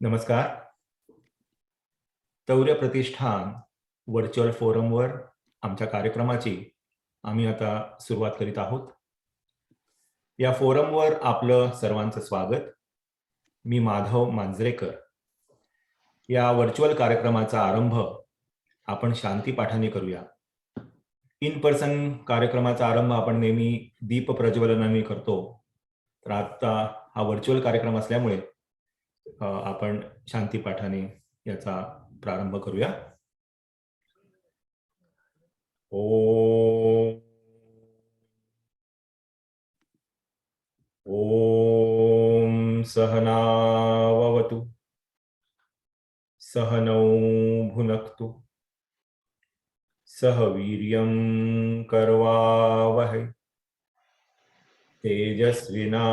नमस्कार. तौर्य प्रतिष्ठान व्हर्च्युअल फोरमवर आमच्या कार्यक्रमाची आम्ही आता सुरुवात करीत आहोत. या फोरमवर आपलं सर्वांचं स्वागत. मी माधव मांजरेकर. या व्हर्च्युअल कार्यक्रमाचा आरंभ आपण शांती पाठाने करूया. इन पर्सन कार्यक्रमाचा आरंभ आपण नेहमी दीप प्रज्वलनाने करतो. तर आता हा व्हर्च्युअल कार्यक्रम असल्यामुळे आपण शांती पाठाने याचा प्रारंभ करूया. ओम सहनाववतु सहनौ भुनक्तु सह वीर्यं करवावहै तेजस्विनावधीतमस्तु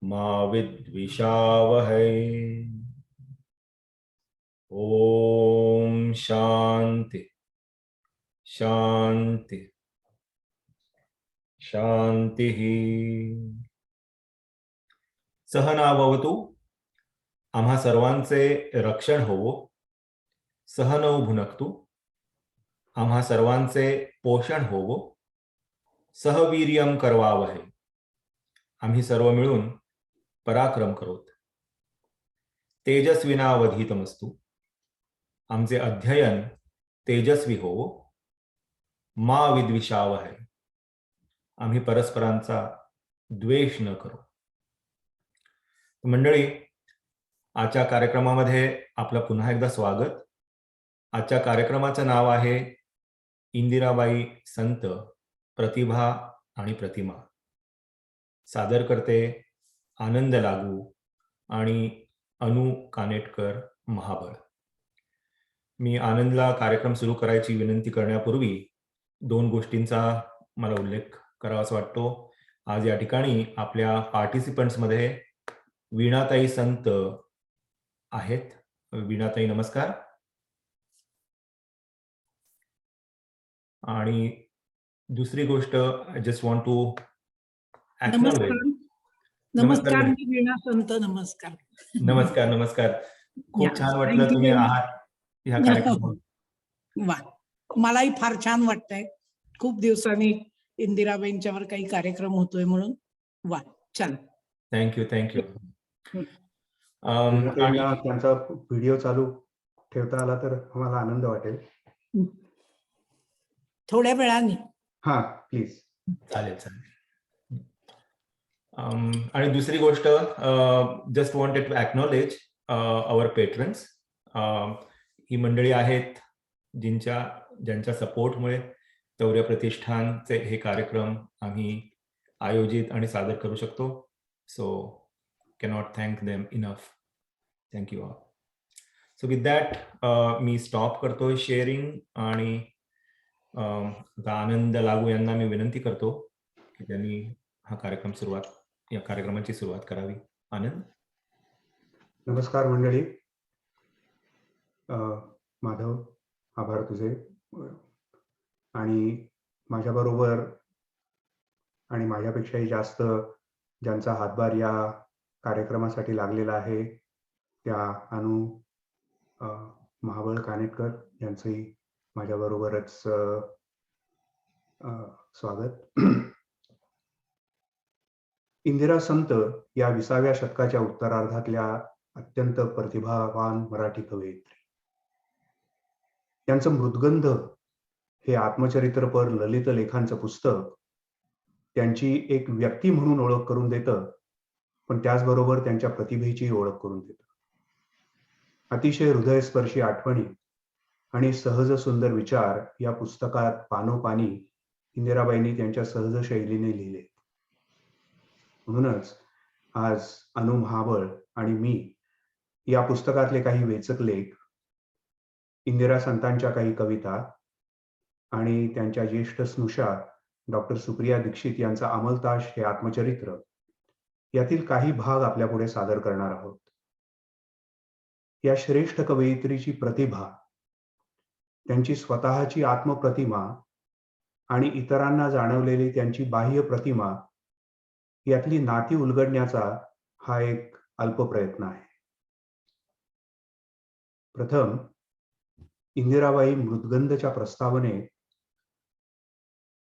मा विद्विषावहै. ओम शांति शांति शांति. सहनाववतु आम्हा सर्वांचे रक्षण होवो. सहनौ भुनक्तु आम्हा सर्वांचे पोषण होवो. सहवीर्यं करवावहै आम्ही सर्व मिळून पराक्रम करोत. तेजस्विनावधीतमस्तु आमचे अध्ययन तेजस्वी होवो. मा विद्विषावहै आम्ही परस्परांचा द्वेष न करू. मंडळी, आजच्या कार्यक्रमामध्ये आपलं पुन्हा एकदा स्वागत. आजच्या कार्यक्रमाचं नाव आहे इंदिराबाई संत प्रतिभा आणि प्रतिमा. सादर करते आनंद लागू आणि अनु कानेटकर महाबळ. मी आनंदला कार्यक्रम सुरू करायची विनंती करण्यापूर्वी दोन गोष्टींचा मला उल्लेख करावासा वाटतो. आज या ठिकाणी आपल्या पार्टिसिपंट्समध्ये वीणाताई संत आहेत. वीणाताई नमस्कार. आणि दुसरी गोष्ट, आय जस्ट वॉन्ट टू नमस्कार. नमस्कार, मी वीणा संत. नमस्कार नमस्कार नमस्कार. खूप छान वाटलं तुम्ही आहात ह्या कार्यक्रमात. वा, मलाही फार छान वाटतंय. खूप दिवसांनी इंदिराबाईंच्यावर काही कार्यक्रम होतोय म्हणून. वा, छान. Thank you thank you. त्यांचा व्हिडिओ चालू ठेवता आला तर आम्हाला आनंद वाटेल. थोड्या वेळाने. हा, प्लीज. चालेल चालेल. आणि दुसरी गोष्ट, just wanted to acknowledge our patrons. ही मंडळी आहेत ज्यांच्या सपोर्टमुळे तौर्य प्रतिष्ठानचे हे कार्यक्रम आम्ही आयोजित आणि सादर करू शकतो. So cannot thank them enough. Thank you all. So with that me stop करतोय शेअरिंग आणि आनंद लागू यांना मी विनंती करतो की त्यांनी या कार्यक्रमाची सुरुवात करावी. आनंद. नमस्कार मंडळी. माधव, आभार तुझे. आणि माझ्याबरोबर आणि माझ्यापेक्षाही जास्त ज्यांचा हातभार या कार्यक्रमासाठी लागलेला आहे त्या अनु महाबळ कानेटकर यांचंही माझ्याबरोबरच स्वागत. इंदिरा संत या 20व्या शतकाच्या उत्तरार्धातल्या अत्यंत प्रतिभावान मराठी कवयित्री. त्यांचं मृदगंध हे आत्मचरित्रपर ललित लेखांचं पुस्तक त्यांची एक व्यक्ती म्हणून ओळख करून देतं, पण त्याचबरोबर त्यांच्या प्रतिभेची ओळख करून देतं. अतिशय हृदयस्पर्शी आठवणी आणि सहज सुंदर विचार या पुस्तकात पानोपानी इंदिराबाईंनी त्यांच्या सहज शैलीने लिहिले. म्हणूनच आज अनु महाबळ आणि मी या पुस्तकातले काही वेचक लेख, इंदिरा संतांच्या काही कविता आणि त्यांच्या ज्येष्ठ स्नुषा डॉक्टर सुप्रिया दीक्षित यांचा अमलताश हे आत्मचरित्र यातील काही भाग आपल्यापुढे सादर करणार आहोत. या श्रेष्ठ कवयित्रीची प्रतिभा, त्यांची स्वतःची आत्मप्रतिमा आणि इतरांना जाणवलेली त्यांची बाह्य प्रतिमा यातली नाती उलगडण्याचा हा एक अल्प प्रयत्न आहे. प्रथम इंदिराबाई मृद्गंधच्या प्रस्तावनेत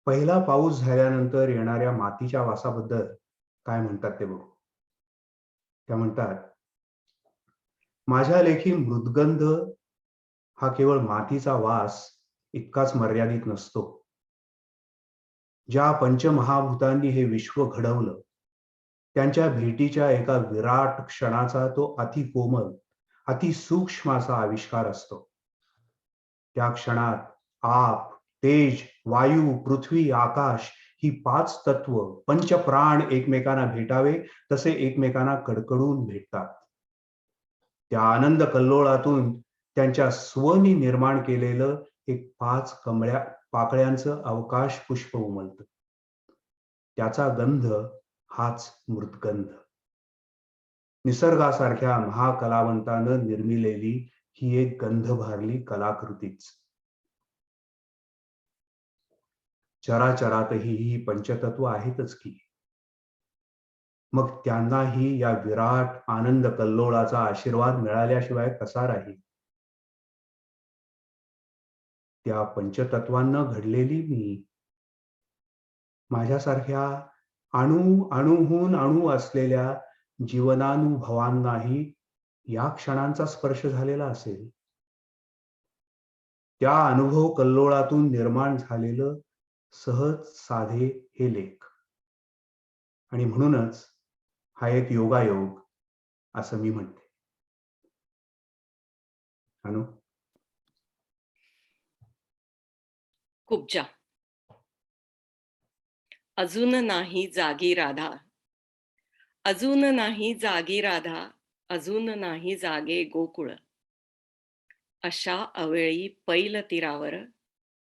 पहिला पाऊस झाल्यानंतर येणाऱ्या मातीच्या वासाबद्दल काय म्हणतात ते बघू. त्या म्हणतात, माझ्या लेखी मृद्गंध हा केवळ मातीचा वास इतकाच मर्यादित नसतो. ज्या पंचमहाभूतांनी हे विश्व घडवलं त्यांच्या भेटीच्या एका विराट क्षणाचा तो अतिकोमल, अतिसूक्ष्म असा आविष्कार असतो. त्या क्षणात आप, तेज, वायू, पृथ्वी, आकाश ही 5 तत्व, पंचप्राण एकमेकांना भेटावे तसे एकमेकांना कडकडून भेटतात. त्या आनंद कल्लोळातून त्यांच्या स्वनी निर्माण केलेलं एक 5 पाकळ्यांचं अवकाश पुष्प उमलतं. त्याचा गंध हाच मृद्गंध. निसर्गासारख्या महाकलावंतानं निर्मिलेली ही एक गंध भारली कलाकृतीच. चराचरातही ही पंचतत्व आहेतच की. मग त्यांनाही या विराट आनंद कल्लोळाचा आशीर्वाद मिळाल्याशिवाय कसा राहील? त्या पंचतत्वांना घडलेली मी, माझ्यासारख्या अणुहून अणू असलेल्या जीवनानुभवांनाही या क्षणांचा स्पर्श झालेला असेल. त्या अनुभव कल्लोळातून निर्माण झालेलं सहज साधे हे लेख. आणि म्हणूनच हा एक योगायोग असं मी म्हणते. अनु, कुब्जा. अजून नाही जागी राधा, अजून नाही जागी राधा, अजून नाही जागे गोकुळ. अशा अवेळी पैल तीरावर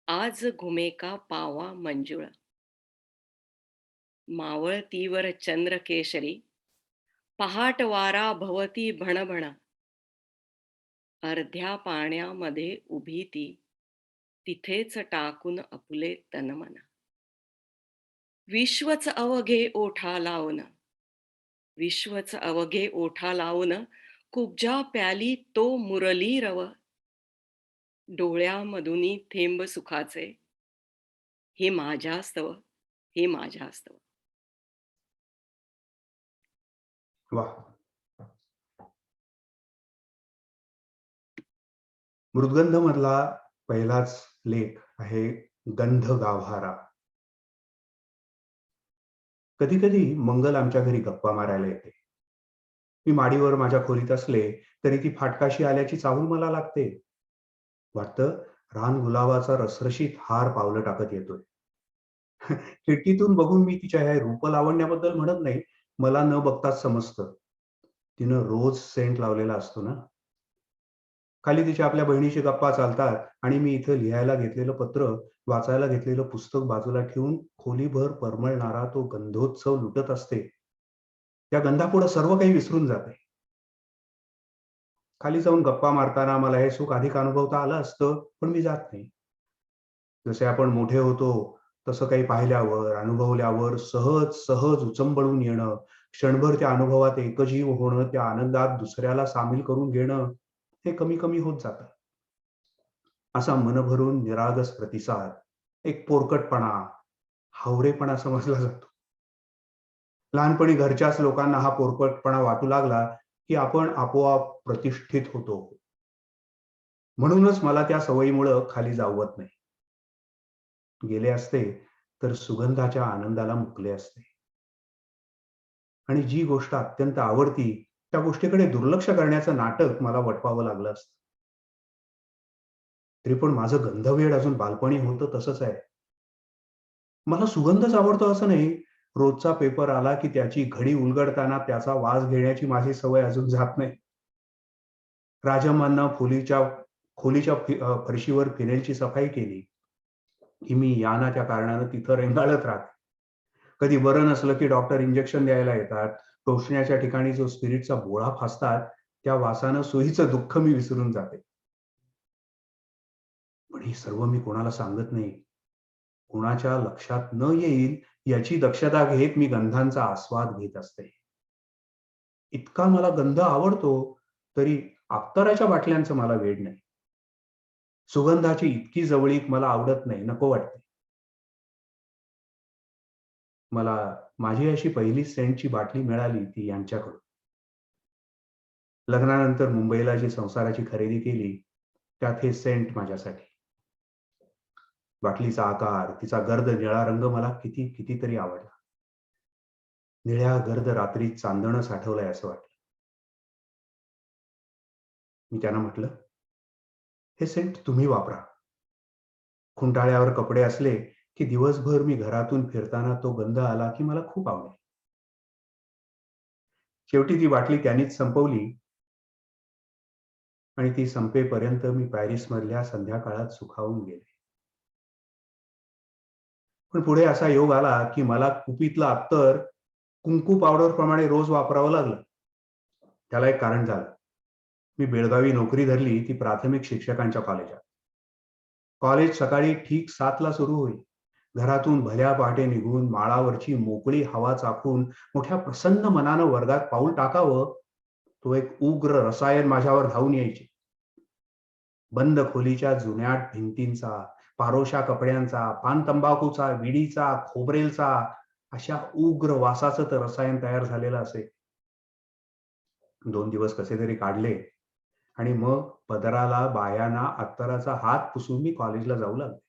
आज घुमेका पावा मंजुळ. मावळतीवर चंद्र केशरी, पहाट वारा भवती भणभण. अर्ध्या पाण्यामध्ये उभी ती, तिथेच टाकून आपुले तनमन. विश्वच अवघे ओठा लावून, विश्वच अवघे ओठा लावून, कुब्जा प्याली तो मुरली रव. डोळ्यामधुनी थेंब सुखाचे, हे माझ्यास्तव, हे माझ्यास्तव. वाह. मृद्गंध मधला पहिलाच लेख आहे गंध गाभारा. कधी कधी मंगल आमच्या घरी गप्पा मारायला येते. मी माडीवर माझ्या खोलीत असले तरी ती फाटकाशी आल्याची चाहूल मला लागते. वाटतं रान गुलाबाचा रसरशीत हार पावलं टाकत येतोय. खिडकीतून बघून मी तिच्या ह्या रूपलावण्याबद्दल म्हणत नाही, मला न बघताच समजतं. तिनं रोज सेंट लावलेला असतो ना. खाली तिच्या आपल्या बहिणीशी गप्पा चालतात आणि मी इथं लिहायला घेतलेलं पत्र, वाचायला घेतलेलं पुस्तक बाजूला ठेवून खोलीभर परमळणारा तो गंधोत्सव लुटत असते. त्या गंधापुढं सर्व काही विसरून जाते. खाली जाऊन गप्पा मारताना मला हे सुख अधिक अनुभवता आलं असतं, पण मी जात नाही. जसे आपण मोठे होतो तसं काही पाहिल्यावर, अनुभवल्यावर सहज सहज उचंबळून येणं, क्षणभर त्या अनुभवात एकजीव होणं, त्या आनंदात दुसऱ्याला सामील करून घेणं, हे कमी कमी होत जातं. असा मन भरून निरागस प्रतिसाद, एक पोरकटपणा, हावरेपणा समजला जातो. लहानपणी घरच्याच लोकांना हा पोरकटपणा वाटू लागला की आपण आपोआप प्रतिष्ठित होतो. म्हणूनच मला त्या सवयीमुळं खाली जावत नाही. गेले असते तर सुगंधाच्या आनंदाला मुकले असते. आणि जी गोष्ट अत्यंत आवडती त्या गोष्टीकडे दुर्लक्ष करण्याचं नाटक मला वटवावं लागलं असतं. तरी पण माझं गंधवेड अजून बालपणी होतं तसंच आहे. मला सुगंधच आवडतो असं नाही. रोजचा पेपर आला की त्याची घडी उलगडताना त्याचा वास घेण्याची माझी सवय अजून जात नाही. राजम्मांना खोलीच्या फरशीवर फिनेलची सफाई केली की मी या ना त्या कारणानं तिथं रेंगाळत राहते. कधी बरं नसलं की डॉक्टर इंजेक्शन द्यायला येतात. टोचण्याच्या ठिकाणी जो स्पिरिटचा बोळा फासतात त्या वासानं सोयीचं दुःख मी विसरून जाते. पण हे सर्व मी कोणाला सांगत नाही. कोणाच्या लक्षात न येईल याची दक्षता घेत मी गंधांचा आस्वाद घेत असते. इतका मला गंध आवडतो, तरी अत्तराच्या बाटल्यांचं मला वेड नाही. सुगंधाची इतकी जवळीक मला आवडत नाही, नको वाटते. मला माझी अशी पहिली सेंटची बाटली मिळाली ती यांच्याकडून. लग्नानंतर मुंबईला जी संसाराची खरेदी केली, त्यात हे सेंट माझ्यासाठी. बाटलीचा आकार, तिचा गर्द निळा रंग मला कितीतरी आवडला. निळ्या गर्द रात्रीत चांदणं साठवलंय असं वाटलं. मी त्यांना म्हटलं, हे सेंट तुम्ही वापरा. खुंटाळ्यावर कपडे असले की दिवसभर मी घरातून फिरताना तो गंध आला की मला खूप आवडेल. शेवटी ती बाटली त्यांनीच संपवली आणि ती संपेपर्यंत मी पॅरिसमधल्या संध्याकाळात सुखावून गेले. पण पुढे असा योग आला की मला कुपीतलं अत्तर कुंकू पावडर प्रमाणे रोज वापरावं लागलं. त्याला एक कारण झालं. मी बेळगावी नोकरी धरली ती प्राथमिक शिक्षकांच्या कॉलेजात. कॉलेज सकाळी ठीक 7ला सुरू होईल. घरातून भल्या पहाटे निघून माळावरची मोकळी हवा चाखून मोठ्या प्रसन्न मनानं वर्गात पाऊल टाकावं, तो एक उग्र रसायन माझ्यावर धावून यायचे. बंद खोलीच्या जुन्याट भिंतींचा, पारोशा कपड्यांचा, पान तंबाखूचा, विडीचा, खोबरेलचा अशा उग्र वासाचं तर रसायन तयार झालेलं असे. 2 दिवस कसे तरी काढले आणि मग पदराला बायाना अत्तराचा हात पुसून मी कॉलेजला जाऊ लागले.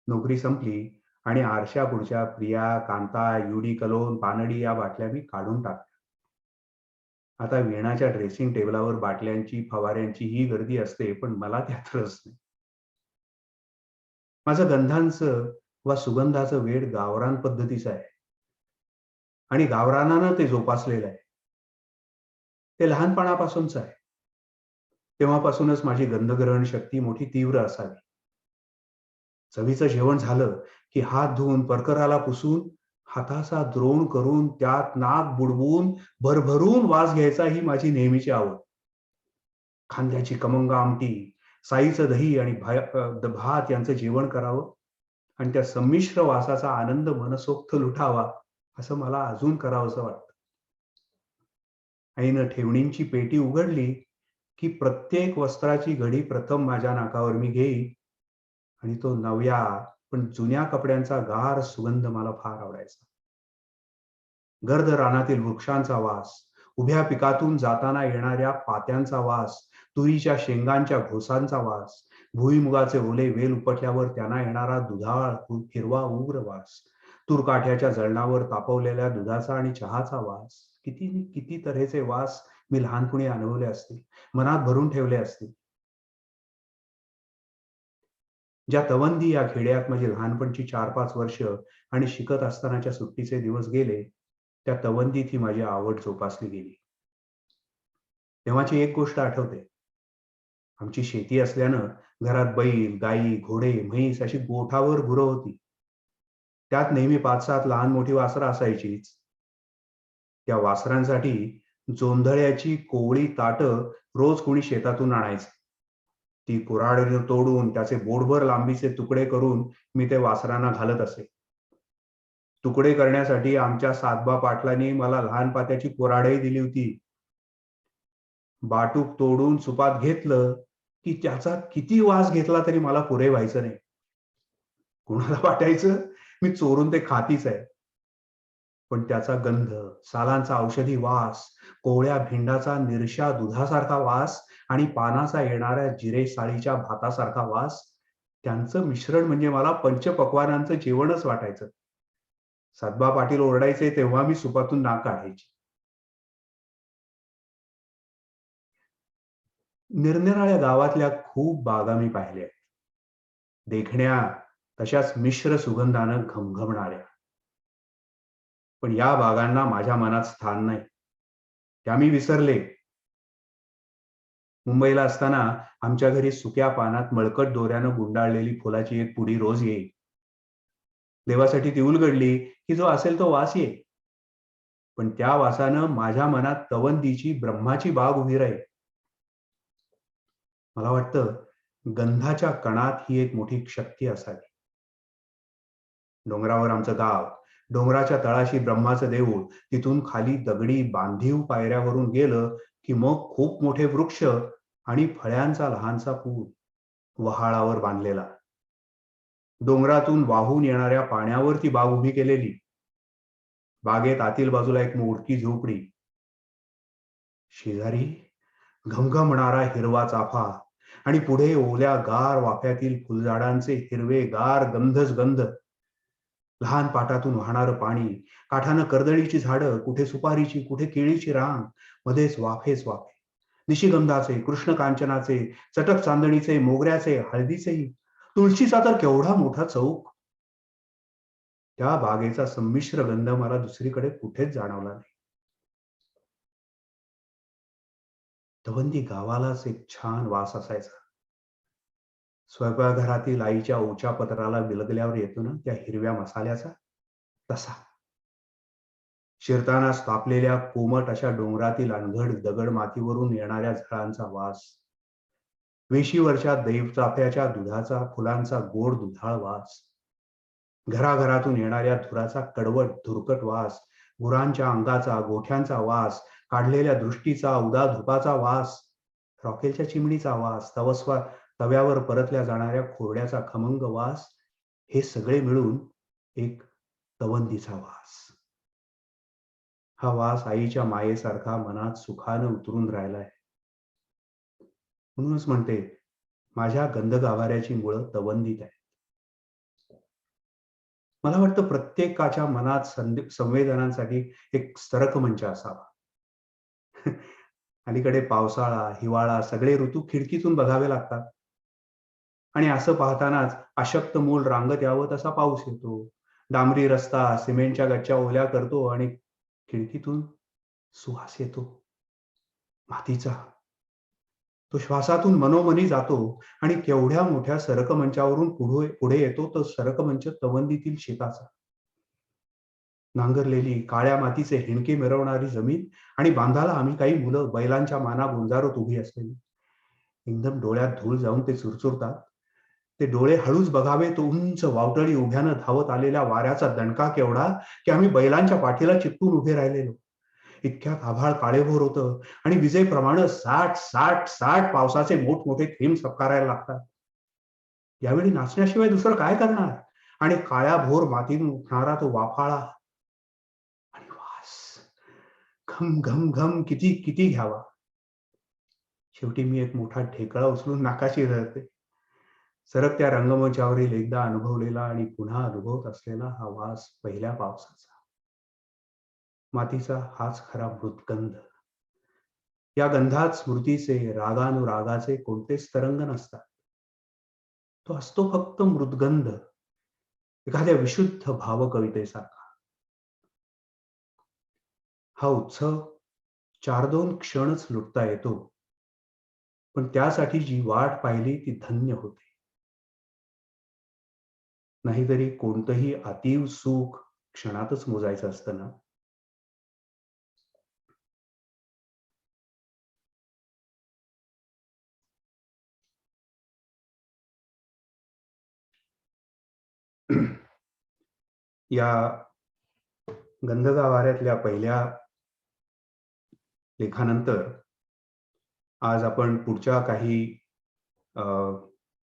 नोकरी संपली आणि आरशा पुढच्या प्रिया, कांता, युडी कलोन, पानडी या बाटल्या मी काढून टाकल्या. आता वीणाच्या ड्रेसिंग टेबलावर बाटल्यांची, फवाऱ्यांची ही गर्दी असते, पण मला त्यात रस नाही. माझं गंधांचं वा सुगंधाचं वेड गावरान पद्धतीचं आहे आणि गावरानानं ते जोपासलेलं आहे. ते लहानपणापासूनच आहे. तेव्हापासूनच माझी गंधग्रहण शक्ती मोठी तीव्र असावी. चवीचं जेवण झालं की हात धुवून परकराला पुसून हाताचा द्रोण करून त्यात नाक बुडवून भरभरून वास घ्यायचा ही माझी नेहमीची आवड. खांद्याची खमंग आमटी, साईचं दही आणि भात यांचं जेवण करावं आणि त्या संमिश्र वासाचा आनंद मनसोक्त लुटावा असं मला अजून करावंसं वाटतं. आईनं ठेवणींची पेटी उघडली की प्रत्येक वस्त्राची घडी प्रथम माझ्या नाकावर मी घेई आणि तो नव्या पण जुन्या कपड्यांचा गार सुगंध मला फार आवडायचा. गर्द रानातील वृक्षांचा वास, उभ्या पिकातून जाताना येणाऱ्या पात्यांचा वास, तुरीच्या शेंगांच्या घोसांचा वास, भुईमुगाचे ओले वेल उपटल्यावर त्यांना येणारा दुधाळ हिरवा उग्र वास, तूरकाठ्याच्या जळणावर तापवलेल्या दुधाचा आणि चहाचा वास, किती तऱ्हेचे वास मी लहानपणी अनुभवले असतील, मनात भरून ठेवले असतील. ज्या तवंदी या खेड्यात माझी लहानपणची 4-5 वर्ष आणि शिकत असतानाच्या सुट्टीचे दिवस गेले, त्या तवंदीत ही माझी आवड जोपासली गेली. तेव्हाची एक गोष्ट आठवते. आमची शेती असल्यानं घरात बैल, गाई, घोडे, म्हैस अशी गोठावर गुरं होती. त्यात नेहमी 5-7 लहान मोठी वासरं असायचीच. त्या वासरांसाठी जोंधळ्याची कोवळी ताटं रोज कोणी शेतातून आणायचं. ती कुऱ्हाडीनं तोडून त्याचे बोटभर लांबीचे तुकडे करून मी ते वासरांना घालत असे. तुकडे करण्यासाठी आमच्या सातबा पाटलांनी मला लहान पात्याची कुऱ्हाडही दिली होती. बाटूक तोडून सुपात घेतलं की त्याचा किती वास घेतला तरी मला पुरे व्हायचं नाही. कुणाला वाटायचं मी चोरून ते खातीच आहे. पण त्याचा गंध, सालांचा औषधी वास, कोवळ्या भिंडाचा निरशा दुधासारखा वास आणि पानाचा येणाऱ्या जिरे साळीच्या भातासारखा वास, त्यांचं मिश्रण म्हणजे मला पंचपक्वान्नांचं जेवणच वाटायचं. सातबा पाटील ओरडायचे तेव्हा मी सुपातून नाक काढायची. निरनिराळ्या गावातल्या खूप बागा मी पाहिल्या. देखण्या तशाच मिश्र सुगंधानं घमघमणाऱ्या. पण या बागांना माझ्या मनात स्थान नाही. त्या मी विसरले. मुंबईला असताना आमच्या घरी सुक्या पानात मळकट दोऱ्यानं गुंडाळलेली फुलाची एक पुडी रोज येई. देवासाठी ती उलगडली की जो असेल तो वास येई. पण त्या वासानं माझ्या मनात तवंदीची ब्रह्माची बाग उभी राहील. मला वाटतं गंधाच्या कणात ही एक मोठी शक्ती असावी. डोंगरावर आमचं गाव, डोंगराच्या तळाशी ब्रह्माचं देऊळ, तिथून खाली दगडी बांधीव पायऱ्यावरून गेलं की मग खूप मोठे वृक्ष आणि फळ्यांचा लहानसा पूल वहाळावर बांधलेला. डोंगरातून वाहून येणाऱ्या पाण्यावर ती बाग उभी केलेली. बागेत आतील बाजूला एक मोडकी झोपडी, शेजारी घमघमणारा हिरवा चाफा आणि पुढे ओल्या गार वाफ्यातील फुलझाडांचे हिरवे गार गंधच गंध. लहान पाटातून वाहणारं पाणी, काठानं कर्दळीची झाडं, कुठे सुपारीची, कुठे केळीची रांग, मध्येच वाफेच वाफे. निशिगंधाचे, कृष्णकांचनाचे, चटक चांदणीचे, मोगऱ्याचे, हळदीचेही, तुळशीचा तर केवढा मोठा चौक. त्या बागेचा संमिश्र गंध मला दुसरीकडे कुठेच जाणवला नाही. दवंदी गावालाच एक छान वास असायचा. स्वयंपाकघरातील आईच्या ओच्या पत्राला विलगल्यावर येतो ना त्या हिरव्या मसाल्याचा, तसा. शिरताना तापलेल्या कोमट अशा डोंगरातील अनघड दगड मातीवरून येणाऱ्या झळांचा वास, वेशीवरच्या दैवचाफ्याच्या दुधाचा फुलांचा गोड दुधाळ वास, घराघरातून येणाऱ्या धुराचा कडवट धुरकट वास, गुरांच्या अंगाचा, गोठ्यांचा वास, काढलेल्या दृष्टीचा, उदा धुपाचा वास, रॉकेलच्या चिमणीचा वास, तव्यावर परतल्या जाणाऱ्या खोरड्याचा खमंग वास, हे सगळे मिळून एक तवंदीचा वास. हा वास आईच्या मायेसारखा मनात सुखानं उतरून राहिलाय. म्हणूनच म्हणते, माझ्या गंध गाभाऱ्याची मुळं तवंदीत आहे. मला वाटतं प्रत्येकाच्या मनात संवेदनांसाठी एक सरकमंच असावा. अलीकडे पावसाळा, हिवाळा सगळे ऋतू खिडकीतून बघावे लागतात. आणि असं पाहतानाच अशक्त मूल रांगत यावं तसा पाऊस येतो. डांबरी रस्ता सिमेंटच्या गच्च्या ओल्या करतो आणि खिडकीतून सुवास येतो मातीचा. तो श्वासातून मनोमनी जातो आणि केवढ्या मोठ्या सरकमंचावरून पुढे येतो तो सरकमंच तवंदीतील शेताचा. नांगरलेली काळ्या मातीचे हिणके मिरवणारी जमीन आणि बांधाला आम्ही काही मुलं बैलांच्या माना गुंजारत उभी असलेली. एकदम डोळ्यात धूळ जाऊन ते चुरचुरतात. ते डोळे हळूच बघावे तो उंच वावटळी उभ्यानं धावत आलेल्या वाऱ्याचा दणका केवढा की आम्ही बैलांच्या पाठीला चिकटून उभे राहिलेलो. इतक्यात आभाळ काळेभोर होतं आणि विजेप्रमाणे साठ साठ साठ पावसाचे मोठमोठे थेंब सपकारायला लागतात. यावेळी नाचण्याशिवाय दुसरं काय करणार? आणि काळ्या भोर मातीतून उठणारा तो वाफाळा आणि वास, घम घम घम किती किती घ्यावा. शेवटी मी एक मोठा ढेकळा उचलून नाकाशी धरते. सरकत्या रंगमंचावरील एकदा अनुभवलेला आणि पुन्हा अनुभवत असलेला हा वास पहिल्या पावसाचा. मातीचा हाच खरा मृतगंध. या गंधात स्मृतीचे, रागानुरागाचे कोणतेच तरंग नसतात. तो असतो फक्त मृदगंध, एखाद्या विशुद्ध भावकवितेसारखा. हा उत्सव 4-2 क्षणच लुटता येतो, पण त्यासाठी जी वाट पाहिली ती धन्य होते. नाहीतरी कोणतंही अतीव सुख क्षणातच मोजायचं असतं ना. या गंधगावाऱ्यातल्या पहिल्या लेखानंतर आज आपण पुढच्या काही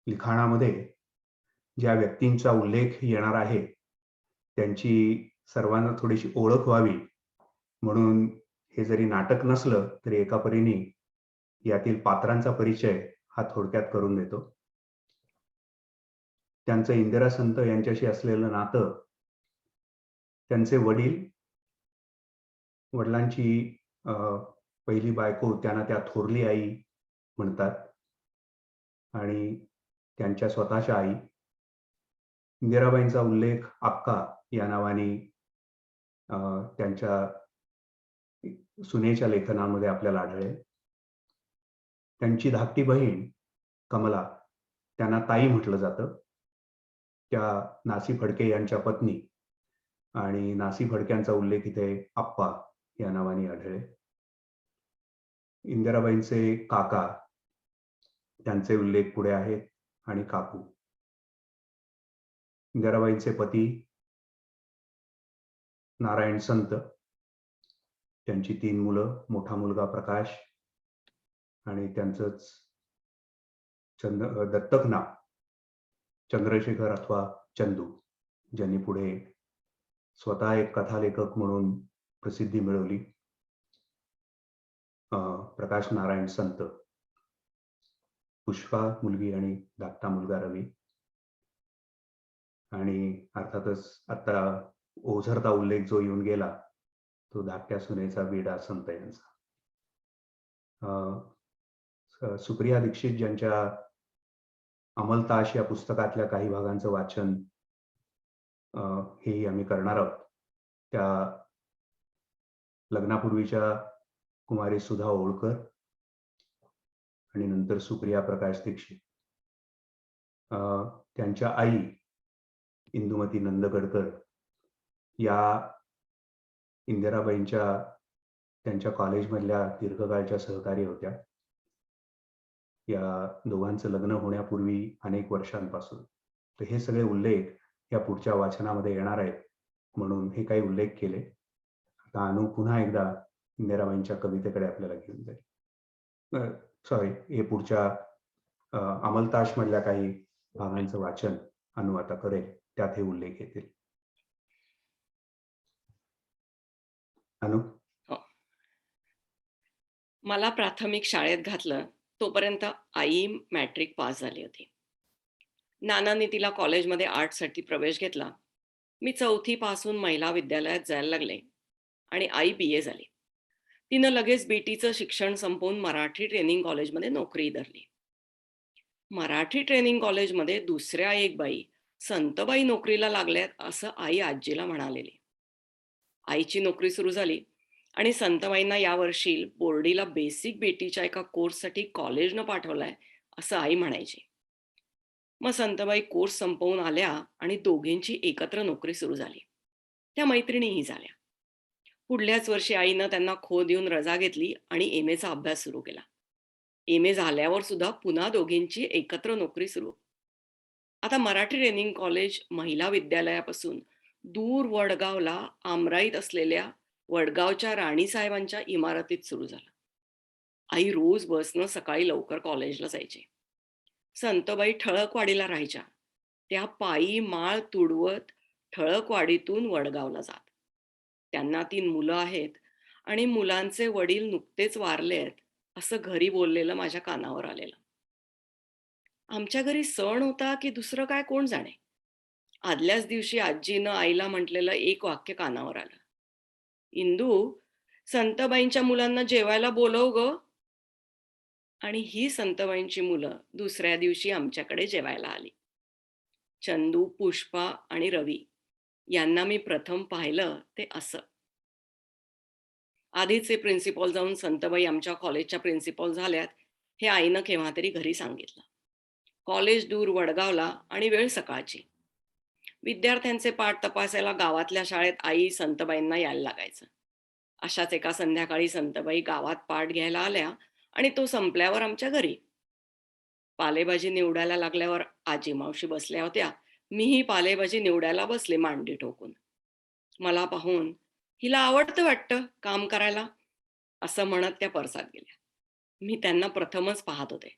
लिखाणामध्ये ज्या व्यक्तींचा उल्लेख येणार आहे त्यांची सर्वांना थोडीशी ओळख व्हावी म्हणून हे जरी नाटक नसलं तरी एका परीने यातील पात्रांचा परिचय हा थोडक्यात करून देतो. त्यांचं इंदिरा संत यांच्याशी असलेलं नातं, त्यांचे वडिलांची पहिली बायको त्यांना त्या थोरली आई म्हणतात आणि त्यांच्या स्वतःच्या आई इंदिराबाईंचा उल्लेख अक्का या नावाने त्यांच्या सुनेच्या लेखनामध्ये आपल्याला आढळेल. त्यांची धाकटी बहीण कमला, त्यांना ताई म्हटलं जातं, त्या नासी फडके यांच्या पत्नी आणि नासी फडक्यांचा उल्लेख इथे आप्पा या नावाने आढळेल. इंदिराबाईंचे काका, त्यांचे उल्लेख पुढे आहेत आणि काकू. इंदिराबाईंचे पती नारायण संत, त्यांची 3 मुलं, मोठा मुलगा प्रकाश आणि त्यांचंच दत्तक नाव चंद्रशेखर अथवा चंदू, ज्यांनी पुढे स्वतः एक कथालेखक म्हणून प्रसिद्धी मिळवली. प्रकाश नारायण संत, पुष्पा मुलगी आणि धाकटा मुलगा रवी, आणि अर्थातच आता ओझरता उल्लेख जो येऊन गेला तो धाकट्या सुनेचा विडा संत यांचा. सुप्रिया दीक्षित ज्यांच्या अमलताश या पुस्तकातल्या काही भागांचं वाचन हेही आम्ही करणार आहोत. त्या लग्नापूर्वीच्या कुमारी सुधा ओळकर आणि नंतर सुप्रिया प्रकाश दीक्षित. त्यांच्या आई इंदुमती नंदगडकर या इंदिराबाईंच्या त्यांच्या कॉलेजमधल्या दीर्घकाळच्या सहकारी होत्या. या दोघांचं लग्न होण्यापूर्वी अनेक वर्षांपासून. तर हे सगळे उल्लेख या पुढच्या वाचनामध्ये येणार आहेत म्हणून हे काही उल्लेख केले. आता अनु पुन्हा एकदा इंदिराबाईंच्या कवितेकडे आपल्याला घेऊन जाईल. सॉरी, हे पुढच्या अमलताश मधल्या काही भागांचं वाचन अनु आता करेल, त्यात हे उल्लेख येतील. अनु. मला प्राथमिक शाळेत घातलं तोपर्यंत आई मॅट्रिक पास झाली होती. नानांनी तिला कॉलेजमध्ये आर्टसाठी प्रवेश घेतला. मी 4थी पासून महिला विद्यालयात जायला लागले आणि आई BA झाली. तिनं लगेच BTचं शिक्षण संपवून मराठी ट्रेनिंग कॉलेजमध्ये नोकरी धरली. मराठी ट्रेनिंग कॉलेजमध्ये दुसऱ्या एक बाई, संतबाई नोकरीला लागल्यात असं आई आजीला म्हणालेली. आईची नोकरी सुरू झाली आणि संतबाईंना यावर्षी बोर्डीला बेसिक BTच्या एका कोर्ससाठी कॉलेजनं पाठवलंय असं आई म्हणायची. मग संतबाई कोर्स संपवून आल्या आणि दोघींची एकत्र नोकरी सुरू झाली. त्या मैत्रिणीही झाल्या. पुढल्याच वर्षी आईनं त्यांना खो देऊन रजा घेतली आणि MAचा अभ्यास सुरू केला. MA झाल्यावर सुद्धा पुन्हा दोघींची एकत्र नोकरी सुरू. आता मराठी ट्रेनिंग कॉलेज महिला विद्यालयापासून दूर वडगावला आमराईत असलेल्या वडगावच्या राणीसाहेबांच्या इमारतीत सुरू झालं. आई रोज बसनं सकाळी लवकर कॉलेजला जायची. संतबाई ठळकवाडीला राहायच्या. त्या पायी माळ तुडवत ठळकवाडीतून वडगावला जात. त्यांना 3 मुलं आहेत आणि मुलांचे वडील नुकतेच वारले आहेत असं घरी बोललेलं माझ्या कानावर आलेलं. आमच्या घरी सण होता की दुसरं काय कोण जाणे. आदल्याच दिवशी आजीनं आईला म्हटलेलं एक वाक्य कानावर आलं. इंदू, संतबाईंच्या मुलांना जेवायला बोलव ग. आणि ही संतबाईंची मुलं दुसऱ्या दिवशी आमच्याकडे जेवायला आली. चंदू, पुष्पा आणि रवी यांना मी प्रथम पाहिलं ते असं. आधीचे प्रिन्सिपॉल जाऊन संतबाई आमच्या कॉलेजच्या प्रिन्सिपॉल झाल्यात हे आईनं केव्हा तरी घरी सांगितलं. कॉलेज दूर वडगावला आणि वेळ सकाळची. विद्यार्थ्यांचे पाठ तपासायला गावातल्या शाळेत आई संतबाईंना यायला लागायचं. अशाच एका संध्याकाळी संतबाई गावात पाठ घ्यायला आल्या आणि तो संपल्यावर आमच्या घरी. पालेभाजी निवडायला लागल्यावर आजी मावशी बसल्या होत्या. मीही पालेभाजी निवडायला बसले मांडी ठोकून. मला पाहून हिला आवडतं वाटतं काम करायला असं म्हणत त्या परसात गेल्या. मी त्यांना प्रथमच पाहत होते.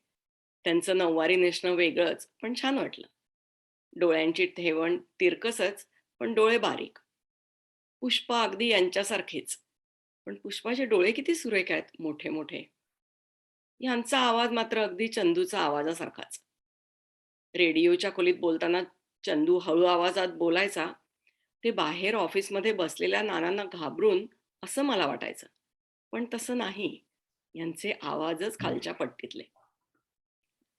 त्यांचं नऊवारी नेसणं वेगळंच पण छान वाटलं. डोळ्यांची ठेवण तिरकसच पण डोळे बारीक. पुष्पा अगदी यांच्यासारखीच, पण पुष्पाचे डोळे किती सुरेख आहेत, मोठे मोठे. यांचा आवाज मात्र अगदी चंदूचा आवाजासारखाच. रेडिओच्या खोलीत बोलताना चंदू हळू आवाजात बोलायचा. ते बाहेर ऑफिसमध्ये बसलेल्या नानांना घाबरून असं मला वाटायचं, पण तसं नाही. यांचे आवाजच खालच्या पट्टीतले.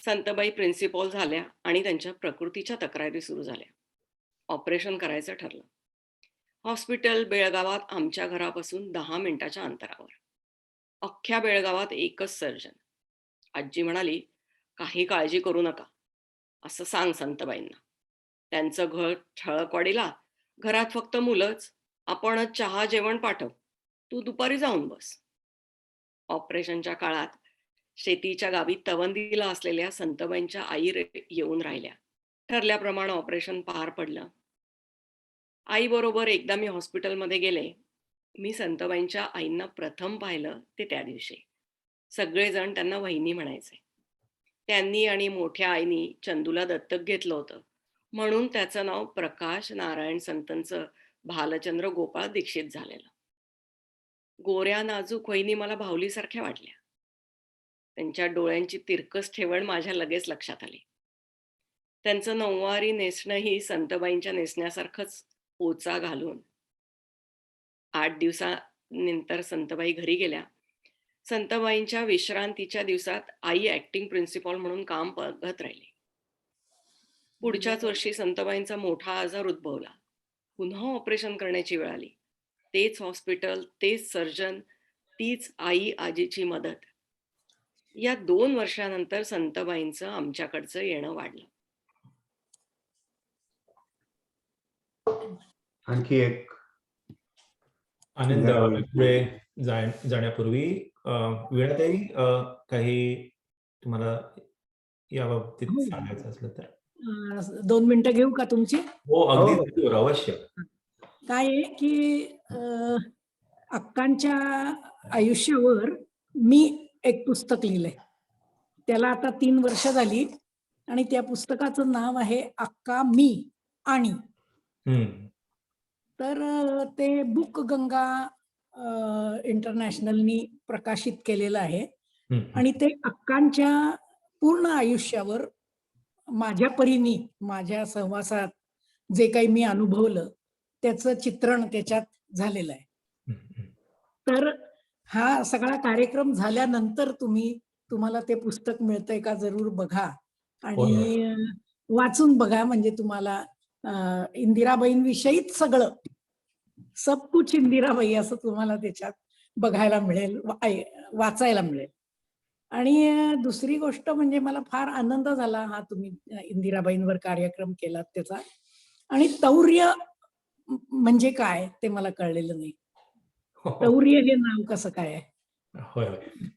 संतबाई प्रिन्सिपॉल झाल्या आणि त्यांच्या प्रकृतीच्या तक्रारी सुरू झाल्या. ऑपरेशन करायचं ठरलं. हॉस्पिटल बेळगावात आमच्या घरापासून 10 मिनिटाच्या अंतरावर. अख्ख्या बेळगावात एकच सर्जन. आजी म्हणाली, काही काळजी करू नका असं सांग संतबाईंना. त्यांचं घर ठळकवाडीला, घरात फक्त मुलंच. आपणच चहा जेवण पाठव, तू दुपारी जाऊन बस. ऑपरेशनच्या काळात शेतीच्या गावी तवंदीला असलेल्या संतबाईंच्या आई येऊन राहिल्या. ठरल्याप्रमाणे ऑपरेशन पार पडलं. आई बरोबर एकदा मी हॉस्पिटलमध्ये गेले. मी संतबाईंच्या आईंना प्रथम पाहिलं ते त्या दिवशी. सगळेजण त्यांना वहिनी म्हणायचे. त्यांनी आणि मोठ्या आईनी चंदूला दत्तक घेतलं होतं. म्हणून त्याचं नाव प्रकाश नारायण संतांचं भालचंद्र गोपाळ दीक्षित झालेलं. गोऱ्या नाजूक वहिनी मला भावलीसारख्या वाटल्या. त्यांच्या डोळ्यांची तिरकस ठेवण माझ्या लगेच लक्षात आली. त्यांचं नऊवारी नेसणंही संतबाईंच्या नेसण्यासारखंच पोचा घालून. 8 दिवसानंतर संतबाई घरी गेल्या. संतबाईंच्या विश्रांतीच्या दिवसात आई ऍक्टिंग प्रिन्सिपॉल म्हणून काम बघत राहिली. पुढच्याच वर्षी संतबाईंचा मोठा आजार उद्भवला. पुन्हा ऑपरेशन करण्याची वेळ आली. तेच हॉस्पिटल, तेच सर्जन, तीच आई आजीची मदत. या 2 वर्षानंतर संतबाईंचं आमच्याकडचं येणं वाढलं. आणखी एक आनंद इंदिराबाई. पुढे जाण्यापूर्वी वीणाताई, काही तुम्हाला याबाबतीत हो. सांगायचं असलं तर? 2 मिनिटं घेऊ का तुमची? हो, अगदी हो. जरूर, अवश्य. काय आहे की अक्कांच्या आयुष्यावर मी एक पुस्तक लिहिलंय. त्याला आता 3 वर्ष झाली आणि त्या पुस्तकाचं नाव आहे अक्का, मी आणि. हम्म. तर ते बुक गंगा इंटरनॅशनलनी प्रकाशित केलेलं आहे हम्म. आणि ते अक्कांच्या पूर्ण आयुष्यावर माझ्या परीने, माझ्या सहवासात जे काही मी अनुभवलं त्याचं चित्रण त्याच्यात झालेलं आहे. हम्म. तर हा सगळा कार्यक्रम झाल्यानंतर तुम्हाला ते पुस्तक मिळतंय का जरूर बघा होय. आणि वाचून बघा. म्हणजे तुम्हाला इंदिराबाईंविषयीच सगळं, सब कुछ इंदिराबाई असं तुम्हाला त्याच्यात बघायला मिळेल, वाचायला मिळेल. आणि दुसरी गोष्ट म्हणजे मला फार आनंद झाला हा तुम्ही इंदिराबाईंवर कार्यक्रम केलात त्याचा. आणि तौर्य म्हणजे काय ते मला कळलेलं नाही. तौर्य हे नाव कसं काय आहे? होय होय.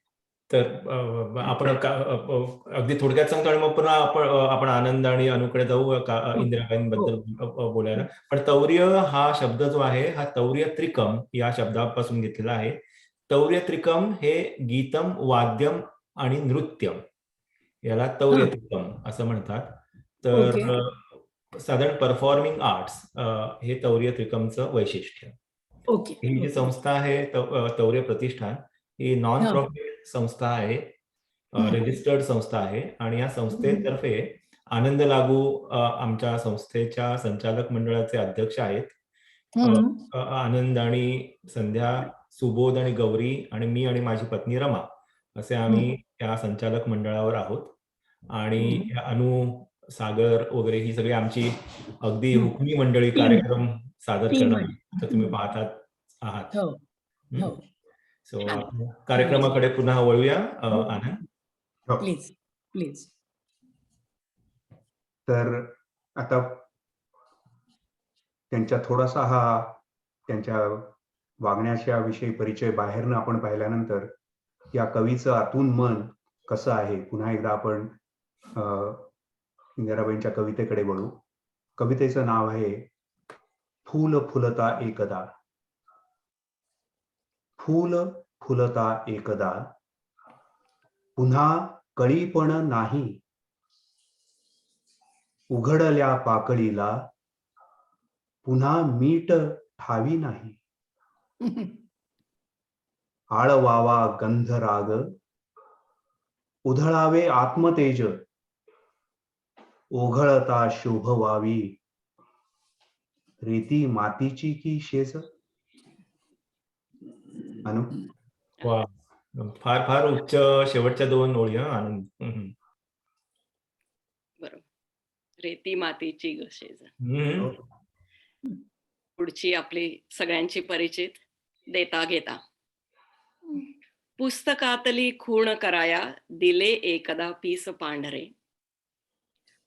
तर आपण अगदी थोडक्यात सांगतो आणि मग पुन्हा आपण आनंद आणि अनुकडे जाऊ इंदिराबाईंबद्दल बोलायला. पण तौर्य हा शब्द जो आहे हा तौर्य त्रिकम या शब्दापासून घेतलेला आहे. तौर्य त्रिकम हे गीतम, वाद्यम आणि नृत्यम याला तौर्य त्रिकम असं म्हणतात. तर साधारण परफॉर्मिंग आर्ट्स हे तौर्य त्रिकमचं वैशिष्ट्य. ओके. ही जी संस्था आहे तौर्य प्रतिष्ठान, ही नॉन प्रॉफिट संस्था आहे, रजिस्टर्ड संस्था आहे आणि या संस्थेतर्फे आनंद लागू आमच्या संस्थेच्या संचालक मंडळाचे अध्यक्ष आहेत. आनंद आणि संध्या, सुबोध आणि गौरी आणि मी आणि माझी पत्नी रमा असे आम्ही या संचालक मंडळावर आहोत. आणि अनु, सागर वगैरे ही सगळी आमची अगदी हुकमी मंडळी कार्यक्रम सादर करणार तर तुम्ही पाहतात आहात. सो कार्यक्रमाकडे पुन्हा वळूया. आनंद, प्लीज प्लीज. तर आता त्यांच्या थोडासा हा त्यांच्या वागण्याच्या विषयी परिचय बाहेरनं आपण पाहिल्यानंतर या कवीचं आतून मन कसं आहे पुन्हा एकदा आपण इंदिराबाईंच्या कवितेकडे वळू. कवितेचं नाव आहे फूल फुलता एकदा. फूल फुलता एकदा, पुन्हा कळीपण नाही. उघडल्या पाकळीला पुन्हा मीठ ठावी नाही. आळवावा गंधराग, उधळावे आत्मतेज. ओघळता शोभ व्हावी, रेती मातीची की शेज. अनु, वा, फार फार उच्च शेवटच्या 2 ओळी. आनंद. बरोबर. रेती मातीची गशेज. पुढची आपली सगळ्यांची परिचित देता घेता. पुस्तकातली खूण कराया दिले एकदा पीस पांढरे.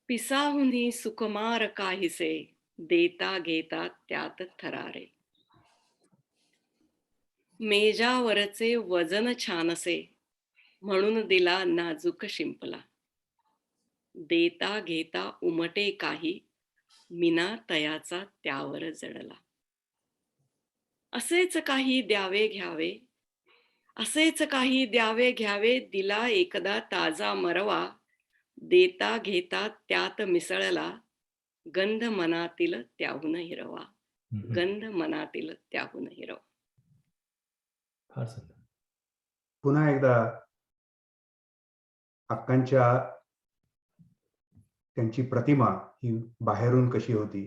पिसाहुनी सुकुमार काहीसे देता घेता त्यात थरारे. मेजावरचे वजन छानसे म्हणून दिला नाजूक शिंपला. देता घेता उमटे काही मीना तयाचा त्यावर जडला. असेच काही द्यावे घ्यावे, असेच काही द्यावे घ्यावे, दिला एकदा ताजा मरवा, देता घेता त्यात मिसळला, गंध मनातील त्याहून हिरवा. गंध मनातील त्याहून हिरवा. फार सुंदर. पुन्हा एकदा अक्कांच्या त्यांची प्रतिमा ही बाहेरून कशी होती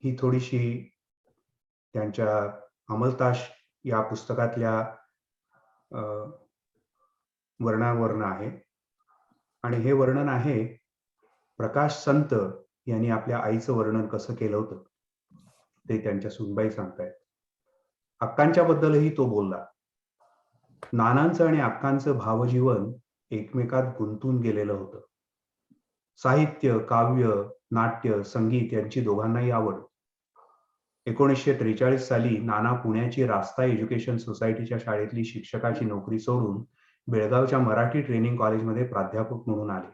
ही थोडीशी त्यांच्या अमलताश या पुस्तकातल्या वर्णावर्ण आहे. आणि हे वर्णन आहे प्रकाश संत यांनी आपल्या आईचं वर्णन कसं केलं होतं ते त्यांच्या सुनबाई सांगतायत. अक्कांच्या बद्दलही तो बोलला. नानांचं आणि अक्कांचं भावजीवन एकमेकात गुंतून गेलेलं होतं. साहित्य, काव्य, नाट्य, संगीत यांची दोघांनाही आवड. 1943 साली नाना पुण्याची रास्ता एज्युकेशन सोसायटीच्या शाळेतली शिक्षकाची नोकरी सोडून बेळगावच्या मराठी ट्रेनिंग कॉलेजमध्ये प्राध्यापक म्हणून आले.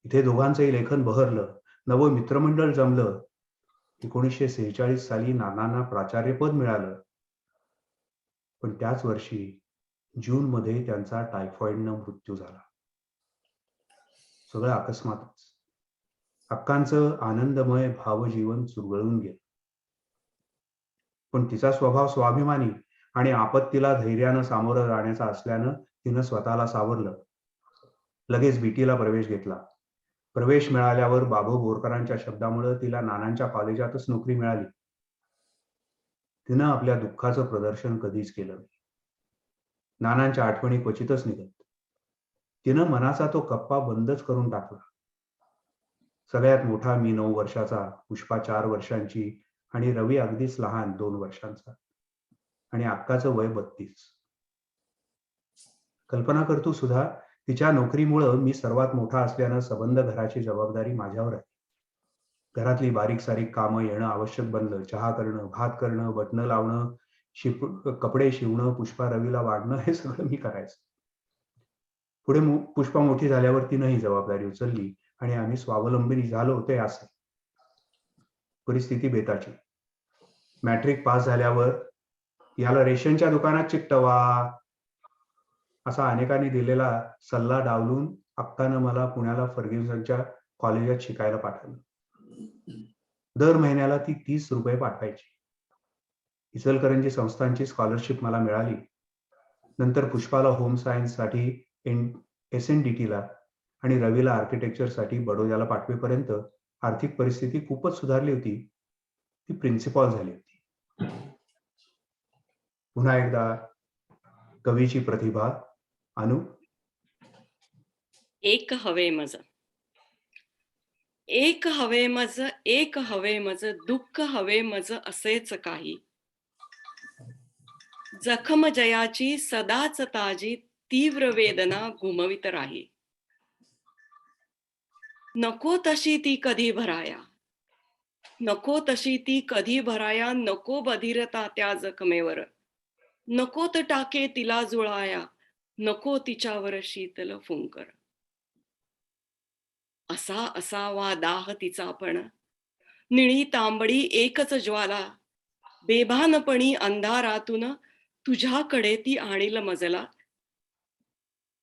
इथे दोघांचंही लेखन बहरलं, नवं मित्रमंडळ जमलं. 1946 साली नानांना प्राचार्यपद मिळालं. पण त्याच वर्षी जूनमध्ये त्यांचा टायफॉइडनं मृत्यू झाला. सगळं अकस्मातच. अक्कांचं आनंदमय भावजीवन चुरगळून गेलं. पण तिचा स्वभाव स्वाभिमानी आणि आपत्तीला धैर्यानं सामोरं जाण्याचा असल्यानं तिनं स्वतःला सावरलं. लगेच बीटीला प्रवेश घेतला. प्रवेश मिळाल्यावर बाबू बोरकरांच्या शब्दामुळे तिला नानांच्या कॉलेजातच नोकरी मिळाली. तिनं आपल्या दुःखाचं प्रदर्शन कधीच केलं नाही. नानांच्या आठवणी क्वचितच निघत. तिनं मनाचा तो कप्पा बंदच करून टाकला. सगळ्यात मोठा मी 9 वर्षाचा, पुष्पा 4 वर्षांची आणि रवी अगदीच लहान 2 वर्षांचा आणि अक्काचं वय 32. कल्पना करतो सुद्धा तिच्या नोकरीमुळं मी सर्वात मोठा असल्यानं सबंध घराची जबाबदारी माझ्यावर आहे. घरातली बारीक सारीक कामं येणं आवश्यक बनलं. चहा करणं, भात करणं, बटणं लावणं, कपडे शिवणं, पुष्पा रवीला वाढणं हे सगळं मी करायचं. पुढे पुष्पा मोठी झाल्यावर तिनं ही जबाबदारी उचलली आणि आम्ही स्वावलंबी झालो होते. असे परिस्थिती बेताची. मॅट्रिक पास झाल्यावर याला रेशनच्या दुकानात चिकटवा असा अनेकांनी दिलेला सल्ला डावलून अक्कानं मला पुण्याला फर्ग्युसनच्या कॉलेजात शिकायला पाठवलं. दर महिन्याला ती 30 रुपये पाठवायची. इचलकरंजी संस्थांची स्कॉलरशिप मला मिळाली. नंतर पुष्पाला होम सायन्स साठी SNDT ला आणि रवीला आर्किटेक्चर साठी बडोद्याला पाठवेपर्यंत आर्थिक परिस्थिती खूपच सुधारली होती. ती प्रिन्सिपॉल झाली होती. पुन्हा एकदा कवीची प्रतिभा. अनु. एक हवे मज, एक हवे मज, एक हवे मज, दुःख हवे मज असेच काही. जखम जयाची सदाच ताजी, तीव्र वेदना घुमवित राही. नको तशी ती कधी भराया, नको तशी ती कधी भराया, नको बधिरता त्या जखमेवर, नकोत टाके तिला जुळाया, नको तिच्यावर शीतल फुंकर. असा असावा दाह तिचा पण, निळी तांबडी एकच ज्वाला, बेभानपणी अंधारातून तुझ्याकडे ती आणील मजला,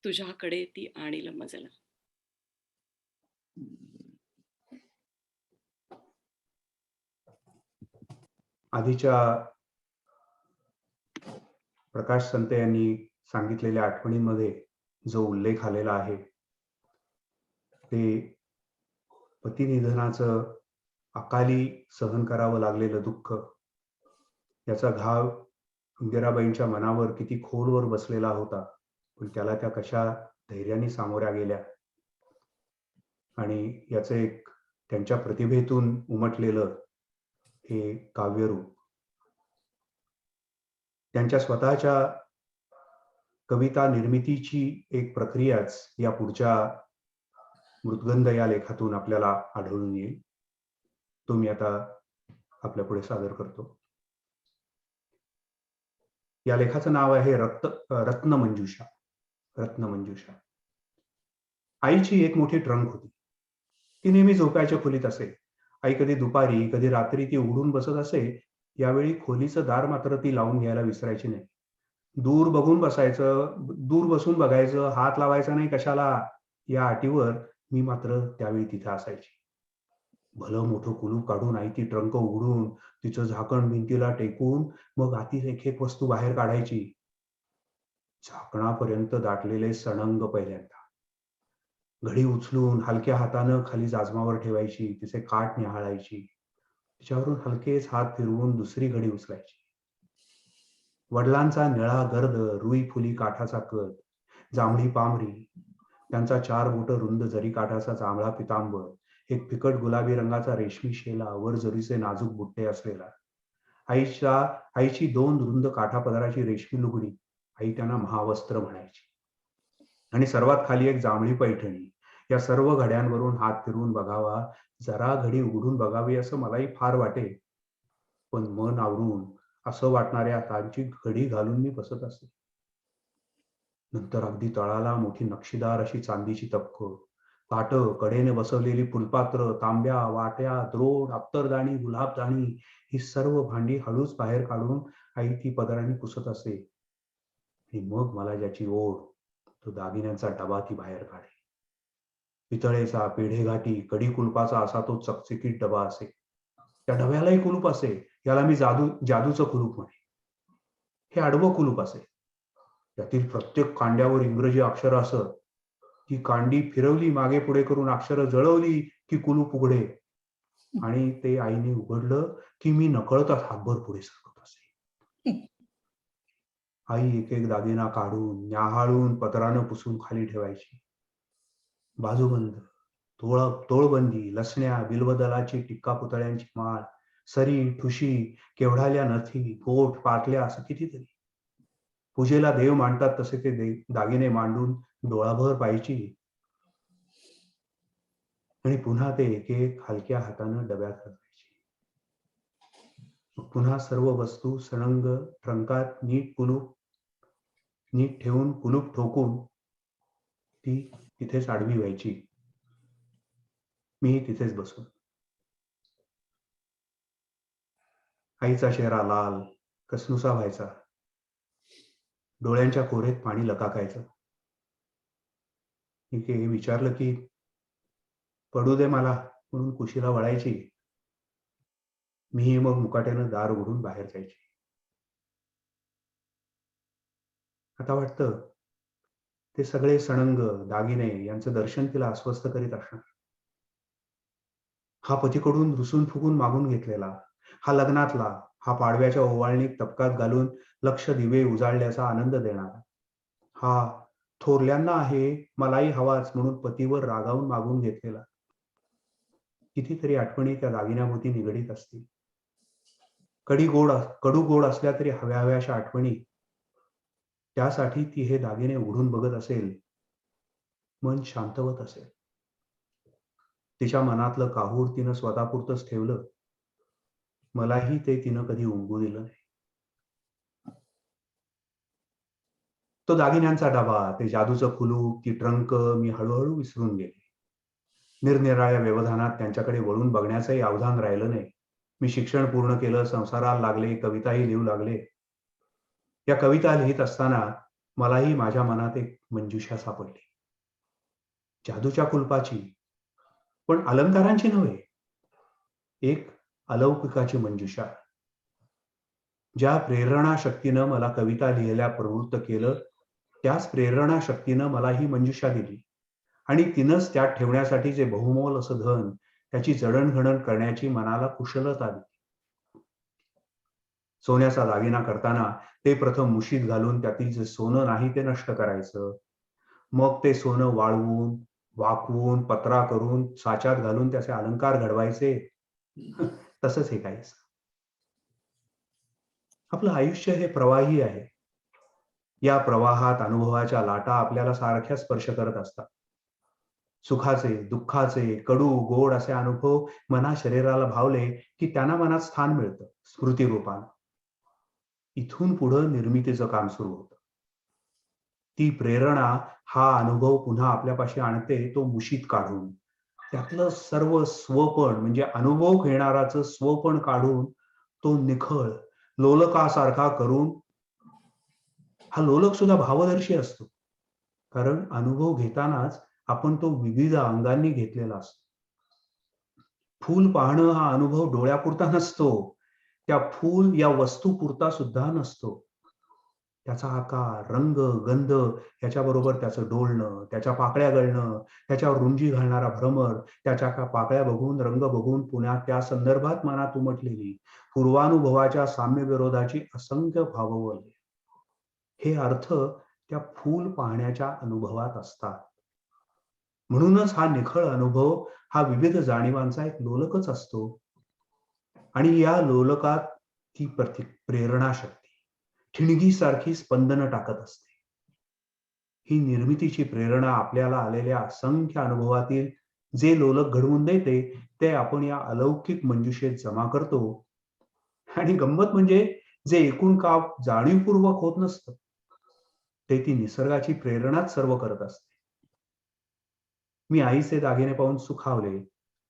तुझ्याकडे ती आणील मजला. आधीच्या प्रकाश संत यांनी सांगितलेल्या आठवणींमध्ये जो उल्लेख आलेला आहे ते पतिनिधनाचं अकाली सहन करावं लागलेलं दुःख, याचा घाव इंदिराबाईंच्या मनावर किती खोलवर बसलेला होता, पण त्याला त्या कशा धैर्याने सामोऱ्या गेल्या आणि याचं एक त्यांच्या प्रतिभेतून उमटलेलं हे काव्यरूप. त्यांच्या स्वतःच्या कविता निर्मितीची एक प्रक्रियाच या पुढच्या मृद्गंध या लेखातून आपल्याला आढळून येईल. तो मी आता आपल्या पुढे सादर करतो. या लेखाचं नाव आहे रत्नमंजुषा. रत्नमंजुषा. आईची एक मोठी ट्रंक होती. ती नेहमी झोपायच्या खोलीत असे. आई कधी दुपारी कधी रात्री ती उघडून बसत असे. यावेळी खोलीचं दार मात्र ती लावून घ्यायला विसरायची नाही. दूर बघून बसायचं, दूर बसून बघायचं, हात लावायचा नाही कशाला, या अटीवर मी मात्र त्यावेळी तिथे असायची. भलं मोठं कुलूप काढून आई ती ट्रंक उघडून तिचं झाकण भिंतीला टेकून मग आतील एक एक वस्तू बाहेर काढायची. झाकणापर्यंत दाटलेले सणंग पहिल्यांदा. घडी उचलून हलक्या हातानं खाली जाजमावर ठेवायची, तिचे काठ निहाळायची. तिच्यावरून हलकेच हात फिरवून दुसरी घडी उचलायची. वडिलांचा निळा गर्द रुई फुली काठाचा कट, जांभळी पांबरी, त्यांचा 4 बोट रुंद जरी काठाचा जांभळा पितांबर, एक फिकट गुलाबी रंगाचा रेशमी शेला, वर जरीचे नाजूक बुट्टे असलेला. आईची 2 रुंद काठापदराची रेशमी लुगडी, आई त्यांना महावस्त्र म्हणायची. आणि सर्वात खाली एक जांभळी पैठणी. या सर्व घड्यांवरून हात फिरवून बघावा, जरा घडी उघडून बघावी असं मलाही फार वाटे. पण मन आवरून असं वाटणाऱ्या हातांची घडी घालून मी बसत असे. नंतर अगदी तळाला मोठी नक्षीदार अशी चांदीची तपक, पाट, कडेने बसवलेली फुलपात्र, तांब्या, वाट्या, द्रोण, अत्तरदाणी, गुलाबदाणी, ही सर्व भांडी हळूच बाहेर काढून आई ती पदराने पुसत असे. आणि मग मला ज्याची ओढ, तो दागिन्यांचा डबा ती बाहेर काढे. पितळेचा, पेढेघाटी, कडी कुलपाचा असा तो चकचकीत डबा असे. त्या डब्यालाही कुलूप असे. याला मी जादूचं कुलूप म्हणे. हे आडवं कुलूप असे. त्यातील प्रत्येक कांड्यावर इंग्रजी अक्षर असत. ती कांडी फिरवली, मागे पुढे करून अक्षरं जळवली की कुलूप उघडे. आणि ते आईने उघडलं की मी नकळतच हातभर पुढे सरकत असे. आई एक एक दागिना काढून न्याहाळून पदरानं पुसून खाली ठेवायची. बाजूबंद, तोळबंदी, लसण्या, बिल्वदलाची टिक्का पुतळ्यांची माळ, सरी, ठुशी, केवढाल्या नथी, गोठ, पाटल्या, असं कितीतरी. पूजेला देव मांडतात तसे ते दागिने मांडून डोळाभर पाहायची. आणि पुन्हा ते एक एक हलक्या हातानं डब्यात घालायची. पुन्हा सर्व वस्तू सणंग ट्रंकात नीट ठेवून कुलूप ठोकून ती तिथेच आडवी व्हायची. मी तिथेच बसून. आईचा चेहरा लाल कसनुसा व्हायचा. डोळ्यांच्या कोरेत पाणी लकाकायचं. मी विचारलं की पडू दे मला म्हणून कुशीला वळायची. मीही मग मुकाट्यानं दार उघडून बाहेर जायची. आता वाटतं ते सगळे सणंग दागिने यांचं दर्शन तिला अस्वस्थ करीत असणार. हा पतीकडून रुसून फुगून मागून घेतलेला, हा लग्नातला, हा पाडव्याच्या ओवाळणीत तपकात घालून लक्ष दिवे उजाळल्याचा आनंद देणारा, हा थोरल्यांना आहे मलाही हवाच म्हणून पतीवर रागावून मागून घेतलेला. कितीतरी आठवणी त्या दागिन्याभोवती निगडीत असतील. कडू गोड असल्या तरी हव्याशा आठवणी. त्यासाठी ती हे दागिने उघडून बघत असेल, मन शांतवत असेल. तिच्या मनातलं काहूर तिनं स्वतःपुरतंच ठेवलं. मलाही ते तिनं कधी उमगू दिलं नाही. तो दागिन्यांचा डबा, ते जादूचं कुलूप, ती ट्रंक मी हळूहळू विसरून गेले. निरनिराळ्या व्यवधानात त्यांच्याकडे वळून बघण्याचंही अवधान राहिलं नाही. मी शिक्षण पूर्ण केलं, संसाराला लागले, कविताही लिहू लागले. या कविता लिहित असताना मलाही माझ्या मनात एक मंजुषा सापडली. जादूच्या कुलपाची, पण अलंकारांची नव्हे. एक अलौकिकाची मंजुषा. ज्या प्रेरणा शक्तीनं मला कविता लिहायला प्रवृत्त केलं, त्याच प्रेरणा शक्तीनं मला ही मंजुषा दिली. आणि तिनंच त्यात ठेवण्यासाठी जे बहुमोल असं धन, त्याची जडणघडण करण्याची मनाला कुशलता दिली. सोन्याचा दागिना करताना ते प्रथम मुशीत घालून त्यातील जे सोनं नाही ते नष्ट करायचं. मग ते सोनं वाळवून, वाकवून, पत्रा करून, साच्यात घालून त्याचे अलंकार घडवायचे. तसंच हे काहीच. आपलं आयुष्य हे प्रवाही आहे. या प्रवाहात अनुभवाच्या लाटा आपल्याला सारख्या स्पर्श करत असतात. सुखाचे, दुःखाचे, कडू गोड असे अनुभव मना शरीराला भावले की त्यांना मनात स्थान मिळतं स्मृतिरूपानं. इथून पुढं निर्मितीचं काम सुरू होतं. ती प्रेरणा हा अनुभव पुन्हा आपल्यापाशी आणते, तो मुशीत काढून. त्यातलं सर्व स्वपण म्हणजे अनुभव घेणाराचं स्वपण काढून तो निखळ लोलकासारखा करून, हा लोलक सुद्धा भावदर्शी असतो. कारण अनुभव घेतानाच आपण तो विविध अंगांनी घेतलेला असतो. फूल पाहणं हा अनुभव डोळ्यापुरता नसतो, त्या फूल या वस्तू पुरता सुद्धा नसतो. त्याचा आकार, रंग, गंध, याच्याबरोबर त्याचं डोलणं, त्याच्या पाकळ्या गळणं, त्याच्यावर रुंजी घालणारा भ्रमर, त्याच्या पाकळ्या बघून, रंग बघून पुन्हा त्या संदर्भात मनात उमटलेली पूर्वानुभवाच्या साम्य विरोधाची असंख्य भाववले, हे अर्थ त्या फूल पाहण्याच्या अनुभवात असतात. म्हणूनच हा निखळ अनुभव हा विविध जाणीवांचा एक लोलकच असतो. आणि या लोलकात ती प्रेरणा शक्ती ठिणगीसारखी स्पंदनं टाकत असते. ही निर्मितीची प्रेरणा आपल्याला आलेल्या असंख्य अनुभवातील जे लोलक घडवून देते, ते आपण या अलौकिक मंजुषेत जमा करतो. आणि गंमत म्हणजे जे एकूण काम जाणीवपूर्वक होत नसतं, ते ती निसर्गाची प्रेरणाच सर्व करत असते. मी आईचे दागिने पाहून सुखावले,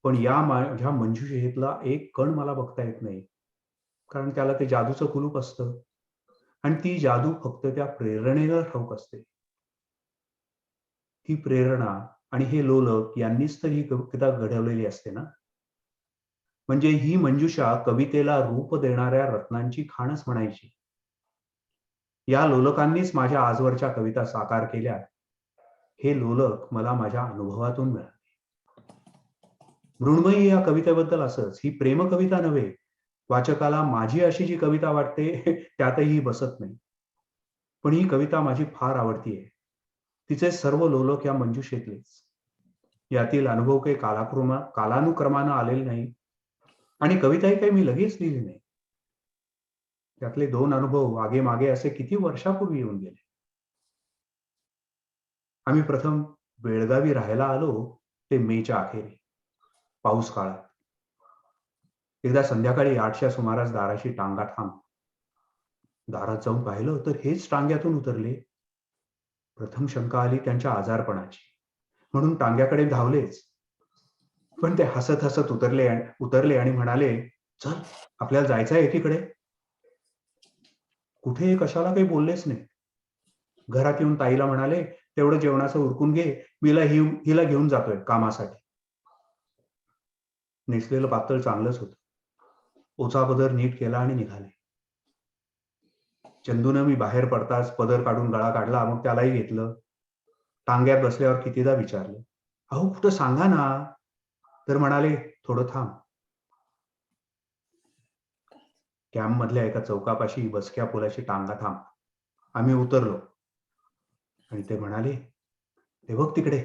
पण या माझ्या मंजुषेतला एक कण मला बघता येत नाही, कारण त्याला ते जादूचं कुलूप असतं आणि ती जादू फक्त त्या प्रेरणेला ठाऊक असते. ही प्रेरणा आणि हे लोलक यांनीच तर ही कविता घडवलेली असते ना. म्हणजे ही मंजुषा कवितेला रूप देणाऱ्या रत्नांची खाणच म्हणायची. या लोलकांनीच माझ्या आजवरच्या कविता साकार केल्या. हे लोलक मला माझ्या अनुभवातून मिळाले. मृण्मयी या कवितेबद्दल असंच, ही प्रेम कविता नव्हे. वाचकाला माझी अशी जी कविता वाटते त्यातही ही बसत नाही. पण ही कविता माझी फार आवडती आहे. तिचे सर्व लोलक या मंजुषेतलेच. यातील अनुभव काही कालानुक्रमानं आलेले नाही आणि कविताही काही मी लगेच लिहिली नाही. त्यातले 2 अनुभव आगे मागे असे किती वर्षापूर्वी येऊन गेले. आम्ही प्रथम बेळगावी राहायला आलो ते मेच्या अखेरी, पाऊस काळात. एकदा संध्याकाळी 8च्या सुमारास दाराशी टांगा थांब. दारात जाऊन पाहिलं तर हेच टांग्यातून उतरले. प्रथम शंका आली त्यांच्या आजारपणाची, म्हणून टांग्याकडे धावलेच. पण ते हसत हसत उतरले आणि म्हणाले, चल आपल्याला जायचंय एकीकडे. कुठे कशाला काही बोललेच नाही. घरात येऊन ताईला म्हणाले, तेवढं जेवणाचं उरकून घे, हिला घेऊन जातोय कामासाठी. नेसलेलं पातळ चांगलंच होतं. ओचा पदर नीट केला आणि निघाले. चंदूनं मी बाहेर पडताच पदर काढून गळा काढला, मग त्यालाही घेतलं. टांग्यात बसल्यावर कितीदा विचारलं, अहो कुठं सांगा ना. तर म्हणाले, थोडं थांब. कॅम्प मधल्या एका चौकापाशी बसक्या पुलाची टांगा थांब. आम्ही उतरलो आणि ते म्हणाले, ते बघ तिकडे.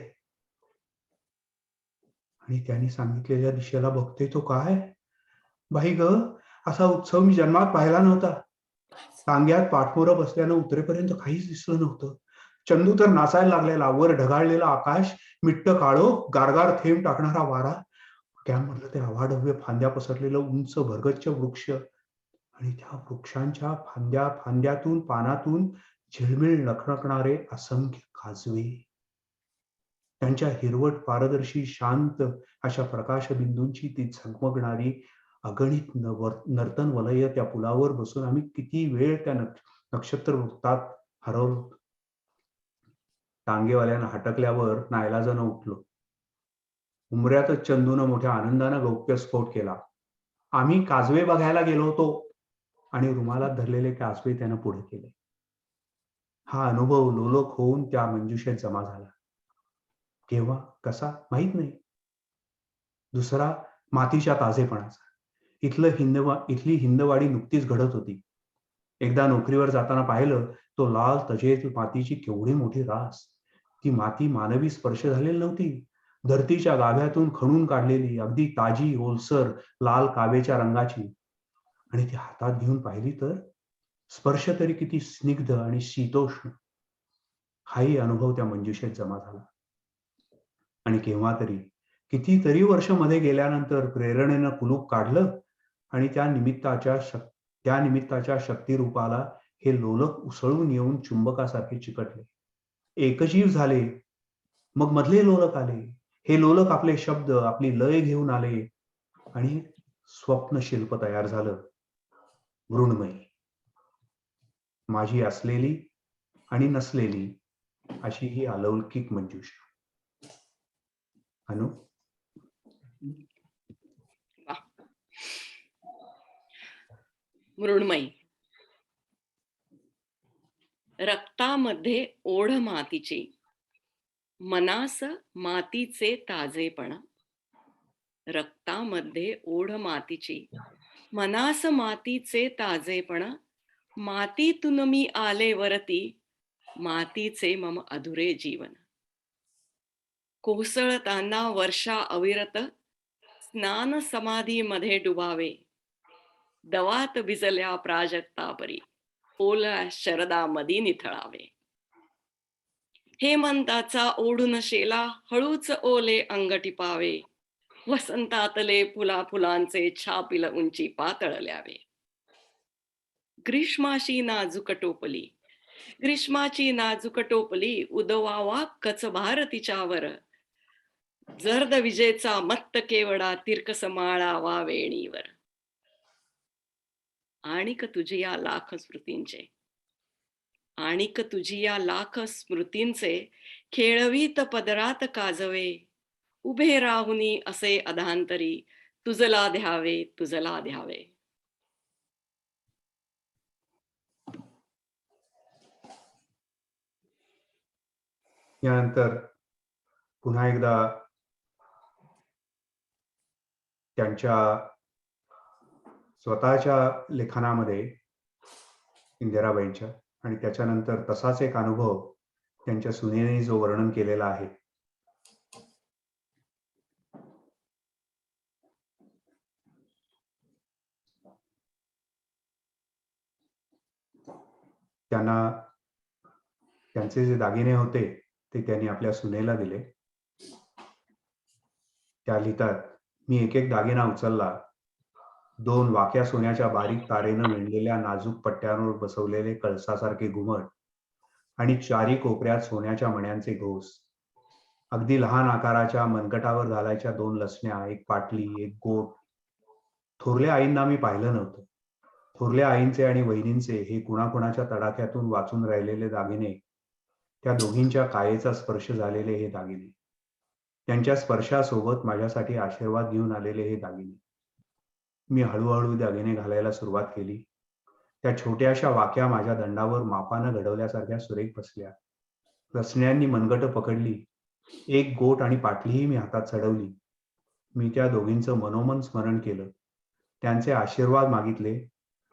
आणि त्यांनी सांगितलेल्या दिशेला बघते तो काय, बाई ग, असा उत्सव मी जन्मात पाहिला नव्हता. टांग्यात पाठमोरं बसल्यानं उतरेपर्यंत काहीच दिसलं नव्हतं. चंदू तर नाचायला लागलेला. वर ढगाळलेलं आकाश, मिट्ट काळो, गारगार थेंब टाकणारा वारा, कॅम्पमधलं ते अवाढव्य फांद्या पसरलेलं उंच भरगच्च वृक्ष आणि त्या वृक्षांच्या फांद्यातून पानातून झिळमिळ नखनकणारे असंख्य काजवे. त्यांच्या हिरवट पारदर्शी शांत अशा प्रकाशबिंदूंची ती झगमगणारी अगणित नर्तन वलय त्या पुलावर बसून आम्ही किती वेळ त्या नक्षत्र वृत्तात हरवलो. टांगेवाल्यानं हटकल्यावर नाईलाजानं उठलो. उमऱ्यातच चंदूनं मोठ्या आनंदानं गौप्यस्फोट केला. आम्ही काजवे बघायला गेलो होतो. आणि रुमालात धरलेले काजवे त्यानं पुढे केले. हा अनुभव लोलक होऊन त्या मंजुषेत जमा झाला. केव्हा कसा माहित नाही. दुसरा मातीच्या ताजेपणाचा. इथली हिंदवाडी नुकतीच घडत होती. एकदा नोकरीवर जाताना पाहिलं, तो लाल तजेत मातीची केवढी मोठी रास. ती माती मानवी स्पर्श झालेली नव्हती. धरतीच्या गाभ्यातून खणून काढलेली, अगदी ताजी, ओलसर, लाल कावेच्या रंगाची. आणि ती हातात घेऊन पाहिली तर स्पर्श तरी किती स्निग्ध आणि शीतोष्ण. हाही अनुभव त्या मंजुषेत जमा झाला. आणि केव्हा तरी कितीतरी वर्ष मध्ये गेल्यानंतर प्रेरणेनं कुलूप काढलं आणि त्या निमित्ताच्या शक्तिरूपाला हे लोलक उसळून येऊन चुंबकासारखे चिकटले. एकजीव झाले. मग मधले लोलक आले. हे लोलक आपले शब्द, आपली लय घेऊन आले आणि स्वप्न शिल्प तयार झालं. मृण्मयी, माझी असलेली आणि नसलेली अशी ही अलौकिक मंजुषा. अनु, मृण्मयी. रक्तामध्ये ओढ मातीची, मनास मातीचे ताजेपण. रक्तामध्ये ओढ मातीची, मनास मातीचे ताजेपण. मातीतून मी आले वरती, मातीचे मम अधुरे जीवन. कोसळताना वर्षा अविरत, स्नान समाधीमध्ये डुबावे. दवात भिजल्या प्राजक्तापरी, ओला शरदामधी निथळावे. हेमंताचा ओढून शेला, हळूच ओले अंग टिपावे. वसंतातले फुला फुलांचे छापिल उंची पातळल्यावे. ग्रीष्माची नाजूक टोपली, ग्रीष्माची नाजूक टोपली, उदवावा कचभार तिच्यावर. जर्द विजेचा मत्त केवडा, तिरकस माळावा वेणीवर. आणिक तुझी या लाख स्मृतींचे, आणिक तुझी या लाख स्मृतींचे, खेळवीत पदरात काजवे. उभे राहुनी असे अधांतरी, तुझला ध्यावे तुझला ध्यावे. यानंतर पुन्हा एकदा त्यांच्या स्वतःच्या लेखनामध्ये इंदिराबाईंच्या आणि त्याच्यानंतर तसाच एक अनुभव त्यांच्या सुनेने जो वर्णन केलेला आहे. त्यांना त्यांचे जे दागिने होते ते त्यांनी आपल्या सुनेला दिले. त्या लिहितात, मी एक एक दागिना उचलला. 2 वाक्या सोन्याच्या बारीक तारेनं विणलेल्या नाजूक पट्ट्यांवर बसवलेले कळसासारखे घुमट आणि चारी कोपऱ्यात सोन्याच्या मण्यांचे घोस. अगदी लहान आकाराच्या मनगटावर घालायच्या 2 लसण्या, एक पाटली, एक गोट. थोरल्या आईंना मी पाहिलं नव्हतं. थोरल्या आईंचे आणि वहिनींचे हे कुणाकुणाच्या तडाख्यातून वाचून राहिलेले दागिने, त्या दोघींच्या कायेचा स्पर्श झालेले हे दागिने, त्यांच्या स्पर्शासोबत माझ्यासाठी आशीर्वाद घेऊन आलेले हे दागिने. मी हळूहळू दागिने घालायला सुरुवात केली. त्या छोट्याशा वाक्या माझ्या दंडावर मापानं घडवल्यासारख्या सुरेख बसल्या. लसण्यांनी मनगट पकडली. एक गोट आणि पाटलीही मी हातात चढवली. मी त्या दोघींचं मनोमन स्मरण केलं, त्यांचे आशीर्वाद मागितले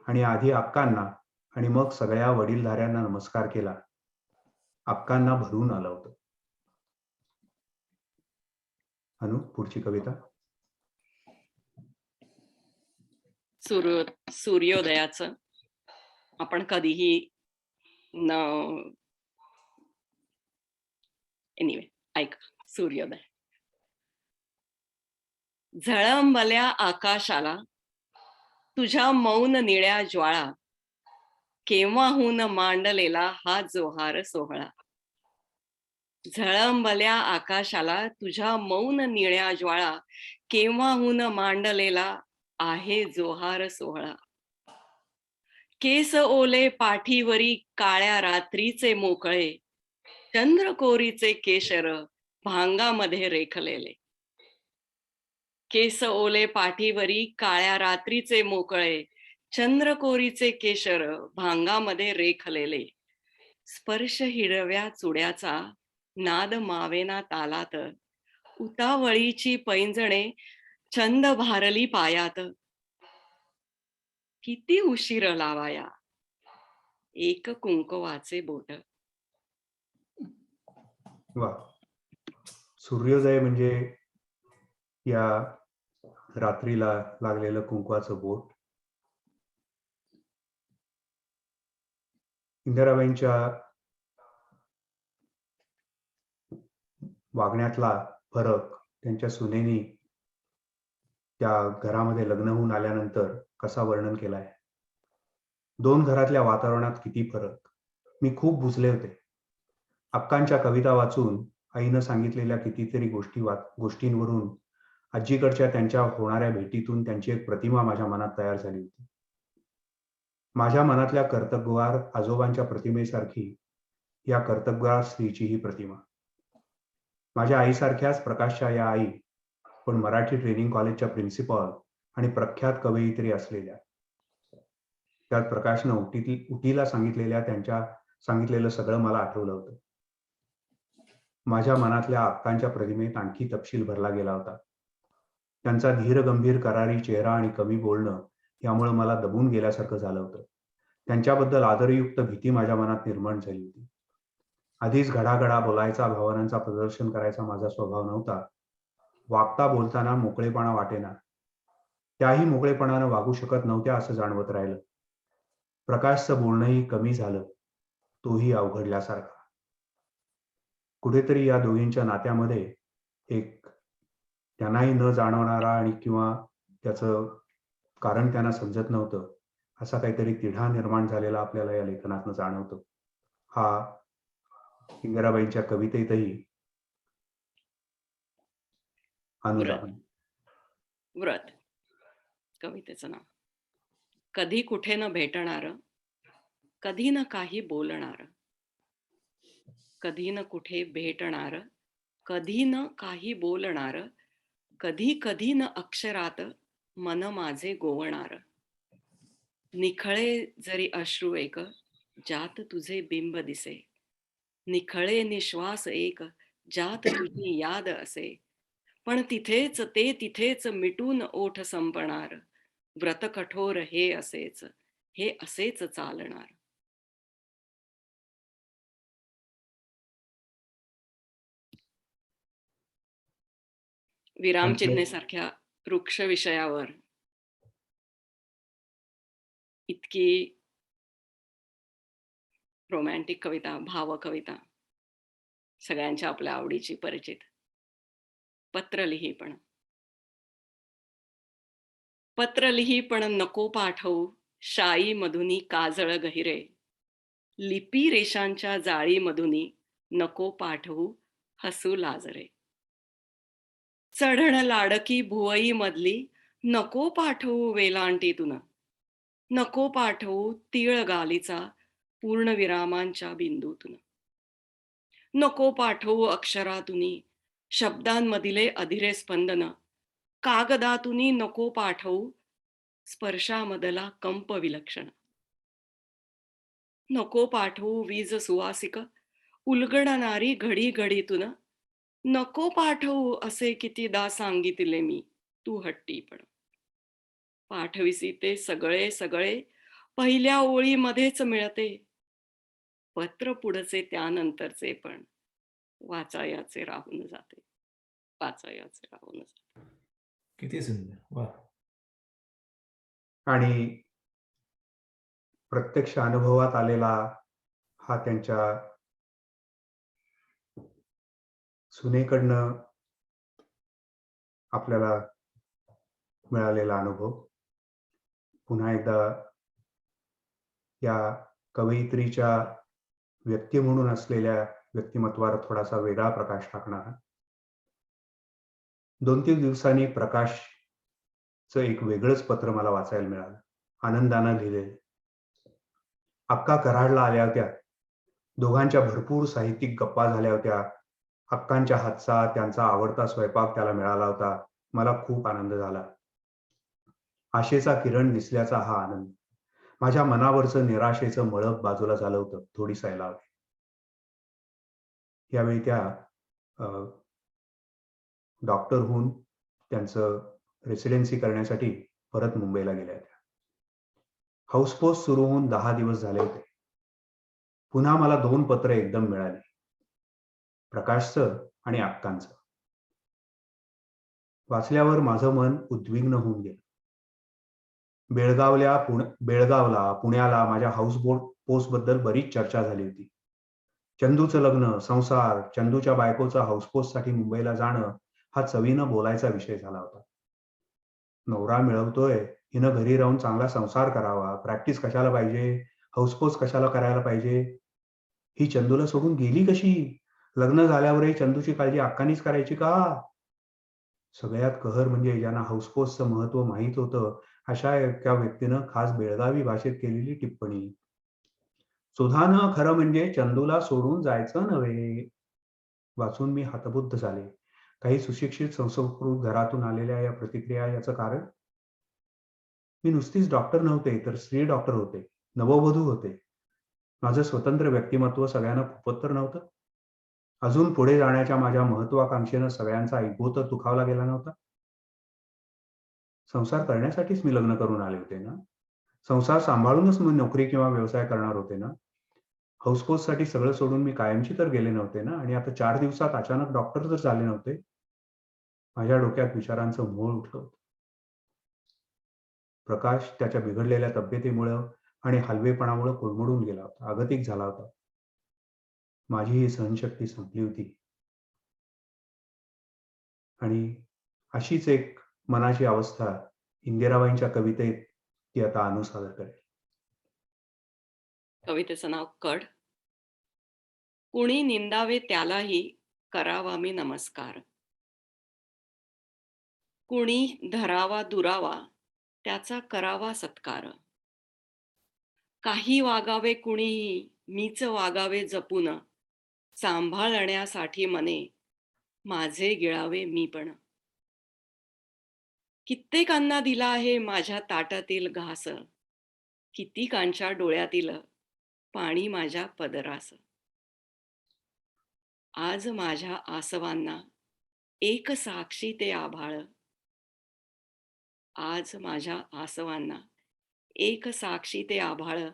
आणि आधी अक्कांना आणि मग सगळ्या वडीलधाऱ्यांना नमस्कार केला. अक्कांना भरून आलं होतं. अनु, पुढची कविता. सूर्योदयाचं आपण कधीही न एनिवे ऐक. सूर्योदय. झळंबल्या आकाशाला तुझ्या मौन निळ्या ज्वाळा, केव्हाहून मांडलेला हा जोहार सोहळा. झळंबल्या आकाशाला तुझ्या मौन निळ्या ज्वाळा, केव्हाहून मांडलेला आहे जोहार सोहळा. केस ओले पाठीवरी काळ्या रात्रीचे मोकळे, चंद्रकोरीचे केशर भांगामध्ये रेखलेले. केस ओले पाठीवरी काळ्या रात्रीचे मोकळे, चंद्रकोरीचे केशर भांगामध्ये रेखलेले. स्पर्श हिरव्या चुड्याचा नाद मावेना तालात, उतावळीची पैंजणे छंद भारली पायात. किती उशीर लावाया एक कुंकवाचे बोट. वा. सूर्योदय म्हणजे या रात्रीला लागलेलं कुंकवाचं बोट. इंदिराबाईंच्या वागण्यातला फरक त्यांच्या सुनेनी त्या घरामध्ये लग्न होऊन आल्यानंतर कसा वर्णन केलाय. 2 घरातल्या वातावरणात किती फरक. मी खूप बुजले होते. अक्कांच्या कविता वाचून आईनं सांगितलेल्या कितीतरी गोष्टींवरून, आजीकडच्या त्यांच्या होणाऱ्या भेटीतून त्यांची एक प्रतिमा माझ्या मनात तयार झाली होती. माझ्या मनातल्या कर्तबगार आजोबांच्या प्रतिमेसारखी या कर्तबगार स्त्रीची ही प्रतिमा. माझ्या आईसारख्याच प्रकाशच्या या आई, पण मराठी ट्रेनिंग कॉलेजच्या प्रिन्सिपॉल आणि प्रख्यात कवयित्री असलेल्या. त्यात प्रकाशनं उटीला सांगितलेलं सगळं मला आठवलं होतं. माझ्या मनातल्या अक्कांच्या प्रतिमेत आणखी तपशील भरला गेला होता. त्यांचा धीर गंभीर करारी चेहरा आणि कमी बोलणं यामुळे मला दबून गेल्यासारखं झालं होतं. त्यांच्याबद्दल आदरयुक्त भीती माझ्या मनात निर्माण झाली होती. आधीच घडाघडा बोलायचा, भावनांचा प्रदर्शन करायचा माझा स्वभाव नव्हता. वागता बोलताना मोकळेपणा वाटेना. त्याही मोकळेपणानं वागू शकत नव्हत्या असं जाणवत राहिलं. प्रकाशचं बोलणंही कमी झालं, तोही अवघडल्यासारखा. कुठेतरी या दोघींच्या नात्यामध्ये एक त्यांनाही न जाणवणारा आणि किंवा त्याचं कारण त्यांना समजत नव्हतं असा काहीतरी तिढा निर्माण झालेला आपल्याला या लेखनातनं जाणवतो. हा इंदिराबाईंच्या कवितेतही अनुदान. व्रत कवितेचं नाव. कधी कुठे न भेटणार, कधी न काही बोलणार, कधी न कुठे भेटणार, कधी न काही बोलणार, कधी कधी न अक्षरात मन माझे गोवणार. निखळे जरी अश्रू एक, ज्यात तुझे बिंब दिसे, निखळे निश्वास एक, ज्यात तुझी याद असे, पण तिथेच मिटून ओठ संपणार. व्रत कठोर हे असेच चालणार. विरामचिन्हेसारख्या वृक्ष विषयावर इतकी रोमॅन्टिक कविता, भावकविता, सगळ्यांच्या आपल्या आवडीची परिचित. पत्र लिही पण नको पाठवू, शाई मधुनी काजळ गहिरे, लिपी रेषांच्या जाळी मधुनी नको पाठवू हसू लाजरे. चढण लाडकी भुवई मधली नको पाठवू वेलांटीतून, नको पाठवू तीळ गालीचा पूर्णविरामांच्या बिंदूतून, नको पाठवू अक्षरातुनी शब्दांमधले अधीरे स्पंदन, कागदातुनी नको पाठवू स्पर्शामधला कंप विलक्षण, नको पाठवू वीज सुवासिक उलगडणारी घडी घडीतून, नको पाठवू असे कितीदा सांगितले मी तू हट्टीपण. पाठविसी ते सगळे पहिल्या ओळीमध्येच मिळते, पत्र पुढचे त्यानंतरचे पण वाचायाचे राहून जाते. किती सुंदर. वा. आणि प्रत्यक्ष अनुभवात आलेला हा त्यांच्या सुनेकडनं आपल्याला मिळालेला अनुभव पुन्हा एकदा या कवयित्रीच्या व्यक्ती म्हणून असलेल्या व्यक्तिमत्वावर थोडासा वेगळा प्रकाश टाकणारा. 2-3 दिवसांनी प्रकाशचं एक वेगळंच पत्र मला वाचायला मिळालं, आनंदानं लिहिलेलं. अक्का कराडला आल्या होत्या. दोघांच्या भरपूर साहित्यिक गप्पा झाल्या होत्या. अक्कांच्या हातचा त्यांचा आवडता स्वयंपाक त्याला मिळाला होता. मला खूप आनंद झाला. आशेचा किरण दिसल्याचा हा आनंद. माझ्या मनावरचं निराशेचं मळप बाजूला झालं होतं, थोडी सैलावली. यावेळी त्या डॉक्टर होऊन त्यांचं रेसिडेन्सी करण्यासाठी परत मुंबईला गेल्या होत्या. हाऊसपोस्ट सुरू होऊन 10 दिवस झाले होते. पुन्हा मला 2 पत्र एकदम मिळाली, प्रकाशचं आणि अक्कांचं. वाचल्यावर माझं मन उद्विग्न होऊन गेलं. बेळगावला, पुण्याला माझ्या हाऊसपोस्ट बद्दल बरीच चर्चा झाली होती. चंदूचं लग्न, संसार, चंदूच्या बायकोचं हाऊसपोस्ट साठी मुंबईला जाणं हा चवीनं बोलायचा विषय झाला होता. नवरा मिळवतोय, हिनं घरी राहून चांगला संसार करावा, प्रॅक्टिस कशाला पाहिजे, हाऊसपोस्ट कशाला करायला पाहिजे, ही चंदूला सोडून गेली कशी, लग्न झाल्यावरही चंदूची काळजी अक्कानीच करायची का? सगळ्यात कहर म्हणजे ज्यांना हाऊसपोस्टचं महत्व माहीत होतं, अशा एका व्यक्तीनं खास बेळगावी भाषेत केलेली टिप्पणी. सुधानं खरं म्हणजे चंदूला सोडून जायचं नव्हे. वाचून मी हतबुद्ध झाले. काही सुशिक्षित संस्कृत घरातून आलेल्या या प्रतिक्रिया याचं कारण? मी नुसतीच डॉक्टर नव्हते, तर स्त्री डॉक्टर होते, नववधू होते. माझं स्वतंत्र व्यक्तिमत्व सगळ्यांना खुपत तर नव्हतं. अजून पुढे जाण्याच्या माझ्या महत्वाकांक्षेनं सगळ्यांचा ऐकू तर दुखावला गेला नव्हता. संसार करण्यासाठीच मी लग्न करून आले होते ना. संसार सांभाळूनच मी नोकरी किंवा व्यवसाय करणार होते ना. हाऊसपोस्टसाठी सगळं सोडून मी कायमची तर गेले नव्हते ना. आणि आता 4 दिवसात अचानक डॉक्टर तर झाले नव्हते. माझ्या डोक्यात विचारांचं मोळ उठलं होतं. प्रकाश त्याच्या बिघडलेल्या तब्येतीमुळं आणि हलवेपणामुळं कोलमडून गेला होता, आगतिक झाला होता. माझी ही सहनशक्ती संपली होती. आणि अशीच एक मनाची अवस्था इंदिराबाईंच्या कवितेत ती आता अनुसादर करेल. कवितेचं नाव कड. कुणी निंदावे त्यालाही करावा मी नमस्कार. कुणी धरावा दुरावा त्याचा करावा सत्कार. काही वागावे कुणीही मीच वागावे जपून. सांभाळण्यासाठी मने माझे गिळावे मी पण. कित्येकांना दिला आहे माझ्या ताटातील घास. कितीकांच्या डोळ्यातील पाणी माझ्या पदरास. आज माझ्या आसवांना एक साक्षी ते आभाळ. आज माझ्या आसवांना एक साक्षी ते आभाळ.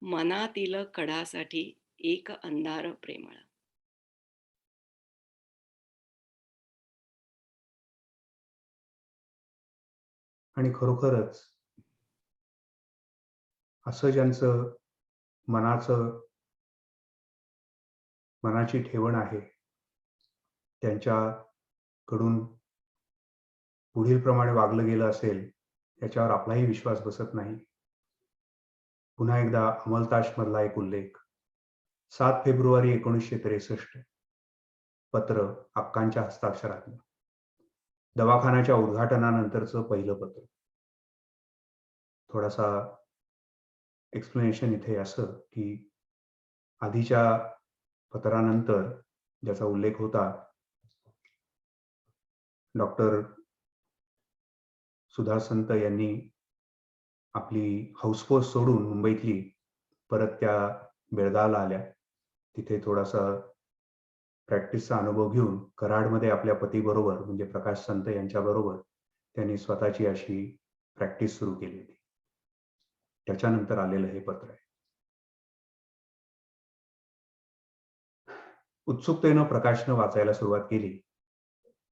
मनातील कडासाठी एक अंधार प्रेमळ. आणि खरोखरच असं ज्यांचं मनाची ठेवण आहे, त्यांच्याकडून पुढील प्रमाणे वागलं गेलं असेल, याच्यावर आपलाही विश्वास बसत नाही. पुन्हा एकदा अमलताजमधला एक उल्लेख. 7 फेब्रुवारी 1963. पत्र अक्कांच्या हस्ताक्षरातलं. दवाखान्याच्या उद्घाटनानंतरचं पहिलं पत्र. थोडासा एक्सप्लेनेशन इथे असं की आधीच्या पत्रानंतर ज्याचा उल्लेख होता, डॉक्टर सुधा संत यांनी आपली हाऊसपोस्ट सोडून मुंबईतली परत त्या बेळगावला आल्या. तिथे थोडासा प्रॅक्टिसचा अनुभव घेऊन कराडमध्ये आपल्या पतीबरोबर म्हणजे प्रकाश संत यांच्याबरोबर त्यांनी स्वतःची अशी प्रॅक्टिस सुरू केली होती. त्याच्यानंतर आलेलं हे पत्र आहे. उत्सुकतेनं प्रकाशनं वाचायला सुरुवात केली.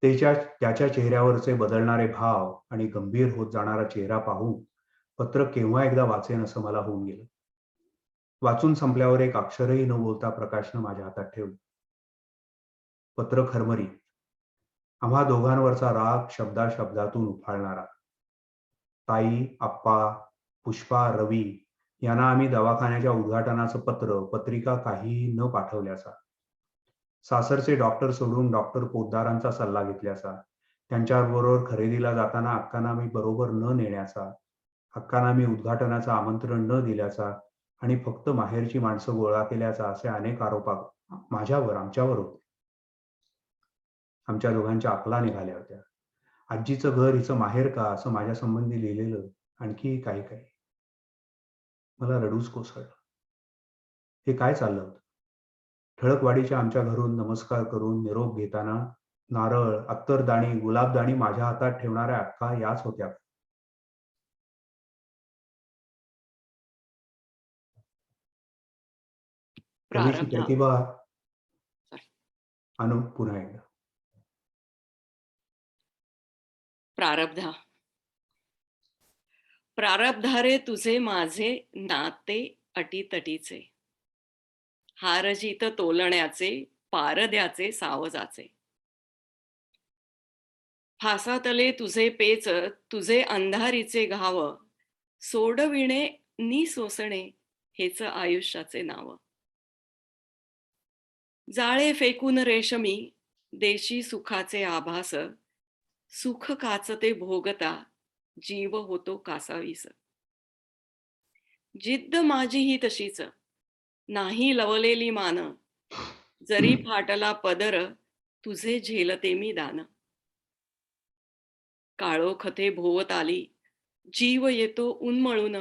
त्याच्या चेहऱ्यावरचे बदलणारे भाव आणि गंभीर होत जाणारा चेहरा पाहून पत्र केव्हा एकदा वाचेन असं मला होऊन गेलं. वाचून संपल्यावर एक अक्षरही न बोलता प्रकाशनं माझ्या हातात ठेवलं. पत्र खरमरी. आम्हा दोघांवरचा राग शब्दाशब्दातून उफाळणारा. ताई, आप्पा, पुष्पा, रवी यांना आम्ही दवाखान्याच्या उद्घाटनाचं पत्रिका काहीही न पाठवल्याचा. सासरचे डॉक्टर सोडून डॉक्टर पोतदारांचा सल्ला घेतल्याचा. त्यांच्याबरोबर खरेदीला जाताना अक्कांना मी बरोबर न नेण्याचा. अक्कांना मी उद्घाटनाचं आमंत्रण न दिल्याचा आणि फक्त माहेरची माणसं गोळा केल्याचा असे अनेक आरोप आमच्यावर होते. आमच्या दोघांच्या अकला निघाल्या होत्या. आजीचं घर हिचं माहेर का असं माझ्या संबंधी लिहिलेलं आणखी काही काही. मला रडूच कोसळलं. हे काय चाललं होतं? ठळकवाडीच्या आमच्या घरून नमस्कार करून निरोप घेताना नारळ, अत्तरदाणी, गुलाबदाणी माझ्या हातात ठेवणाऱ्या अक्का याच होत्या. कवीची प्रारब्ध. प्रतिभा. अनु पुन्हा एकदा. प्रारब्धा. प्रारब्धारे तुझे माझे नाते अटीतटीचे. हारजीत तोलण्याचे पारद्याचे सावजाचे. फासातले तुझे पेच तुझे अंधारीचे घाव. सोडविणे नि सोसणे हेच आयुष्याचे नाव. जाळे फेकून रेशमी देशी सुखाचे आभास, सुख काचते भोगता जीव होतो कासावीस. जिद्द माझीही तशीच, नाही लवलेली मान, जरी फाटला पदर तुझे झेलते मी दान. काळोखते भोवत आली जीव येतो उन्मळून,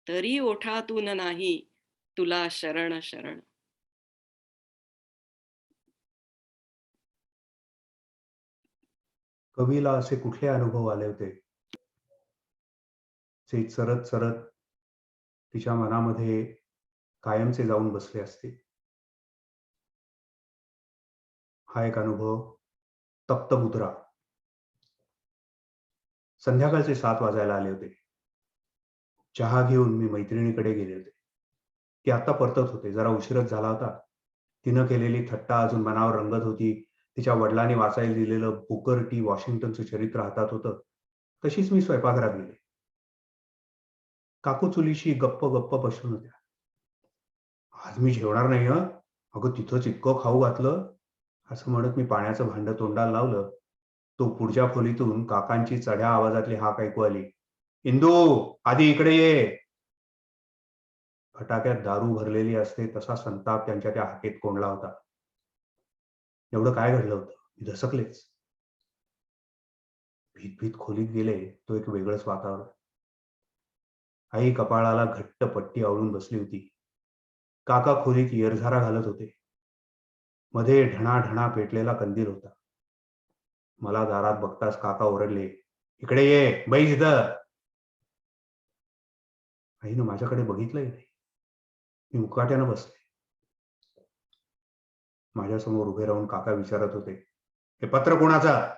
तरी ओठातून नाही तुला शरण शरण. कवीला असे कुठले अनुभव आले होते जे चरत चरत तिच्या मनामध्ये कायमचे जाऊन बसले असतील? हा एक अनुभव तप्त मुद्रा. संध्याकाळचे 7 वाजायला आले होते. चहा घेऊन मी मैत्रिणीकडे गेले होते. ती आता परतत होते. जरा उशीरच झाला होता. तिनं केलेली थट्टा अजून मनावर रंगत होती. तिच्या वडिलांनी वाचायला दिलेलं बुकर टी वॉशिंग्टनचं चरित्र हातात होतं. तशीच मी स्वयंपाकघरात गेले. काकू चुलीशी गप्प गप्प बसून होत्या. आज मी जेवणार नाही हं. अगं तिथंच इतकं खाऊ घातलं. असं म्हणत मी पाण्याचं भांडं तोंडाला लावलं. तो पुढच्या खोलीतून काकांची चढ्या आवाजातली हाक ऐकू आली. इंदू, आधी इकडे ये. फटाक्यात दारू भरलेली असते तसा संताप त्यांच्या त्या हाकेत कोंडला होता. एवढं काय घडलं होतं? मी धसकलेच. भीत भीत खोलीत गेले. तो एक वेगळंच वातावरण. आई कपाळाला घट्ट पट्टी आवळून बसली होती. काका खोलीत येरझारा घालत होते. मध्ये ढणाढणा पेटलेला कंदील होता. मला दारात बघताच काका ओरडले, इकडे ये, बैस इथं. आईनं माझ्याकडे बघितलंही नाही. मी मुकाट्यानं बसले. माझ्यासमोर उभे राहून काका विचारत होते, हे पत्र कोणाचं?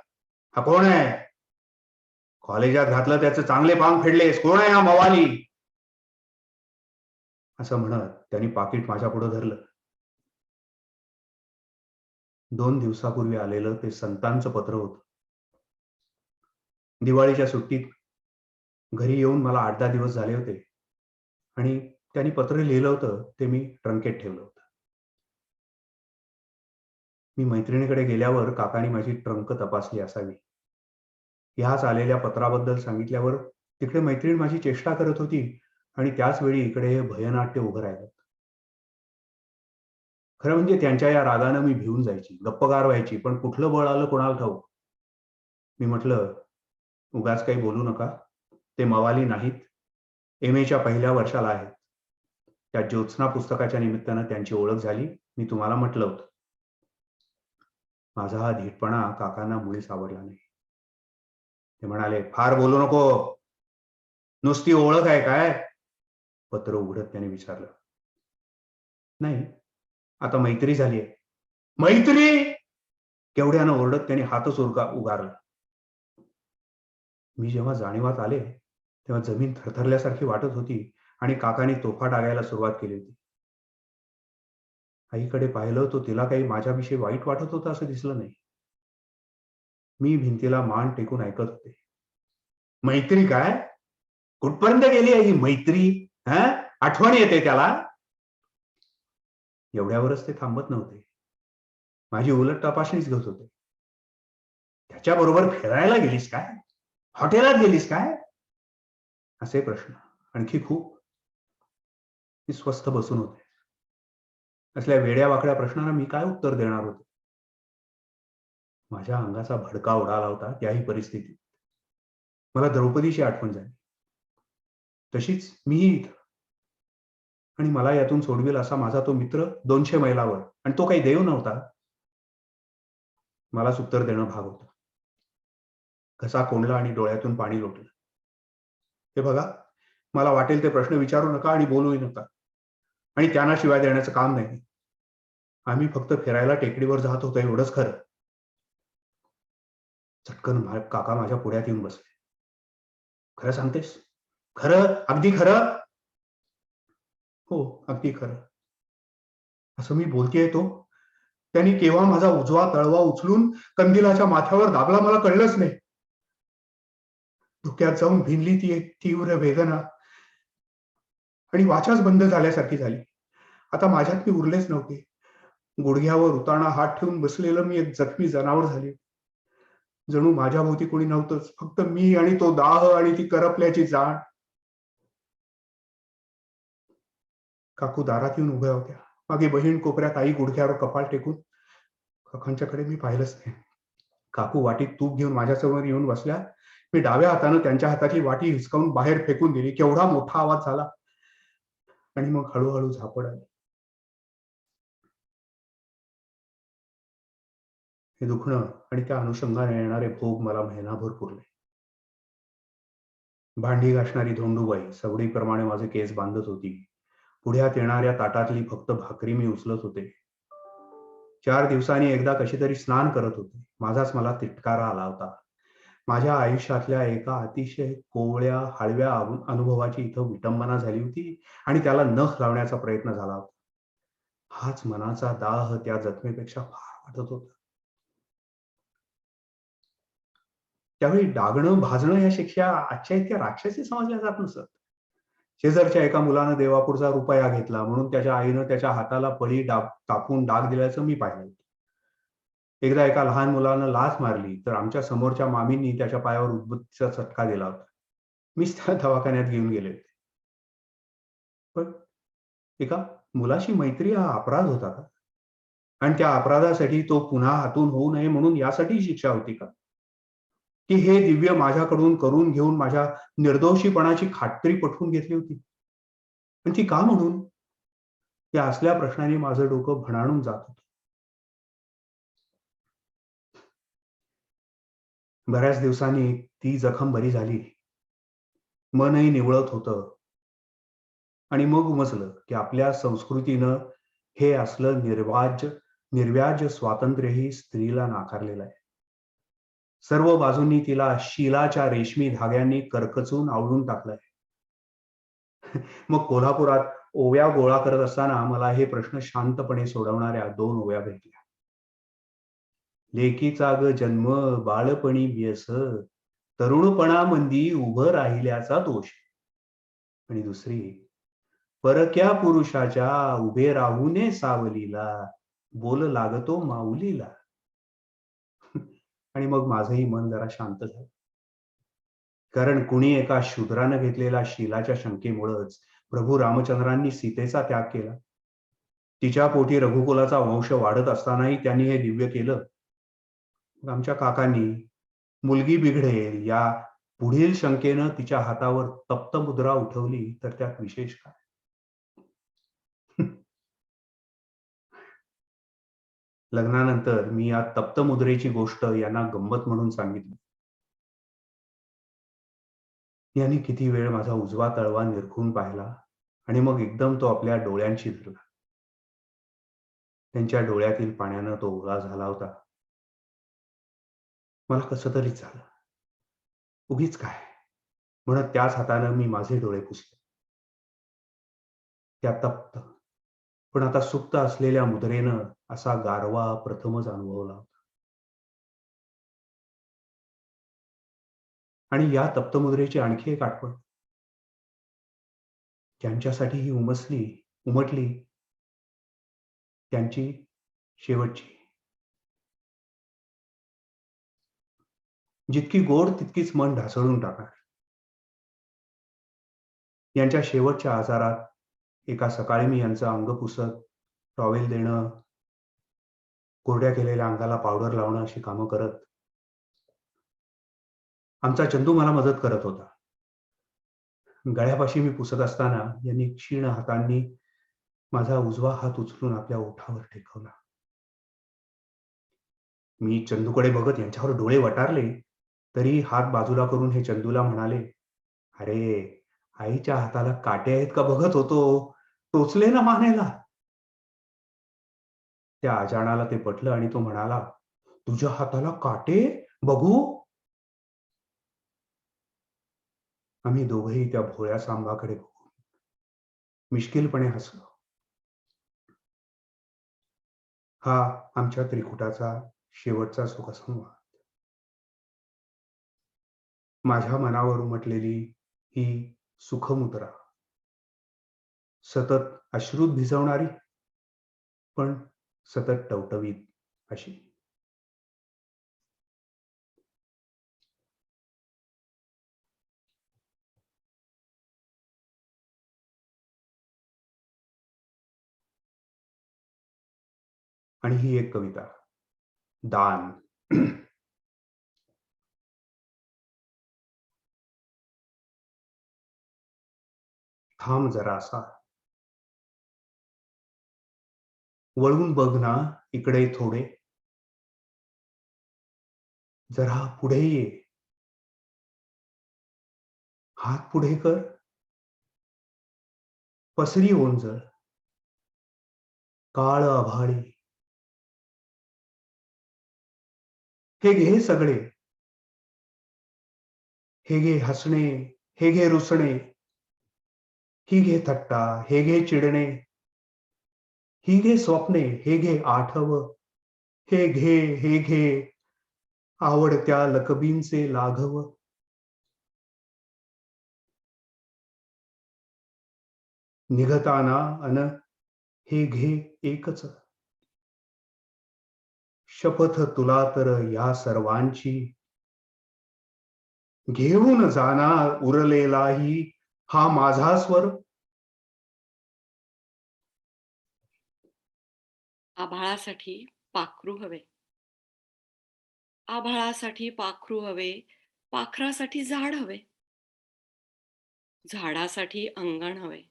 हा कोण आहे? कॉलेजात घातलं त्याचं चांगले पांग फेडलेस. कोण आहे हा मवाली? असं म्हणत त्यांनी पाकिट माझ्या पुढे धरलं. 2 दिवसापूर्वी आलेलं ते संतांचं पत्र होतं. दिवाळीच्या सुट्टीत घरी येऊन मला 8-10 दिवस झाले होते आणि त्यांनी पत्र लिहिलं होतं ते मी ट्रंकेत ठेवलं होतं. मी मैत्रिणीकडे गेल्यावर काकांनी माझी ट्रंक तपासली असावी. ह्याच आलेल्या पत्राबद्दल सांगितल्यावर तिकडे मैत्रीण माझी चेष्टा करत होती आणि त्याच वेळी इकडे हे भयनाट्य उभं राहिलं. खरं म्हणजे त्यांच्या या रागानं मी भिवून जायची, गप्पगार व्हायची, पण कुठलं बळ आलं कोणाला ठाऊक. मी म्हटलं, उगाच काही बोलू नका. ते मवाली नाहीत. MA पहिल्या वर्षाला आहेत. त्या ज्योत्स्ना पुस्तकाच्या निमित्तानं त्यांची ओळख झाली. मी तुम्हाला म्हटलं होतं. माझा हा धीटपणा काकांना मुळीच आवडला नाही. ते म्हणाले, फार बोलू नको. नुसती ओळख आहे काय? पत्र उघडत त्याने विचारलं. नाही, आता मैत्री झाली आहे. मैत्री? केवढ्यानं ओरडत त्याने हातच उगारला. मी जेव्हा जाणीवात आले तेव्हा जमीन थरथरल्यासारखी वाटत होती आणि काकांनी तोफा डागायला सुरुवात केली होती. आईकडे पाहिलं तो तिला काही माझ्याविषयी वाईट वाटत होतं असं दिसलं नाही. मी भिंतीला मान टेकून ऐकत होते. मैत्री काय? कुठपर्यंत गेली आहे ही मैत्री? आठवण येते त्याला? एवढ्यावरच ते थांबत नव्हते. माझी उलट तपासणीच घेत होते. त्याच्याबरोबर फिरायला गेलीस काय? हॉटेलात गेलीस काय? असे प्रश्न आणखी खूप. मी स्वस्थ बसून होते. असल्या वेड्या वाकड्या प्रश्नांना मी काय उत्तर देणार होते? माझ्या अंगाचा भडका उडाला होता त्याही परिस्थितीत. मला द्रौपदीची आठवण झाली. तशीच मीही इथं. आणि मला यातून सोडवेल असा माझा तो मित्र 200 मैलावर, आणि तो काही देव नव्हता. मलाच उत्तर देणं भाग होतं. घसा कोंडला आणि डोळ्यातून पाणी लोटलं. हे बघा, मला वाटेल ते प्रश्न विचारू नका आणि बोलूही नका. आणि त्यांना शिवाय देण्याचं काम नाही. आम्ही फक्त फिरायला टेकडीवर जात होतो एवढंच खरं. चटकन काका माझ्या पुढ्यात येऊन बसले. खरं सांगतेस? खरं? अगदी खरं? हो, अगदी खरं. असं मी बोलतेय तो. त्यांनी केव्हा माझा उजवा तळवा उचलून कंदिलाच्या माथ्यावर दाबला मला कळलंच नाही. डोक्यात जाऊन भिनली ती एक तीव्र वेदना आणि वाचाच बंद झाल्यासारखी झाली. आता माझ्यात मी उरलेच नव्हते. गुडघ्यावर उताणा हात ठेवून बसलेलं मी एक जखमी जनावर झाले. जणू माझ्या भोवती कोणी नव्हतंच, फक्त मी आणि तो दाह आणि ती करपल्याची जाण. काकू दारात येऊन उभ्या होत्या. मागे बहीण कोपऱ्यात, आई गुडघ्यावर कपाळ टेकून. काकांच्याकडे मी पाहिलंच नाही. काकू वाटीत तूप घेऊन माझ्यासमोर येऊन बसल्या. मी डाव्या हातानं त्यांच्या हातातली वाटी हिसकावून बाहेर फेकून दिली. केवढा मोठा आवाज झाला आणि मग हळूहळू झापड आली. हे दुखणं आणि त्या अनुषंगाने येणारे भोग मला महिनाभर पुरले. भांडी घासणारी धोंडूबाई सवडीप्रमाणे माझे केस बांधत होती. पुढ्यात येणाऱ्या ताटातली फक्त भाकरी मी उचलत होते. 4 दिवसांनी एकदा कशी तरी स्नान करत होते. माझाच मला तिटकारा आला होता. माझ्या आयुष्यातल्या एका अतिशय कोवळ्या हळव्या अनुभवाची इथं विटंबना झाली होती आणि त्याला नख लावण्याचा प्रयत्न झाला होता. हाच मनाचा दाह त्या जखमेपेक्षा फार वाटत होता. त्यावेळी डागणं भाजणं या शिक्षा आजच्या इतक्या राक्षसी समजल्या जात नसत. शेजारच्या एका मुलानं देवापूरचा रुपया घेतला म्हणून त्याच्या आईनं त्याच्या हाताला पळी टाकून डाग दिल्याचं मी पाहिलं. एकदा एका लहान मुलानं लाथ मारली तर आमच्या समोरच्या मामींनी त्याच्या पायावर उदबत्तीचा चटका दिला होता. मीच त्याला दवाखान्यात घेऊन गेले होते. पण एका मुलाशी मैत्री हा अपराध होता का? आणि त्या अपराधासाठी तो पुन्हा हातून होऊ नये म्हणून यासाठी शिक्षा होती का? की हे दिव्य माझ्याकडून करून घेऊन माझ्या निर्दोषीपणाची खात्री पटवून घेतली होती? आणि ती का म्हणून? या असल्या प्रश्नांनी माझं डोकं भणाणून जात होतं. बऱ्याच दिवसांनी ती जखम बरी झाली. मनही निवळत होतं. आणि मग उमजलं की आपल्या संस्कृतीनं हे असलं निर्व्याज स्वातंत्र्यही स्त्रीला नाकारलेलं आहे. सर्व बाजूंनी तिला शिलाच्या रेशमी धाग्यांनी करकचून आवळून टाकलंय. मग कोल्हापुरात ओव्या गोळा करत असताना मला हे प्रश्न शांतपणे सोडवणाऱ्या 2 ओव्या भेटल्या. लेकीचा ग जन्म बाळपणी व्यस, तरुणपणामंदी उभं राहिल्याचा दोष. आणि दुसरी, परक्या पुरुषाच्या उभे राहूने सावलीला, बोल लागतो माऊलीला. आणि मग माझंही मन जरा शांत झालं. कारण कुणी एका शूद्रानं घेतलेल्या शिलाच्या शंकेमुळंच प्रभू रामचंद्रांनी सीतेचा त्याग केला. तिच्या पोटी रघुकुलाचा वंश वाढत असतानाही त्यांनी हे दिव्य केलं. आमच्या काकांनी मुलगी बिघडेल या पुढील शंकेनं तिच्या हातावर तप्त मुद्रा उठवली तर त्यात विशेष काय? लग्नानंतर मी या तप्त मुद्रेची गोष्ट यांना गंमत म्हणून सांगितली. यांनी किती वेळ माझा उजवा तळवा निरखून पाहिला आणि मग एकदम तो आपल्या डोळ्यांशी धरला. त्यांच्या डोळ्यातील पाण्यानं तो ओला झाला होता. मला कसं तरीच झालं. उगीच काय म्हणत त्याच हातानं मी माझे डोळे पुसले. त्या तप्त पण आता सुप्त असलेल्या मुद्रेनं असा गारवा प्रथमच अनुभवला होता. आणि या तप्तमुद्रेची आणखी एक आठवण त्यांच्यासाठी ही उमटली त्यांची शेवटची. जितकी गोड तितकीच मन ढासळून टाकणार. यांच्या शेवटच्या आजारात एका सकाळी मी यांचं अंग पुसत, टॉवेल देणं, कोरड्या केलेल्या अंगाला पावडर लावणं अशी कामं करत आमचा चंदू मला मदत करत होता. गळ्यापाशी मी पुसत असताना यांनी क्षीण हातांनी माझा उजवा हात उचलून आपल्या ओठावर टेकवला. मी चंदूकडे बघत यांच्यावर डोळे वटारले तरी हात बाजूला करून हे चंदूला म्हणाले, अरे आईच्या हाताला काटे आहेत का बघत होतो, टोचले ना मानेला. त्या अजाणाला ते पटलं आणि तो म्हणाला, तुझ्या हाताला काटे बघू. आम्ही दोघेही त्या भोळ्या सांबाकडे बघू मिश्किलपणे हसलो. हा आमच्या त्रिकुटाचा शेवटचा सुखसंवाद. माझ्या मनावर उमटलेली ही सुखमुद्रा सतत अश्रूत भिजवणारी पण सतत टवटवीत अशी. आणि ही एक कविता, दान. थांब जरासा, वळून बघ ना इकडे थोडे, जरा पुढे ये, हात पुढे कर, पसरी ओंजळ, काळ आभाळी, हे घे सगळे, हे घे हसणे, हे घे रुसणे, ही घे थट्टा, हे घे चिडणे, ही घे स्वप्ने, हे घे आठव, हे घे, हे घे, आवडत्या लकबींचे लाघव. निघताना अन हे घे एकच, शपथ तुला तर या सर्वांची, घेऊन जाणार उरलेलाही हा माझा स्वर. आभाळासाठी पाखरू हवे, आभाळासाठी पाखरू हवे, पाखरासाठी झाड हवे, झाडासाठी अंगण हवे,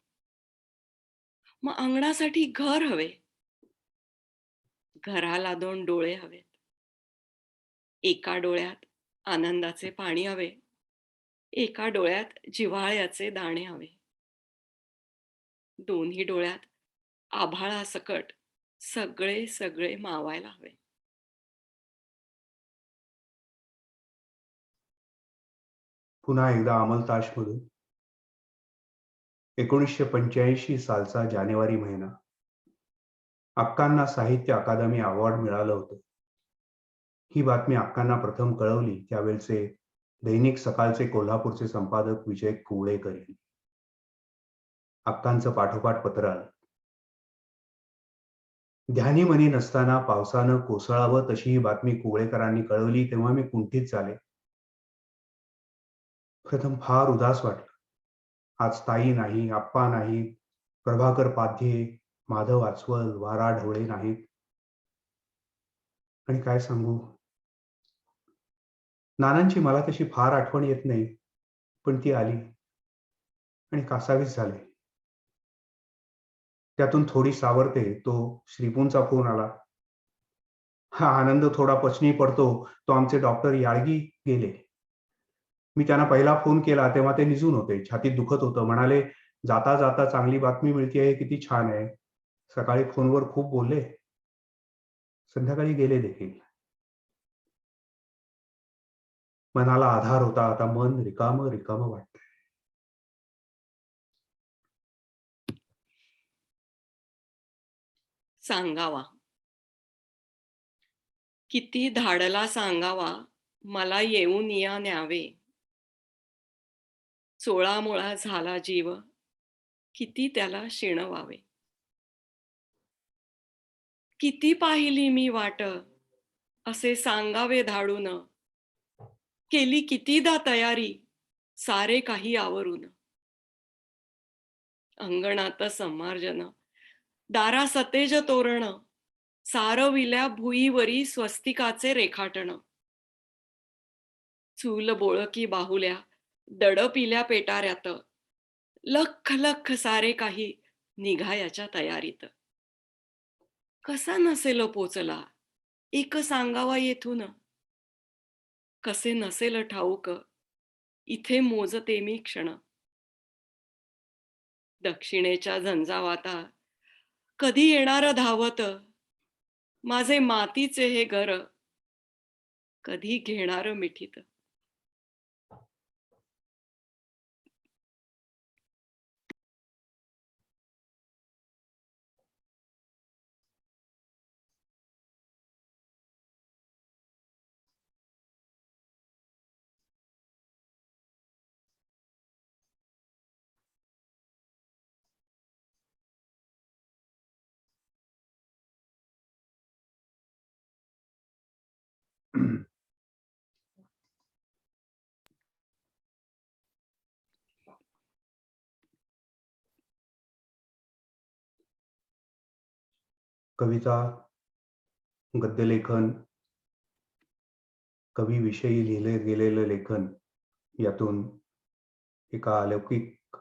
मग अंगणासाठी घर हवे, घराला 2 डोळे हवेत, एका डोळ्यात आनंदाचे पाणी हवे, एका डोळ्यात जिव्हाळ्याचे दाणे हवे, दोन्ही डोळ्यात आभाळासकट सगळे सगळे मावायला हवे. पुन्हा एकदा अमलताजमधून 1985 सालचा जानेवारी महिना. अक्कांना साहित्य अकादमी अवॉर्ड मिळालं होतं. ही बातमी अक्कांना प्रथम कळवली त्यावेळचे दैनिक सकाळचे कोल्हापूरचे संपादक विजय कुवळेकर यांनी. अक्कांचं पाठोपाठ पत्र आलं. ध्यानी मनी नसताना पावसानं कोसळावं तशी ही बातमी कुवळेकरांनी कळवली तेव्हा मी कुंठित झाले. प्रथम फार उदास वाटलं. आज ताई नाही, आप्पा नाही, प्रभाकर पाध्ये, माधव आचवल, वारा ढवळे नाहीत. आणि काय सांगू, नानांची मला तशी फार आठवण येत नाही, पण ती आली आणि कासावीस झाले. त्यातून थोडी सावरते तो श्रीपूंचा फोन आला. हा आनंद थोडा पचनी पडतो तो आमचे डॉक्टर याळगी गेले. मी त्यांना पहिला फोन केला तेव्हा ते निजून होते. छातीत दुखत होतं. म्हणाले, जाता जाता चांगली बातमी मिळतेय, किती छान आहे. सकाळी फोनवर खूप बोलले. संध्याकाळी गेले देखील. मनाला आधार होता. आता मन रिकामं रिकामं वाटतंय. सांगावा, किती धाडला सांगावा, मला येऊन या न्यावे. 16 मुळा झाला जीव, किती त्याला शिणवावे. किती पाहिली मी वाट, असे सांगावे धाडून. केली कितीदा तयारी, सारे काही आवरून. अंगणात सम्मार्जन, दारा सतेज तोरण, सारविल्या भुईवरी स्वस्तिकाचे रेखाटन. चूल बोळकी बाहुल्या, दडपिल्या पेटाऱ्यात, लख लख सारे काही निघायाच्या तयारीत. कसा नसेल पोचला, एक सांगावा येथून. कसे नसेल ठाऊक, इथे मोजते मी क्षण. दक्षिणेच्या झंझावाता, कधी येणार धावत, माझे मातीचे हे घर, कधी घेणार मिठीत. कविता, गद्यलेखन, कवीविषयी लिहिले गेलेलं लेखन यातून एका अलौकिक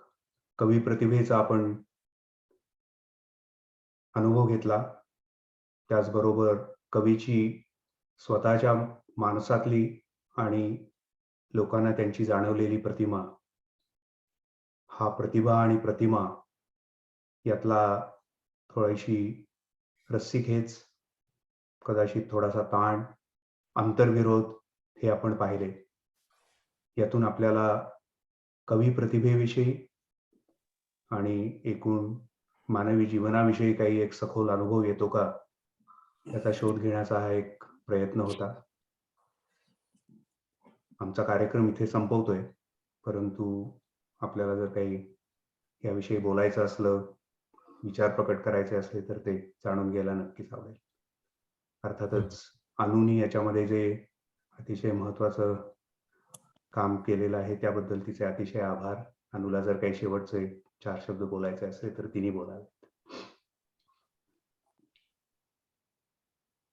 कवी प्रतिभेचा आपण अनुभव घेतला. त्याचबरोबर कवीची स्वतःच्या मानसातली आणि लोकांना त्यांची जाणवलेली प्रतिमा, हा प्रतिभा आणि प्रतिमा यातला थोडीशी रस्सीखेच, कदाचित थोडासा ताण, आंतरविरोध हे आपण पाहिले. यातून आपल्याला कवी प्रतिभेविषयी आणि एकूण मानवी जीवनाविषयी काही एक सखोल अनुभव येतो का, याचा शोध घेण्याचा हा एक प्रयत्न होता. आमचा कार्यक्रम इथे संपवतोय, परंतु आपल्याला जर काही याविषयी बोलायचं असलं, विचार प्रकट करायचे असले तर ते जाणून घ्यायला नक्कीच आवडेल. अर्थातच अनुनी याच्यामध्ये जे अतिशय महत्वाचं काम केलेलं आहे त्याबद्दल तिचे अतिशय आभार. अनुला जर काही शेवटचे 4 शब्द बोलायचे असले तर तिने बोलावे.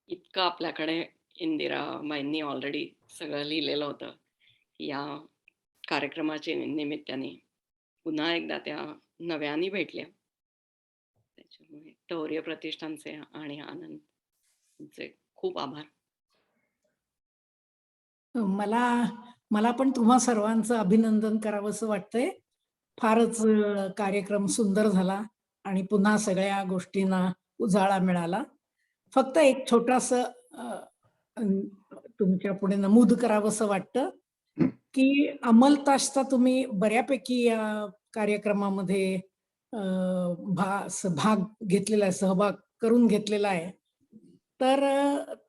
इतकं आपल्याकडे इंदिराबाईंनी ऑलरेडी सगळं लिहिलेलं होतं. या कार्यक्रमाच्या निमित्ताने पुन्हा एकदा त्या नव्याने भेटल्या. त्याच्यामुळे टौर्य प्रतिष्ठानचे आणि आनंदचे खूप आभार. मला पण तुम्हा सर्वांचं अभिनंदन करावंसं वाटतंय. फारच कार्यक्रम सुंदर झाला आणि पुन्हा सगळ्या गोष्टींना उजाळा मिळाला. फक्त एक छोटासा तुमच्या पुढे नमूद करावंसं वाटतं की अंमलतासचा तुम्ही बऱ्यापैकी या कार्यक्रमामध्ये भाग घेतलेला आहे, सहभाग करून घेतलेला आहे. तर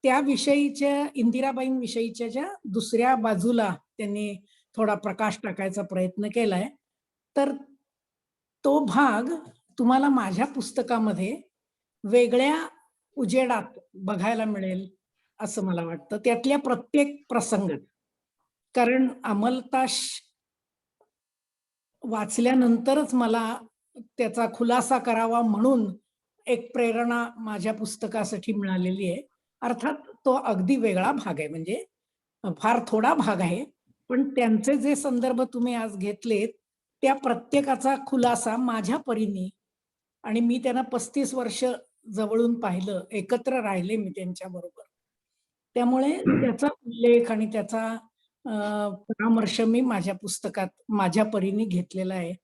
त्याविषयीच्या इंदिराबाईंविषयीच्या ज्या दुसऱ्या बाजूला त्यांनी थोडा प्रकाश टाकायचा प्रयत्न केलाय. तर तो भाग तुम्हाला माझ्या पुस्तकामध्ये वेगळ्या उजेडात बघायला मिळेल असं मला वाटतं. त्यातल्या प्रत्येक प्रसंगात. कारण अंमलतास वाचल्यानंतरच मला त्याचा खुलासा करावा म्हणून एक प्रेरणा माझ्या पुस्तकासाठी मिळालेली आहे. अर्थात तो अगदी वेगळा भाग आहे, म्हणजे फार थोडा भाग आहे. पण त्यांचे जे संदर्भ तुम्ही आज घेतलेत, त्या प्रत्येकाचा खुलासा माझ्या परीने, आणि मी त्यांना 35 वर्ष जवळून पाहिलं, एकत्र राहिले मी त्यांच्याबरोबर. त्यामुळे त्याचा उल्लेख आणि त्याचा परामर्श मी माझ्या पुस्तकात माझ्या परीने घेतलेला आहे.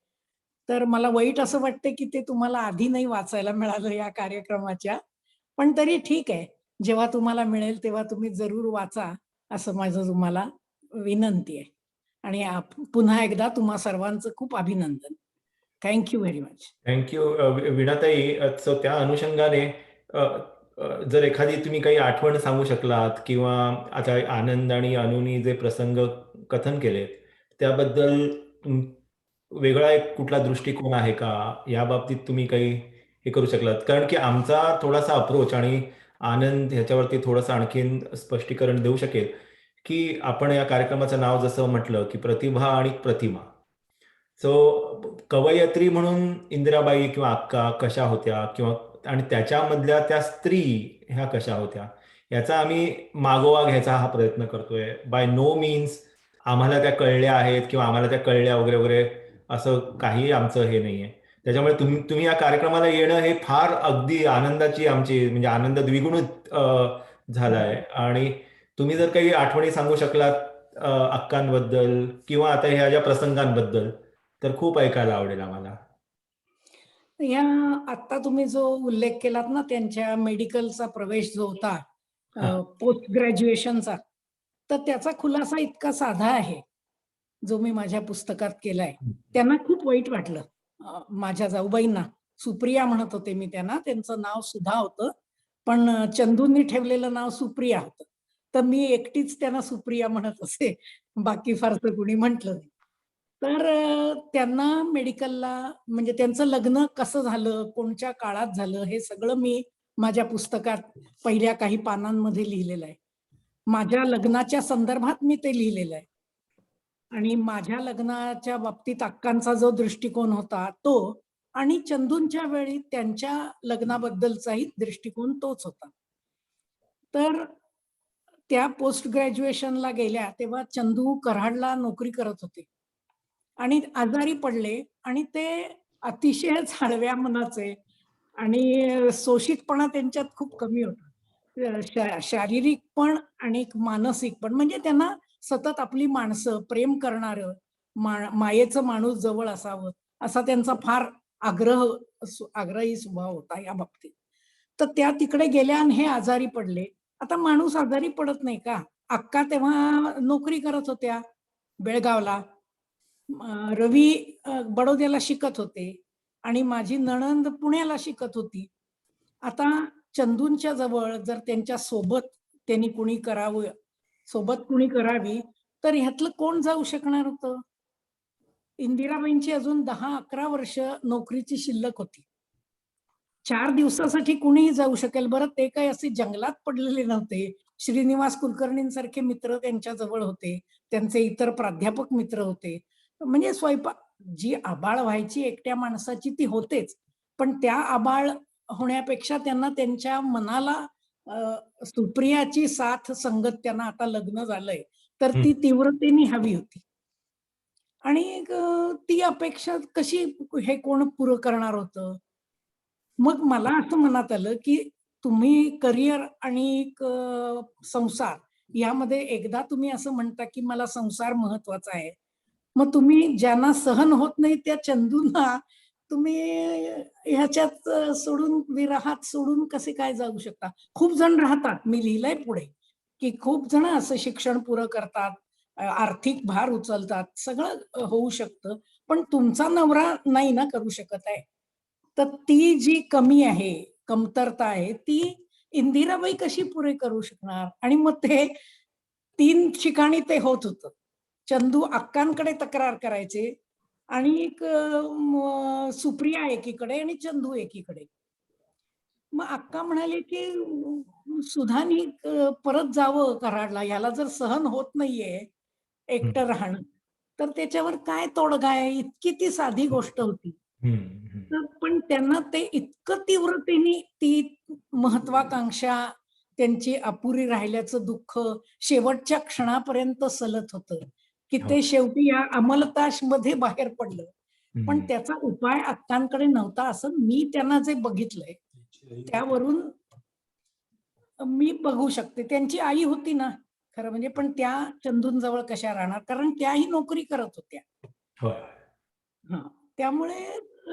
तर मला वाईट असं वाटतं की ते तुम्हाला आधी नाही वाचायला मिळालं या कार्यक्रमाच्या. पण तरी ठीक आहे. जेव्हा तुम्हाला मिळेल तेव्हा तुम्ही जरूर वाचा, असं माझं तुम्हाला विनंती आहे. आणि पुन्हा एकदा तुम्हा सर्वांचं खूप अभिनंदन. Thank you very much. Thank you Veenatai. So त्या अनुषंगाने अ, जर एखादी तुम्ही काही आठवण सांगू शकलात किंवा आता आनंद आणि अनुनी जे प्रसंग कथन केलेत त्याबद्दल वेगळा एक कुठला दृष्टिकोन आहे का, या बाबतीत तुम्ही काही हे करू शकलात? कारण की आमचा थोडासा अप्रोच आणि आनंद ह्याच्यावरती थोडंसं आणखीन स्पष्टीकरण देऊ शकेल की आपण या कार्यक्रमाचं नाव जसं म्हटलं की प्रतिभा आणि प्रतिमा. सो कवयित्री म्हणून इंदिराबाई किंवा अक्का कशा होत्या, किंवा आणि त्याच्यामधल्या त्या स्त्री ह्या कशा होत्या, याचा आम्ही मागोवा घ्यायचा हा प्रयत्न करतोय. बाय नो मीन्स आम्हाला त्या कळल्या आहेत किंवा आम्हाला त्या कळल्या वगैरे वगैरे असं काही आमचं हे नाहीये. त्याच्यामुळे तुम्ही या कार्यक्रमाला येणं हे फार अगदी आनंदाची आमची, म्हणजे आनंद द्विगुणित झालाय. आणि तुम्ही जर काही आठवणी सांगू शकलात अक्कांबद्दल किंवा आता ह्या ज्या प्रसंगांबद्दल, तर खूप ऐकायला आवडेल आम्हाला. या आत्ता तुम्ही जो उल्लेख केलात ना, त्यांच्या मेडिकलचा प्रवेश जो होता, पोस्ट ग्रॅज्युएशनचा, तर त्याचा खुलासा इतका साधा आहे जो मी माझ्या पुस्तकात केलाय. त्यांना खूप वाईट वाटलं. माझ्या जाऊबाईंना, सुप्रिया म्हणत होते मी त्यांना, त्यांचं नाव सुधा होतं, पण चंदूंनी ठेवलेलं नाव सुप्रिया होतं. तर मी एकटीच त्यांना सुप्रिया म्हणत असे, बाकी फारसं कुणी म्हटलं नाही. तर त्यांना मेडिकलला, म्हणजे त्यांचं लग्न कसं झालं, कोणत्या काळात झालं, हे सगळं मी माझ्या पुस्तकात पहिल्या काही पानांमध्ये लिहिलेलं आहे. माझ्या लग्नाच्या संदर्भात मी ते लिहिलेलं आहे. आणि माझ्या लग्नाच्या बाबतीत अक्कांचा जो दृष्टिकोन होता तो, आणि चंदूंच्या वेळी त्यांच्या लग्नाबद्दलचाही दृष्टिकोन तोच होता. तर त्या पोस्ट ग्रॅज्युएशनला गेल्या तेव्हा चंदू कराडला नोकरी करत होते आणि आजारी पडले आणि ते अतिशय हळव्या मनाचे आणि सोशिकपणा त्यांच्यात खूप कमी होता. शारीरिक पण आणि मानसिक पण. म्हणजे त्यांना सतत आपली माणसं, प्रेम करणारं, मायेचं माणूस जवळ असावं, असा त्यांचा फार आग्रही स्वभाव होता या बाबतीत. तर त्या तिकडे गेल्या आणि हे आजारी पडले. आता माणूस आजारी पडत नाही का? अक्का तेव्हा नोकरी करत होत्या बेळगावला. रवी बडोद्याला शिकत होते आणि माझी नणंद पुण्याला शिकत होती. आता चंदूंच्या जवळ जर त्यांच्या सोबत त्यांनी कुणी करावं, सोबत कुणी करावी, तर ह्यातलं कोण जाऊ शकणार होतं? इंदिराबाईंची अजून 10-11 वर्ष नोकरीची शिल्लक होती. 4 दिवसासाठी कुणीही जाऊ शकेल. बरं ते काही असे जंगलात पडलेले नव्हते. श्रीनिवास कुलकर्णींसारखे मित्र त्यांच्या जवळ होते. त्यांचे इतर प्राध्यापक मित्र होते. म्हणजे जी आबाळ व्हायची एकट्या माणसाची ती होतेच. पण त्या आबाळ होण्यापेक्षा त्यांना त्यांच्या मनाला सुप्रियाची साथ संगत त्यांना आता लग्न झालंय, तर ती तीव्रतेने हवी होती. आणि ती अपेक्षा कशी हे कोण पुरं करणार होतं? मग मला असं मनात आलं, की तुम्ही करिअर आणि संसार यामध्ये एकदा तुम्ही असं म्हणता, की मला संसार महत्वाचा आहे. मग तुम्ही ज्यांना सहन होत नाही त्या चंदूंना तुम्ही ह्याच्यात सोडून, विरहात सोडून कसे काय जाऊ शकता? खूप जण राहतात. मी लिहिलंय पुढे, की खूप जण असं शिक्षण पुरं करतात, आर्थिक भार उचलतात, सगळं होऊ शकतं. पण तुमचा नवरा नाही ना करू शकत आहे. तर ती जी कमी आहे, कमतरता आहे, ती इंदिराबाई कशी पुरे करू शकणार? आणि मग ते 3 ठिकाणी ते होत होतं. चंदू अक्कांकडे तक्रार करायचे आणि सुप्रिया एकीकडे आणि चंदू एकीकडे. मग अक्का म्हणाले, की सुधानी परत जावं कराडला. याला जर सहन होत नाहीये एकटं राहणं, तर त्याच्यावर काय तोडगा आहे? इतकी ती साधी गोष्ट होती. तर पण त्यांना ते इतकं तीव्रतेने ती महत्वाकांक्षा त्यांची अपुरी राहिल्याचं दुःख शेवटच्या क्षणापर्यंत सलत होतं, की ते शेवटी या अंमलतासमध्ये बाहेर पडलं. पण त्याचा उपाय अक्कांकडे नव्हता असं मी त्यांना जे बघितलंय, त्यावरून मी बघू शकते. त्यांची आई होती ना, खरं म्हणजे, पण त्या चंदूंजवळ कशा राहणार? कारण त्याही नोकरी करत होत्या. होय. हां. त्यामुळे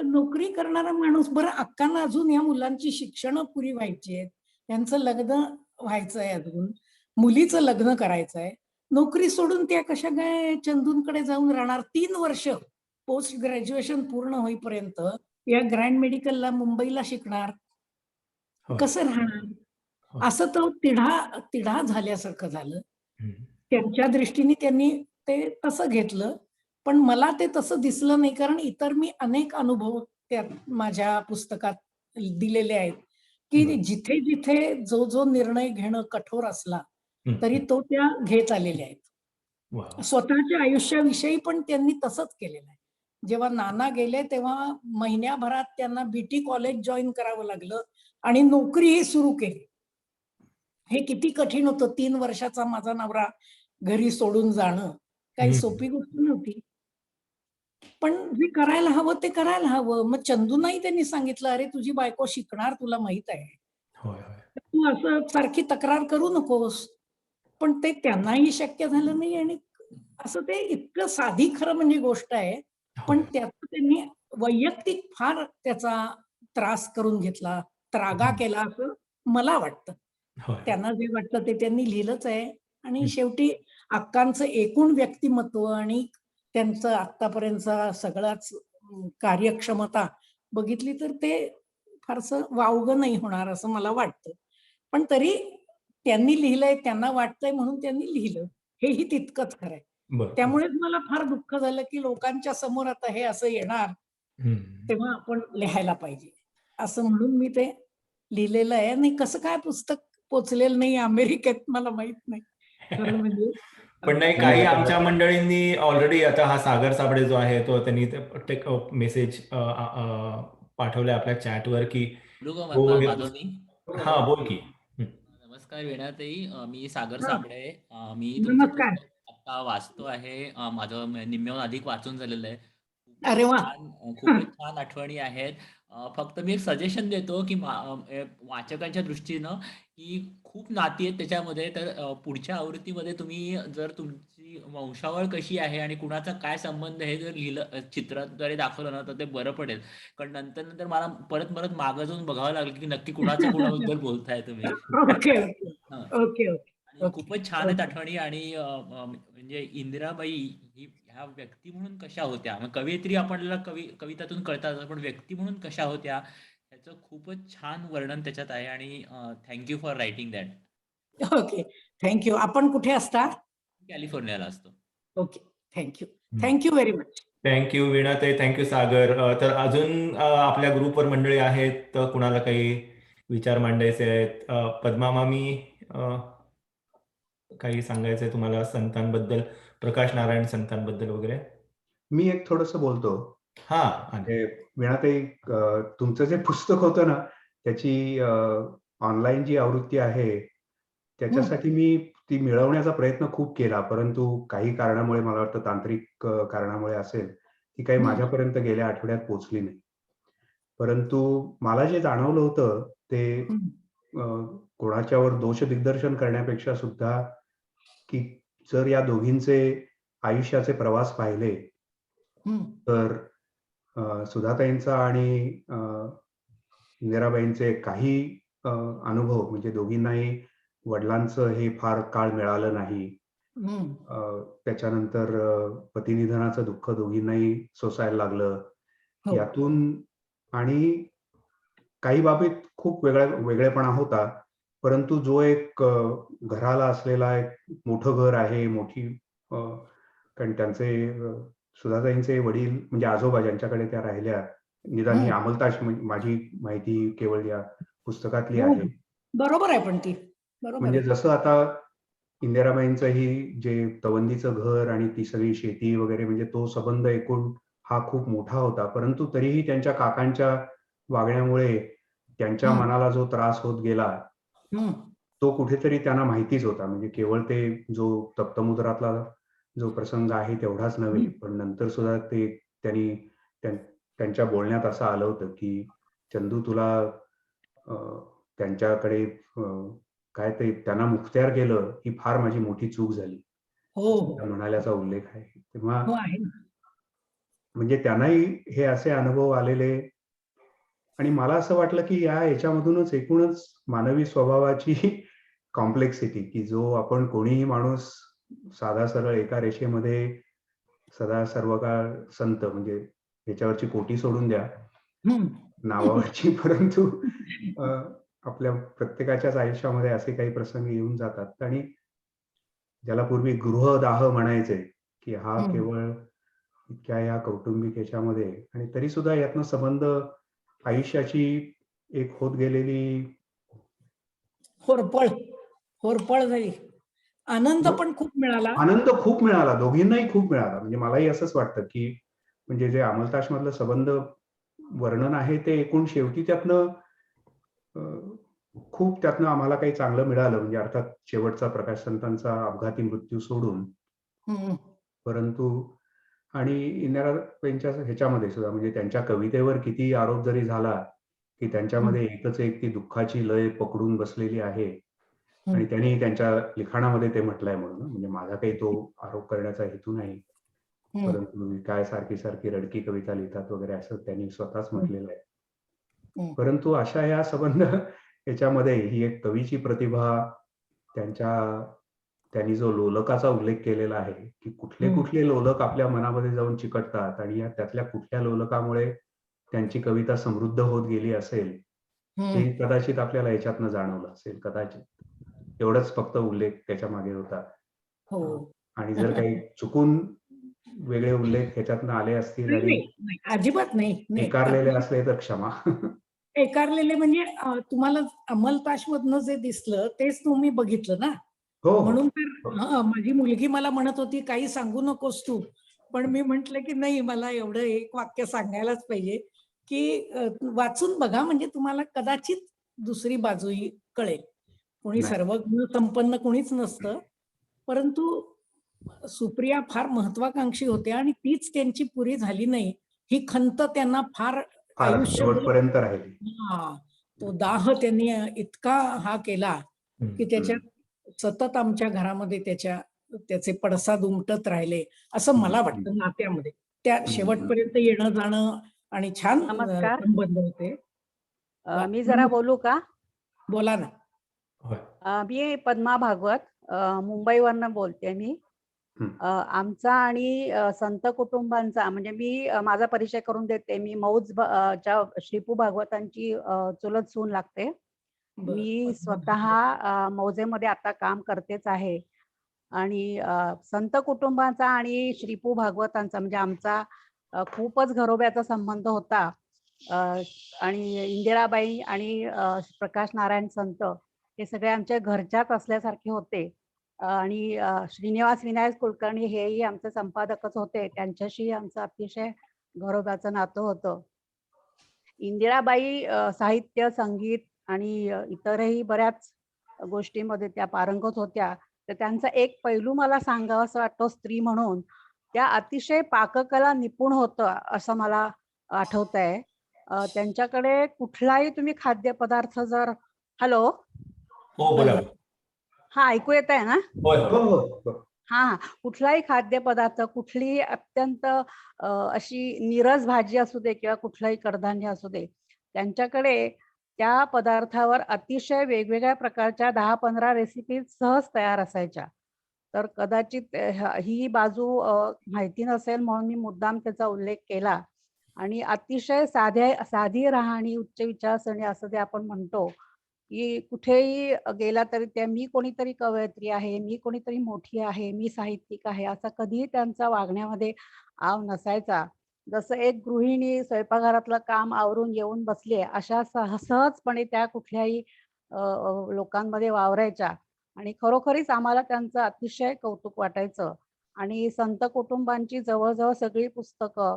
नोकरी करणारा माणूस, बरं अक्कांना अजून या मुलांची शिक्षणं पुरी व्हायची आहेत. त्यांचं लग्न व्हायचंय अजून. मुलीचं लग्न करायचंय. नोकरी सोडून त्या कशा काय चंदूंकडे जाऊन राहणार? 3 वर्ष पोस्ट ग्रॅज्युएशन पूर्ण होईपर्यंत या ग्रँड मेडिकलला मुंबईला शिकणार. होय. कसं राहणार? होय. असं तो तिढा झाल्यासारखं झालं. हं. त्यांच्या दृष्टीने त्यांनी ते तसं घेतलं. पण मला ते तसं दिसलं नाही, कारण इतर मी अनेक अनुभव त्यात माझ्या पुस्तकात दिलेले आहेत, की बरं. जिथे-जिथे जो निर्णय घेणं कठोर असला, हं, तरी हं. तो त्या घेत आलेले आहेत. वाह! स्वतःच्या आयुष्याविषयी पण त्यांनी तसंच केलेलं आहे. जेव्हा नाना गेले तेव्हा महिन्याभरात त्यांना बीटी कॉलेज जॉइन करावं लागलं आणि नोकरीही सुरू केली. हे किती कठीण होतं. 3 वर्षाचा माझा नवरा घरी सोडून जाणं, काही हं. सोपी गोष्ट नव्हती. पण जे करायला हवं ते करायला हवं. मग चंदूंनाही त्यांनी सांगितलं, "अरे तुझी बायको शिकणार तुला माहीत आहे. होय, होय. तू असं सारखी तक्रार करू नकोस." पण ते त्यांनाही शक्य झालं नाही आणि असं ते इतकं साधी खरं म्हणजे गोष्ट आहे. पण होय. त्याचा त्यांनी वैयक्तिक फार त्याचा त्रास करून घेतला, त्रागा हं. केला असं मला वाटतं. होय. त्यांना जे वाटलं ते त्यांनी लिहिलंच आहे आणि हं. शेवटी अक्कांचं एकूण व्यक्तिमत्व आणि त्यांचं आत्तापर्यंतचा सगळाच कार्यक्षमता बघितली तर ते फारसं वावगं नाही होणार असं मला वाटतं. पण तरी त्यांनी लिहिलंय, त्यांना वाटतंय म्हणून त्यांनी लिहिलं. हेही तितकंच खरं आहे. बरं, बरं. त्यामुळेच मला फार दुःख झालं, की लोकांच्या समोर आता हे असं येणार, हं. तेव्हा आपण लिहायला पाहिजे. असं म्हणून मी ते लिहिलेलं आहे आणि कसं काय पुस्तक पोहोचलेलं नाही अमेरिकेत मला माहीत नाही. खरं म्हणजे पण नाही, काही आमच्या मंडळींनी ऑलरेडी आता हा सागर साबळे जो आहे तो त्यांनी मेसेज पाठवले आपल्या चॅटवर की बोलू का हो माझं मी? हा बोल की. नमस्कार वीणाताई, मी सागर हा, साबळे. मी तुमचं नमस्कार. पुस्तक आता वाचतो आहे. माझं निम्म्याहून अधिक वाचून झालेलं आहे. अरे वा. खूपच छान आठवणी आहेत. फक्त मी एक सजेशन देतो की वाचकांच्या दृष्टीनं की खूप नाती आहेत त्याच्यामध्ये. तर पुढच्या आवृत्तीमध्ये तुम्ही जर तुमची वंशावळ कशी आहे आणि कुणाचा काय संबंध हे जर लिहिलं, चित्राद्वारे दाखवलं ना, तर ते बरं पडेल. कारण नंतर नंतर मला परत परत मागं जाऊन बघावं लागेल की नक्की कुणाचं कुणाबद्दल बोलताय तुम्ही. ओके ओके हं. ओके ओके आणि ओके खूपच छान आहेत आठवणी. आणि म्हणजे इंदिराबाई ही ह्या व्यक्ती म्हणून कशा होत्या, मग कवयित्री आपल्याला कवितातून कळतात, पण व्यक्ती म्हणून कशा होत्या ह्याचं खूपच छान वर्णन त्याच्यात आहे. आणि thank you for writing that. Okay. Thank you. आपण कुठे असता? कॅलिफोर्नियाला असतो. Okay. Thank you. Thank you very much. Thank you Veenatai, thank you Sagar. तर अजून आपल्या ग्रुपवर मंडळी आहेत, तर कुणाला काही विचार मांडायचे आहेत? पद्मा मामी, काही सांगायचंय तुम्हाला संतांबद्दल, प्रकाश नारायण संतांबद्दल वगैरे? मी एक थोडंसं बोलतो. हा आणि म्हणजे वीणाताई, तुमचं जे पुस्तक होतं ना, त्याची ऑनलाईन जी आवृत्ती आहे, त्याच्यासाठी मी ती मिळवण्याचा प्रयत्न खूप केला. परंतु काही कारणामुळे, मला वाटतं तांत्रिक कारणामुळे असेल, ती काही माझ्यापर्यंत गेल्या आठवड्यात पोहोचली नाही. परंतु मला जे जाणवलं होतं ते कोणाच्यावर दोष दिग्दर्शन करण्यापेक्षा सुद्धा, की जर या दोघींचे आयुष्याचे प्रवास पाहिले, तर सुधाताईंचा आणि इंदिराबाईंचे काही अनुभव, म्हणजे दोघींनाही वडिलांचं हे फार काळ मिळालं नाही. त्याच्यानंतर पतिनिधनाचं दुःख दोघींनाही सोसायला लागलं. हो. यातून आणि काही बाबीत खूप वेगळेपणा होता. परंतु जो एक घराला असलेला एक मोठं घर आहे, मोठी कारण त्यांचे सुधाताईंचे वडील म्हणजे आजोबा ज्यांच्याकडे त्या राहिल्या, निदान ही अंमलतास माझी माहिती केवळ या पुस्तकातली हो, आहे. बरोबर आहे. पण ती बरोबर म्हणजे आहे. जसं आता इंदिराबाईंचंही जे तवंदीचं घर आणि ती सगळी शेती वगैरे, म्हणजे तो संबंध एकूण हा खूप मोठा होता. परंतु तरीही त्यांच्या काकांच्या वागण्यामुळे त्यांच्या मनाला जो त्रास होत गेला, तो कुठेतरी त्यांना माहितीच होता. म्हणजे केवळ ते जो तप्तमुद्रातला जो प्रसंग आहे तेवढाच नव्हे, पण नंतर सुद्धा ते त्यांच्या बोलण्यात असं आलं होतं की चंदू, तुला त्यांच्याकडे काय ते त्यांना मुखत्यार केलं, ही फार माझी मोठी चूक झाली, हो त्या म्हणाल्याचा उल्लेख आहे. तेव्हा हो आहे ना. म्हणजे त्यांनाही हे असे अनुभव आलेले. आणि मला असं वाटलं की याच्यामधूनच एकूणच मानवी स्वभावाची कॉम्प्लेक्सिटी, की जो आपण कोणीही माणूस साधा सरळ एका रेषेमध्ये सदा सर्व काळ संत, म्हणजे याच्यावरची कोटी सोडून द्या नावावरची, परंतु आपल्या प्रत्येकाच्याच आयुष्यामध्ये असे काही प्रसंग येऊन जातात. आणि ज्याला पूर्वी गृहदाह म्हणायचे, की हा केवळ इतक्या या कौटुंबिक याच्यामध्ये, आणि तरी सुद्धा यातनं संबंध आयुष्याची एक होत गेलेली होरपळ होरपळ झाली. आनंद पण खूप मिळाला. आनंद खूप मिळाला, दोघींनाही खूप मिळाला. म्हणजे मलाही असंच वाटतं की म्हणजे जे अमलतास मधलं संबंध वर्णन आहे ते एकूण शेवटी त्यातनं खूप त्यातनं आम्हाला काही चांगलं मिळालं. म्हणजे अर्थात शेवटचा प्रकाश संतांचा अपघाती मृत्यू सोडून. परंतु आणि इंदिराबाईंच्या ह्याच्यामध्ये सुद्धा, म्हणजे त्यांच्या कवितेवर किती आरोप जरी झाला, की त्यांच्यामध्ये एकच एक ती दुःखाची लय पकडून बसलेली आहे. आणि त्यांनी त्यांच्या लिखाणामध्ये ते म्हटलंय म्हणून, म्हणजे माझा काही तो आरोप करण्याचा हेतू नाही. परंतु काय सारखी सारखी रडकी कविता लिहितात वगैरे, असं त्यांनी स्वतःच म्हटलेलं आहे. परंतु अशा या संबंध याच्यामध्ये ही एक कवीची प्रतिभा, त्यांनी जो लोलकाचा उल्लेख केलेला आहे, की कुठले कुठले लोलक आपल्या मनामध्ये जाऊन चिकटतात आणि त्यातल्या कुठल्या लोलकामुळे त्यांची कविता समृद्ध होत गेली असेल, हे कदाचित आपल्याला याच्यातनं जाणवलं असेल. कदाचित एवढंच फक्त उल्लेख त्याच्या मागे होता. आणि जर काही चुकून वेगळे उल्लेख ह्याच्यातनं आले असतील नाही आणि नाही नाही, अजिबात नाही. एकारलेले असले तर क्षमा. एकारलेले म्हणजे तुम्हाला अंमलताश मधनं जे दिसलं तेच तुम्ही बघितलं ना. हो म्हणून तर माझी मुलगी मला म्हणत होती काही सांगू नकोस तू, पण मी म्हंटल की नाही, मला एवढं एक वाक्य सांगायलाच पाहिजे की वाचून बघा, म्हणजे तुम्हाला कदाचित दुसरी बाजूही कळेल. कोणी नाही. सर्व गुण संपन्न कोणीच नसतं, परंतु सुप्रिया फार महत्वाकांक्षी होते आणि तीच त्यांची पुरी झाली नाही, ही खंत त्यांना फार फार आयुष्यभर. शेवटपर्यंत राहिली. हा, तो दाह त्यांनी इतका हा केला की त्याच्यात सतत आमच्या घरामध्ये त्याचे पडसाद उमटत राहिले, असं मला वाटतं नात्यामध्ये. त्या शेवटपर्यंत येणं जाणं आणि छान नमस्कार. संबंध होते. मी जरा बोलू का? बोला ना. होय. मी पद्मा भागवत, मुंबईवरनं बोलते मी. आमचा आणि संत कुटुंबांचा म्हणजे मी माझा परिचय करून देते. मी च्या श्रीपू भागवतांची चुलत सून लागते. बरं. मी स्वतः मौजेमध्ये आता काम करतेच आहे. आणि संत कुटुंबाचा आणि श्रीपू भागवतांचा म्हणजे आमचा खूपच घरोब्याचा संबंध होता. आणि इंदिराबाई आणि प्रकाश नारायण संत हे सगळे आमच्या घरच्याच असल्यासारखे होते. आणि श्रीनिवास विनायक कुलकर्णी हेही आमचे संपादकच होते. त्यांच्याशी आमचं अतिशय घरोब्याचं नातं होतं. इंदिराबाई साहित्य, संगीत आणि इतरही बऱ्याच गोष्टींमध्ये त्या पारंगत होत्या. तर त्यांचा एक पैलू मला सांगावासा वाटतो स्त्री म्हणून, त्या अतिशय पाककला निपुण होतं असं मला आठवतंय. त्यांच्याकडे कुठलाही तुम्ही खाद्यपदार्थ जर हॅलो? हो, बोला. हां, ऐकू येतंय ना? होय, हो, होय. हो, हो. हां, कुठलाही खाद्यपदार्थ, कुठलीही अत्यंत अशी नीरस भाजी असू दे किंवा कुठलंही कडधान्य असू दे, त्यांच्याकडे त्या पदार्थावर अतिशय वेगवेगळ्या प्रकारच्या 10-15 रेसिपीज सहज तयार असायच्या. तर कदाचित ही बाजू माहिती नसेल म्हणून मी मुद्दाम त्याचा उल्लेख केला. आणि अतिशय साधी राहणी, उच्च विचारसरणी असं जे आपण म्हणतो, की कुठेही गेला तरी त्या मी कोणीतरी कवयित्री आहे, मी कोणीतरी मोठी आहे, मी साहित्यिक आहे, असा कधीही त्यांचा वागण्यामध्ये आव नसायचा. जसं एक गृहिणी स्वयंपाकघरातलं काम आवरून येऊन बसली आहे, अशा सहजपणे त्या कुठल्याही लोकांमध्ये वावरायच्या. आणि खरोखरीच आम्हाला त्यांचं अतिशय कौतुक वाटायचं. आणि संत कुटुंबांची जवळ सगळी पुस्तकं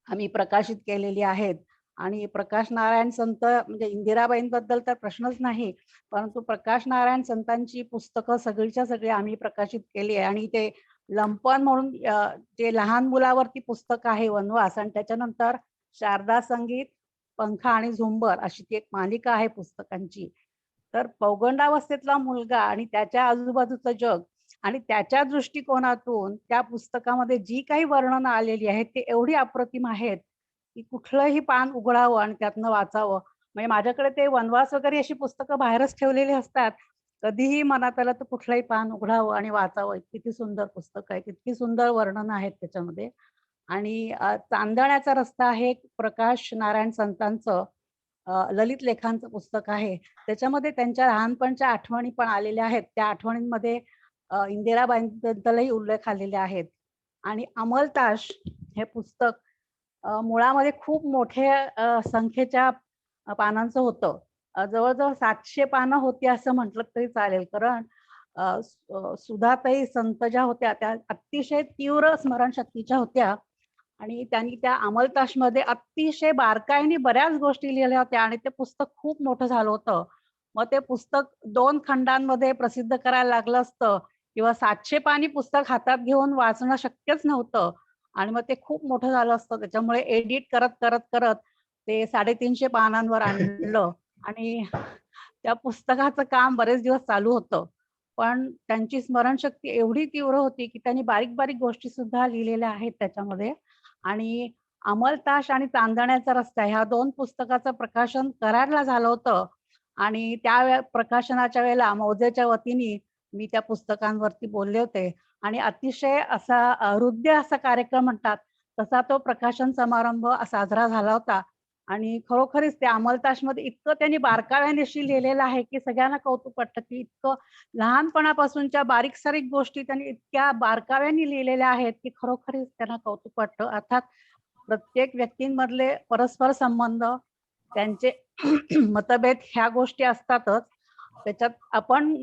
आम्ही प्रकाशित केलेली आहेत. आणि प्रकाश नारायण संत म्हणजे इंदिराबाईंबद्दल तर प्रश्नच नाही, परंतु प्रकाश नारायण संतांची पुस्तकं सगळीच्या सगळी आम्ही प्रकाशित केली आहे. आणि ते लंपन म्हणून जे लहान मुलावरती पुस्तक आहे वनवास, आणि त्याच्यानंतर शारदा संगीत, पंखा आणि झुंबर अशी ती एक मालिका आहे पुस्तकांची. तर पौगंडावस्थेतला मुलगा आणि त्याच्या आजूबाजूचं जग आणि त्याच्या दृष्टिकोनातून त्या पुस्तकामध्ये जी काही वर्णनं आलेली आहेत ती एवढी अप्रतिम आहेत की कुठलंही पान उघडावं आणि त्यातनं वाचावं. म्हणजे माझ्याकडे ते वनवास वगैरे अशी पुस्तकं बाहेरच ठेवलेली असतात. कधीही मनात आलं तर कुठलंही पान उघडावं आणि वाचावं. किती सुंदर पुस्तक आहे, किती सुंदर वर्णनं आहेत त्याच्यामध्ये. आणि चांदण्याचा रस्ता हे एक प्रकाश नारायण संतांचं ललित लेखांचं पुस्तक आहे. त्याच्यामध्ये त्यांच्या लहानपणच्या आठवणी पण आलेल्या आहेत. त्या आठवणींमध्ये इंदिराबाईंबद्दलही उल्लेख आलेले आहेत. आणि अमलताश हे पुस्तक मुळामध्ये खूप मोठ्या संख्येच्या पानांचं होतं. जवळ-जवळ 700 पानं होती असं म्हटलं तरी चालेल. कारण सुधाताई संत ज्या होत्या त्या अतिशय तीव्र स्मरणशक्तीच्या होत्या. आणि त्यांनी त्या अमलताशमध्ये अतिशय बारकाईने बऱ्याच गोष्टी लिहिल्या होत्या आणि ते पुस्तक खूप मोठं झालं होतं. मग ते पुस्तक 2 खंडांमध्ये प्रसिद्ध करायला लागलं असतं किंवा 700 पानी पुस्तक हातात घेऊन वाचणं शक्यच नव्हतं. आणि मग ते खूप मोठं झालं असतं. त्याच्यामुळे एडिट करत ते 350 पानांवर आणलं आणि त्या पुस्तकाचं काम बरेच दिवस चालू होतं. पण त्यांची स्मरणशक्ती एवढी तीव्र होती, की त्यांनी बारीक-बारीक गोष्टी सुद्धा लिहिलेल्या आहेत त्याच्यामध्ये. आणि अमलताश आणि चांदण्याचा रस्ता ह्या 2 पुस्तकाचं प्रकाशन कराडला झालं होतं. आणि त्या प्रकाशनाच्या वेळेला मौजेच्या वतीने मी त्या पुस्तकांवरती बोलले होते. आणि अतिशय असा हृद्य असा कार्यक्रम म्हणतात, तसा तो प्रकाशन समारंभ साजरा झाला होता. आणि खरोखरीच त्या अमलताशमध्ये इतकं त्यांनी बारकाव्याने अशी लिहिलेलं आहे, की सगळ्यांना कौतुक वाटतं, की इतकं लहानपणापासूनच्या बारीक-सारीक गोष्टी त्यांनी इतक्या बारकाव्याने लिहिलेल्या आहेत, की खरोखरीच त्यांना कौतुक वाटतं. अर्थात प्रत्येक व्यक्तींमधले परस्पर संबंध, त्यांचे मतभेद ह्या गोष्टी असतातच. त्याच्यात आपण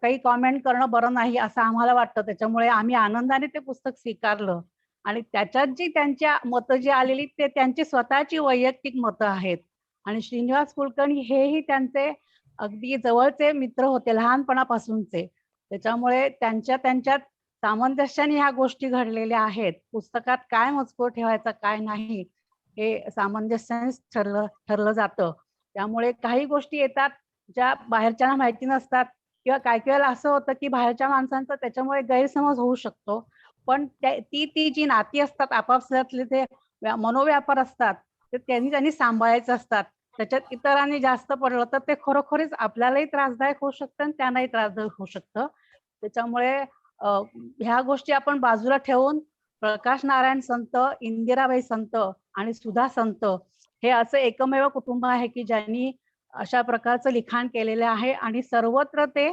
काही कॉमेंट करणं बरं नाही असं आम्हाला वाटतं. त्याच्यामुळे आम्ही आनंदाने ते पुस्तक स्वीकारलं आणि त्याच्यात जी त्यांच्या मतं जी आलेली ते त्यांची स्वतःची वैयक्तिक मतं आहेत. आणि श्रीनिवास कुलकर्णी हेही त्यांचे अगदी जवळचे मित्र होते लहानपणापासूनचे. त्याच्यामुळे त्यांच्यात सामंजस्याने ह्या गोष्टी घडलेल्या आहेत. पुस्तकात काय मजकूर ठेवायचा काय नाही हे सामंजस्यानेच ठरलं जातं. त्यामुळे काही गोष्टी येतात ज्या बाहेरच्यांना माहिती नसतात किंवा काही वेळेला असं होतं की बाहेरच्या माणसांचा त्याच्यामुळे गैरसमज होऊ शकतो. पण ती जी नाती असतात आपापसातले ते मनोव्यापार असतात ते त्यांनी सांभाळायचे असतात. त्याच्यात इतरांनी जास्त पडलं तर ते खरोखरीच आपल्यालाही त्रासदायक होऊ शकतं आणि त्यांनाही त्रासदायक होऊ शकतं. त्याच्यामुळे ह्या गोष्टी आपण बाजूला ठेवून प्रकाश नारायण संत, इंदिराबाई संत आणि सुधा संत हे असं एकमेव कुटुंब आहे की ज्यांनी अशा प्रकारचं लिखाण केलेलं आहे आणि सर्वत्र ते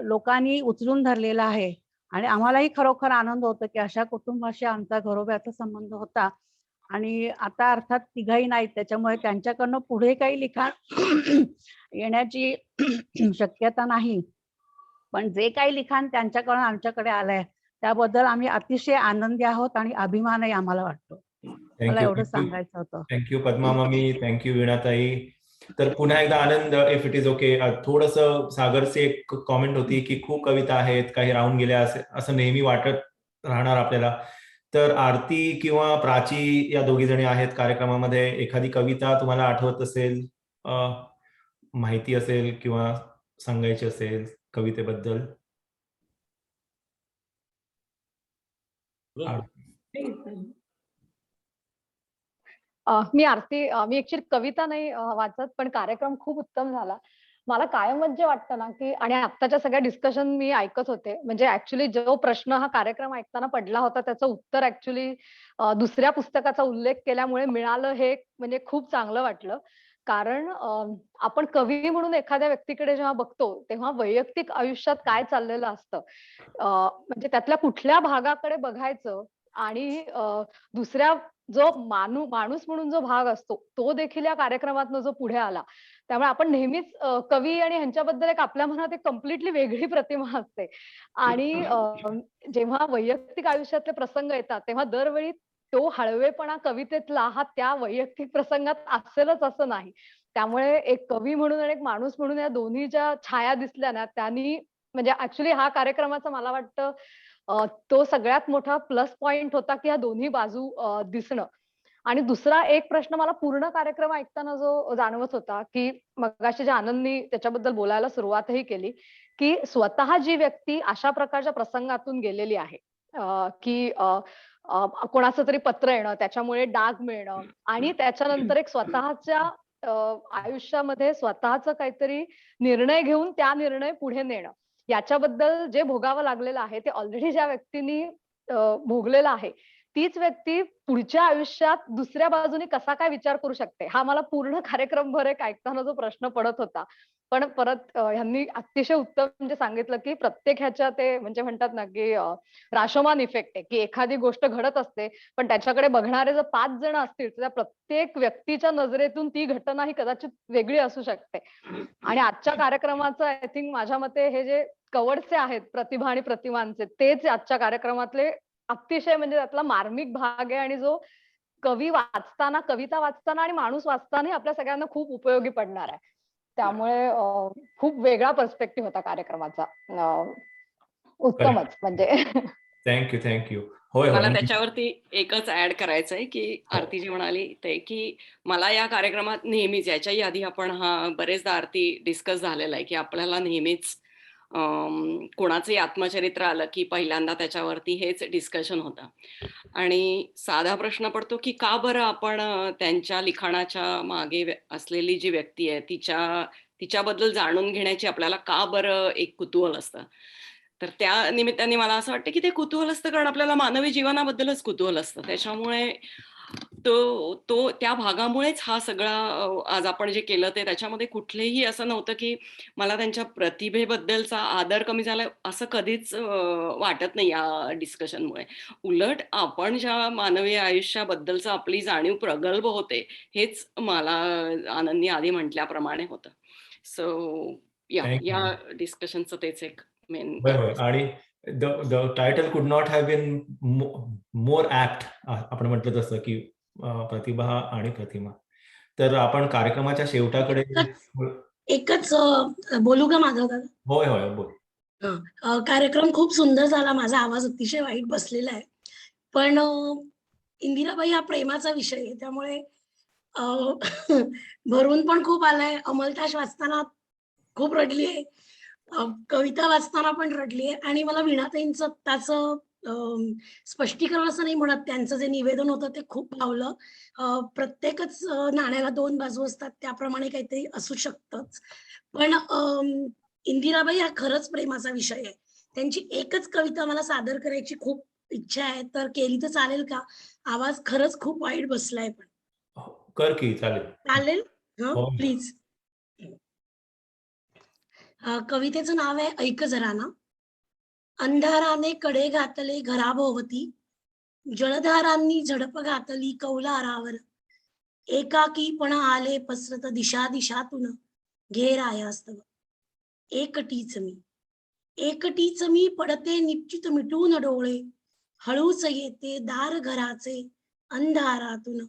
लोकांनी उचलून धरलेलं आहे. आणि आम्हालाही खरोखर आनंद होतो की अशा कुटुंबाशी आमचा घरोब्याचा संबंध होता. आणि आता अर्थात तिघही नाहीत त्याच्यामुळे त्यांच्याकडनं पुढे काही लिखाण येण्याची शक्यता नाही. पण जे काही लिखाण त्यांच्याकडून आमच्याकडे आलंय त्याबद्दल आम्ही अतिशय आनंदी आहोत आणि अभिमानही आम्हाला वाटतो. मला थँक्यू एवढं थँक्यू सांगायचं होतं. थँक्यू पद्मा मामी, थँक्यू वीणाताई. तर पुन्हा एकदा आनंद, इफ इट इज ओके. थोडस सागरची एक कॉमेंट होती की खूप कविता आहेत, काही राहून गेल्या असं नेहमी वाटत राहणार आपल्याला. तर आरती किंवा प्राची या दोघी जणी आहेत कार्यक्रमामध्ये. एखादी कविता तुम्हाला आठवत असेल, माहिती असेल किंवा सांगायची असेल कवितेबद्दल? मी आरती मी ऍक्च्युली कविता नाही वाचत, पण कार्यक्रम खूप उत्तम झाला. मला कायमच जे वाटतं ना, की आणि आत्ताच्या सगळ्या डिस्कशन मी ऐकत होते. म्हणजे ऍक्च्युली जो प्रश्न हा कार्यक्रम ऐकताना पडला होता, त्याचं उत्तर ऍक्च्युली दुसऱ्या पुस्तकाचा उल्लेख केल्यामुळे मिळालं हे म्हणजे खूप चांगलं वाटलं. कारण आपण कवी म्हणून एखाद्या व्यक्तीकडे जेव्हा बघतो, तेव्हा वैयक्तिक आयुष्यात काय चाललेलं असतं, म्हणजे त्यातल्या कुठल्या भागाकडे बघायचं आणि दुसऱ्या जो माणूस म्हणून जो भाग असतो तो देखील या कार्यक्रमातनं जो पुढे आला. त्यामुळे आपण नेहमीच कवी आणि ह्यांच्याबद्दल एक आपल्या मनात एक कम्प्लिटली वेगळी प्रतिमा असते. आणि जेव्हा वैयक्तिक आयुष्यातले प्रसंग येतात तेव्हा दरवेळी तो हळवेपणा कवितेतला हा त्या वैयक्तिक प्रसंगात असेलच असं नाही. त्यामुळे एक कवी म्हणून आणि एक माणूस म्हणून या दोन्ही ज्या छाया दिसल्या ना त्यांनी म्हणजे ऍक्च्युली हा कार्यक्रमाचा मला वाटतं तो सगळ्यात मोठा प्लस पॉइंट होता की ह्या दोन्ही बाजू दिसणं. आणि दुसरा एक प्रश्न मला पूर्ण कार्यक्रम ऐकताना जो जाणवत होता, की मगाशी ज्या आनंदनी त्याच्याबद्दल बोलायला सुरुवातही केली, की स्वतः जी व्यक्ती अशा प्रकारच्या प्रसंगातून गेलेली आहे, की कोणाचं तरी पत्र येणं, त्याच्यामुळे डाग मिळणं आणि त्याच्यानंतर एक स्वतःच्या आयुष्यामध्ये स्वतःचं काहीतरी निर्णय घेऊन त्या निर्णय पुढे नेणं. याच्याबद्दल जे भोगावं लागलेलं आहे ते ऑलरेडी ज्या व्यक्तींनी भोगलेलं आहे, तीच व्यक्ती पुढच्या आयुष्यात दुसऱ्या बाजूने कसा काय विचार करू शकते, हा मला पूर्ण कार्यक्रमभर एक ऐकताना जो प्रश्न पडत होता. पण परत ह्यांनी अतिशय उत्तम म्हणजे सांगितलं, की प्रत्येक ह्याच्या ते म्हणजे म्हणतात ना, की राशोमान इफेक्ट आहे, की एखादी गोष्ट घडत असते, पण त्याच्याकडे बघणारे जर 5 जण असतील, तर त्या प्रत्येक व्यक्तीच्या नजरेतून ती घटना ही कदाचित वेगळी असू शकते. आणि आजच्या कार्यक्रमाचं आय थिंक माझ्या मते हे जे कवडचे आहेत प्रतिभा आणि प्रतिमांचे, तेच आजच्या कार्यक्रमातले अतिशय म्हणजे त्यातला मार्मिक भाग आहे आणि जो कविता वाचताना आणि माणूस वाचताना आपल्या सगळ्यांना खूप उपयोगी पडणार आहे. त्यामुळे खूप वेगळा पर्स्पेक्टिव्ह होता कार्यक्रमाचा. उत्तमच म्हणजे. थँक्यू. होय मला होय. त्याच्यावरती एकच ऍड करायचंय, की आरती जी म्हणाली ते, की मला या कार्यक्रमात नेहमीच याच्याही आधी आपण बरेचदा आरती डिस्कस झालेला आहे, की आपल्याला नेहमीच कोणाचंही आत्मचरित्र आलं की पहिल्यांदा त्याच्यावरती हेच डिस्कशन होतं. आणि साधा प्रश्न पडतो की का बरं आपण त्यांच्या लिखाणाच्या मागे असलेली जी व्यक्ती आहे तिच्याबद्दल जाणून घेण्याची आपल्याला का बरं एक कुतूहल असतं. तर त्या निमित्ताने मला असं वाटतं की ते कुतूहल असतं कारण आपल्याला मानवी जीवनाबद्दलच कुतूहल असतं. त्याच्यामुळे तो त्या भागामुळेच हा सगळा आज आपण जे केलं ते त्याच्यामध्ये कुठलेही असं नव्हतं की मला त्यांच्या प्रतिभेबद्दलचा आदर कमी झाला असं कधीच वाटत नाही या डिस्कशनमुळे. उलट आपण ज्या मानवी आयुष्याबद्दलचं आपली जाणीव प्रगल्भ होते हेच मला आनंदनी आधी म्हटल्याप्रमाणे होतं. So Thank you. या डिस्कशनचं तेच एक मेन होय होय. आणि द टायटल कुड not have been more apt. आपण म्हटलं तसं की प्रतिभा आणि प्रतिमा. तर आपण कार्यक्रमाच्या शेवटाकडे एकच बोलू का माधव दादा? होय होय बोल. कार्यक्रम खूप सुंदर झाला. माझा आवाज अतिशय वाईट बसलेला आहे. पण इंदिराबाई हा प्रेमाचा विषय आहे, त्यामुळे अ, भरून पण खूप आलाय. अमलतास वाचताना खूप रडली आहे. कविता वाचताना पण रडली आहे आणि मला वीणाताईंचं त्याचं स्पष्टीकरण असं नाही म्हणत, त्यांचं जे निवेदन होतं ते खूप भावलं. प्रत्येकच नाण्याला 2 बाजू असतात, त्याप्रमाणे काहीतरी असू शकतंच. पण इंदिराबाई हा खरंच प्रेमाचा विषय आहे. त्यांची एकच कविता मला सादर करायची खूप इच्छा आहे, तर केली तर चालेल का? आवाज खरंच खूप वाईट बसलाय पण. कर की चालेल. चालेल? हो. प्लीज. कवितेचं नाव आहे ऐक जरा ना. अंधाराने कडे घातले घराभोवती, जलधारांनी झडप घातली कौलारावर. एकाकीपणा आले पसरत दिशा दिशातून, घे रायास्तव एकटीच मी पडते निश्चित मिटून डोळे. हळूच येते दार घराचे अंधारातून,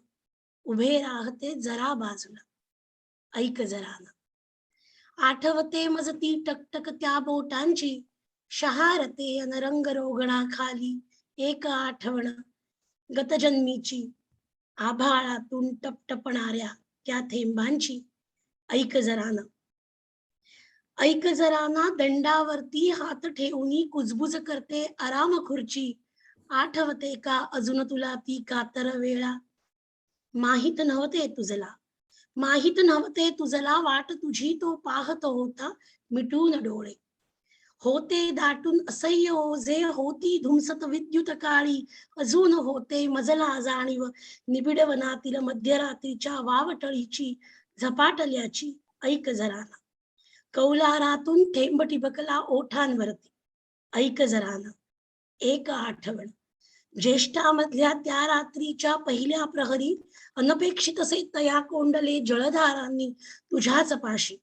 उभे राहते जरा बाजूला, ऐक जरा ना. आठवते मजती टकटक त्या बोटांची, शहारते अनरंग रोगणाखाली एक आठवण गतजन्मीची, आभाळातून टपटपणाऱ्या त्या थेंबांची, ऐक जरा ना. ऐक जरा ना. दंडावरती हात ठेवून कुजबुज करते आराम खुर्ची, आठवते का अजून तुला ती कातर वेळा? माहित नव्हते तुझला वाट तुझी तो पाहत होता मिटून डोळे. होते दाटून असह्य ओझे, होती धुमसत विद्युत काळी, अजून होते मजला जाणीव निबिड वनातील मध्यरात्रीच्या वावटळीची, झपाटल्याची, ऐक जरा ना. कौलारातून थेंब ठिबकला ओठांवरती, ऐक जरा ना. एक आठवण ज्येष्ठामधल्या त्या रात्रीच्या पहिल्या प्रहरी, अनपेक्षित असे तया कोंडले जळधारांनी तुझ्याच पाशी.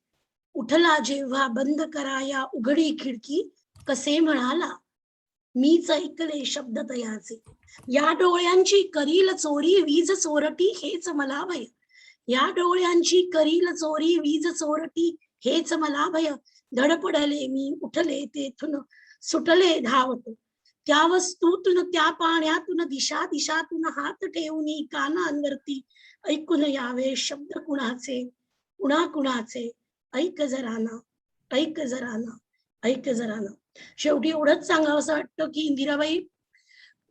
उठला जेव्हा बंद कराया उघडी खिडकी, कसे म्हणाला, मीच ऐकले शब्द तयाचे. या डोळ्यांची करील चोरी वीज चोरटी हेच मला भय. या डोळ्यांची करील चोरी वीज चोरटी हेच मला भय. धडपडले मी उठले तेथून, सुटले धावत त्या वस्तूतून त्या पाण्यातून, दिशा दिशातून हात ठेवून कानांवरती, ऐकून यावे शब्द कुणाचे कुणा कुणाचे, ऐक जरा ना, ऐक जरा ना, ऐक जरा ना. शेवटी एवढंच सांगावं असं वाटतं की इंदिराबाई,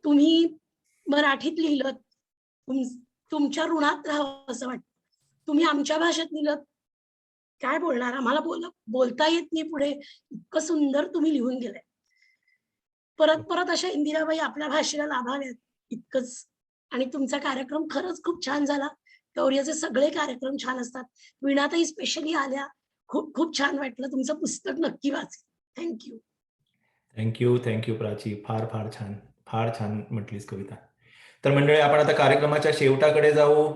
तुम्ही मराठीत लिहिलं, तुमच्या ऋणात राहावं असं वाटतं. तुम्ही आमच्या भाषेत लिहिलं, काय बोलणार, आम्हाला बोलता येत नाही पुढे, इतकं सुंदर तुम्ही लिहून गेलंय. परत परत अशा इंदिराबाई आपल्या भाषेला लाभाव्यात इतकंच. आणि तुमचा कार्यक्रम खरंच खूप छान झाला. गौरीचे सगळे कार्यक्रम छान असतात. वीणाताई स्पेशली आल्या, खूप खूप छान वाटलं. तुमचं पुस्तक नक्की वाचेल. थँक्यू. थँक्यू प्राची. फार छान म्हटलीस कविता. तर मंडळी, आपण आता कार्यक्रमाच्या शेवटाकडे जाऊ.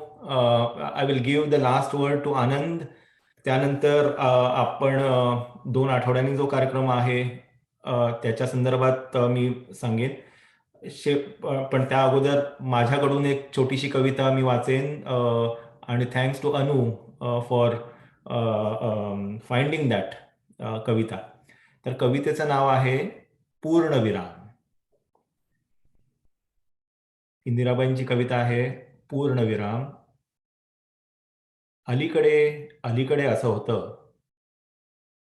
I will give the last word to Anand. त्यानंतर आपण 2 आठवड्यांनी जो कार्यक्रम आहे त्याच्या संदर्भात मी सांगेन. पण त्या अगोदर माझ्याकडून एक छोटीशी कविता मी वाचेन. आणि थँक्स टू अनु फॉर फाइंडिंग दॅट कविता. तर कवितेचं नाव आहे पूर्णविराम. इंदिराबाईंची कविता आहे पूर्णविराम. अलीकडे असं होतं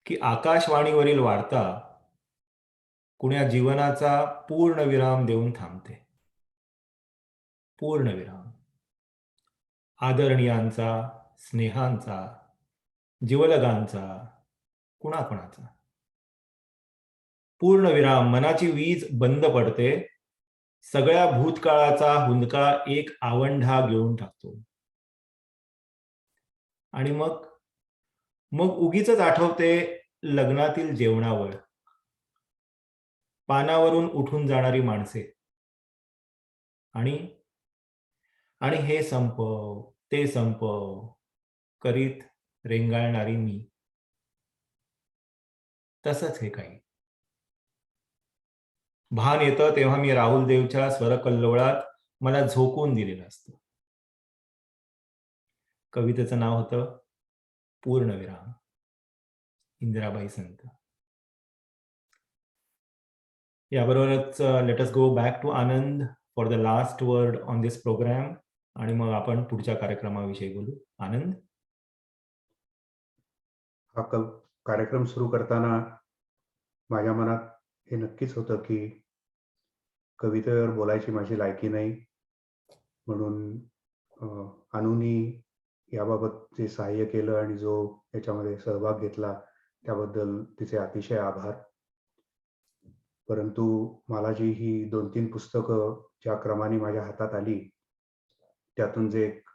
की आकाशवाणीवरील वार्ता कुण्या जीवनाचा पूर्णविराम देऊन थांबते. पूर्णविराम. आदरणीयांचा, स्नेहांचा, जिवलगांचा, कुणाकुणाचा. पूर्णविराम. मनाची वीज बंद पडते. सगळ्या भूतकाळाचा हुंदका एक आवंढा घेऊन टाकतो. आणि मग उगीच आठवते लग्नातील जेवणावळ, पानावरून उठून जाणारी माणसे, आणि हे संपव ते संपव करीत रेंगाळणारी मी. तसंच हे काही. भान येतं तेव्हा मी राहुल देवच्या स्वरकल्लोळात मला झोकून दिलेलं असतं. कवितेचं नाव होतं पूर्णविराम, इंदिराबाई संत. याबरोबरच let us go back to Anand for the last word on this programme, आणि मग आपण पुढच्या कार्यक्रमाविषयी बोलू. आनंद. हा कार्यक्रम सुरू करताना माझ्या मनात हे नक्कीच होतं की कवितेवर बोलायची माझी लायकी नाही, म्हणून अनुनी याबाबत जे सहाय्य केलं आणि जो याच्यामध्ये सहभाग घेतला त्याबद्दल तिचे अतिशय आभार. परंतु मला जी ही 2-3 पुस्तकं ज्या क्रमाने माझ्या हातात आली, त्यातून जे एक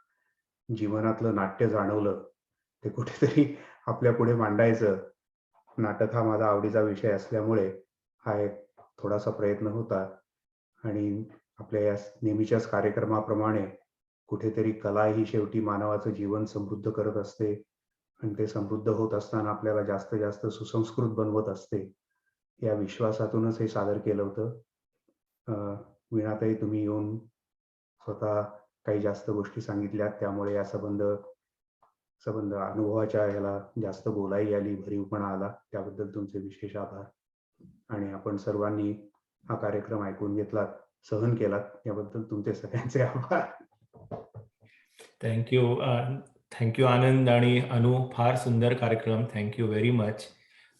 जीवनातलं नाट्य जाणवलं, ते कुठेतरी आपल्या पुढे मांडायचं. नाटक हा माझा आवडीचा विषय असल्यामुळे हा एक थोडासा प्रयत्न होता, आणि आपल्या या नेहमीच्याच कार्यक्रमाप्रमाणे कुठेतरी कला ही शेवटी मानवाचं जीवन समृद्ध करत असते, आणि ते समृद्ध होत असताना आपल्याला जास्तीत जास्त सुसंस्कृत बनवत असते, या विश्वासातूनच हे सादर केलं होतं. वीणाताई, तुम्ही येऊन स्वतः काही जास्त गोष्टी सांगितल्यात, त्यामुळे या संबंध अनुभवाच्या ह्याला जास्त बोलाही आली, भरीवपणा आला, त्याबद्दल तुमचे विशेष आभार. आणि आपण सर्वांनी हा कार्यक्रम ऐकून घेतलात, सहन केलात, याबद्दल तुमचे सगळ्यांचे आभार. थँक्यू आनंद आणि अनु. फार सुंदर कार्यक्रम. Thank you very much.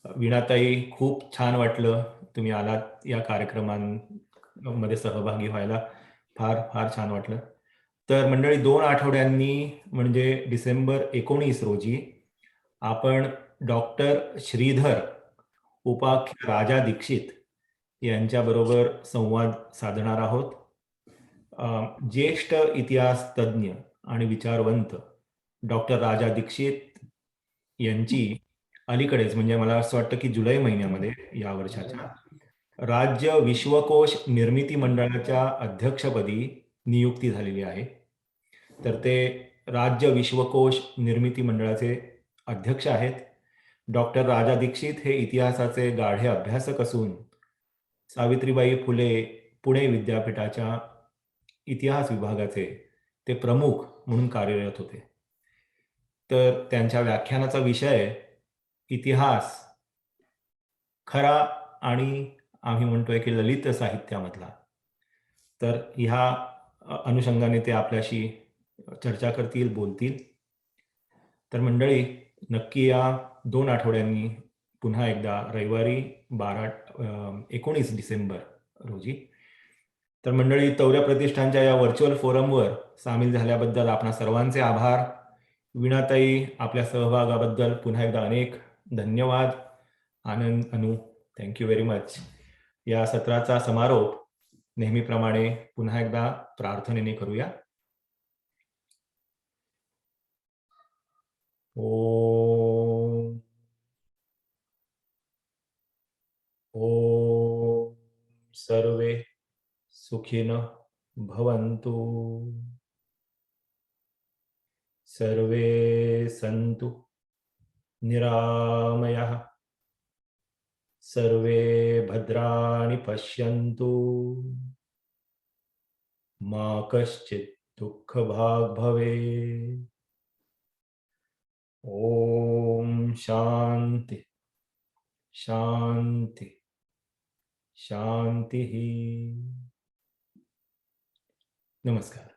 वीणाताई, खूप छान वाटलं तुम्ही आलात या कार्यक्रमांमध्ये सहभागी व्हायला. फार फार छान वाटलं. तर मंडळी, 2 आठवड्यांनी म्हणजे डिसेंबर 19 रोजी आपण डॉक्टर श्रीधर उपाख्य राजा दीक्षित यांच्याबरोबर संवाद साधणार आहोत. ज्येष्ठ इतिहास तज्ज्ञ आणि विचारवंत डॉक्टर राजा दीक्षित यांची अलीकडेच, म्हणजे मला असं वाटतं की जुलै महिन्यामध्ये या वर्षाच्या, राज्य विश्वकोश निर्मिती मंडळाच्या अध्यक्षपदी नियुक्ती झालेली आहे. तर ते राज्य विश्वकोश निर्मिती मंडळाचे अध्यक्ष आहेत. डॉक्टर राजा दीक्षित हे इतिहासाचे गाढे अभ्यासक असून सावित्रीबाई फुले पुणे विद्यापीठाच्या इतिहास विभागाचे ते प्रमुख म्हणून कार्यरत होते. तर त्यांच्या व्याख्यानाचा विषय इतिहास खरा आणि आम्ही म्हणतोय की ललित साहित्यामधला. तर ह्या अनुषंगाने ते आपल्याशी चर्चा करतील, बोलतील. तर मंडळी, नक्की या 2 आठवड्यांनी पुन्हा एकदा रविवारी 19 डिसेंबर रोजी. तर मंडळी, तौर्य प्रतिष्ठानच्या या व्हर्च्युअल फोरमवर सामील झाल्याबद्दल आपणा सर्वांचे आभार. वीणाताई, आपल्या सहभागाबद्दल पुन्हा एकदा अनेक धन्यवाद. आनंद, अनु, थँक्यू व्हेरी मच. या सत्राचा समारोप नेहमीप्रमाणे पुन्हा एकदा प्रार्थनेने करूया. ओम सर्वे सुखिनः भवन्तु, सर्वे सन्तु निरामयाः, सर्वे भद्राणि पश्यन्तु, मा कश्चित् दुःखभाग् भवेत्. ओम शांति शांति शांति. नमस्कार.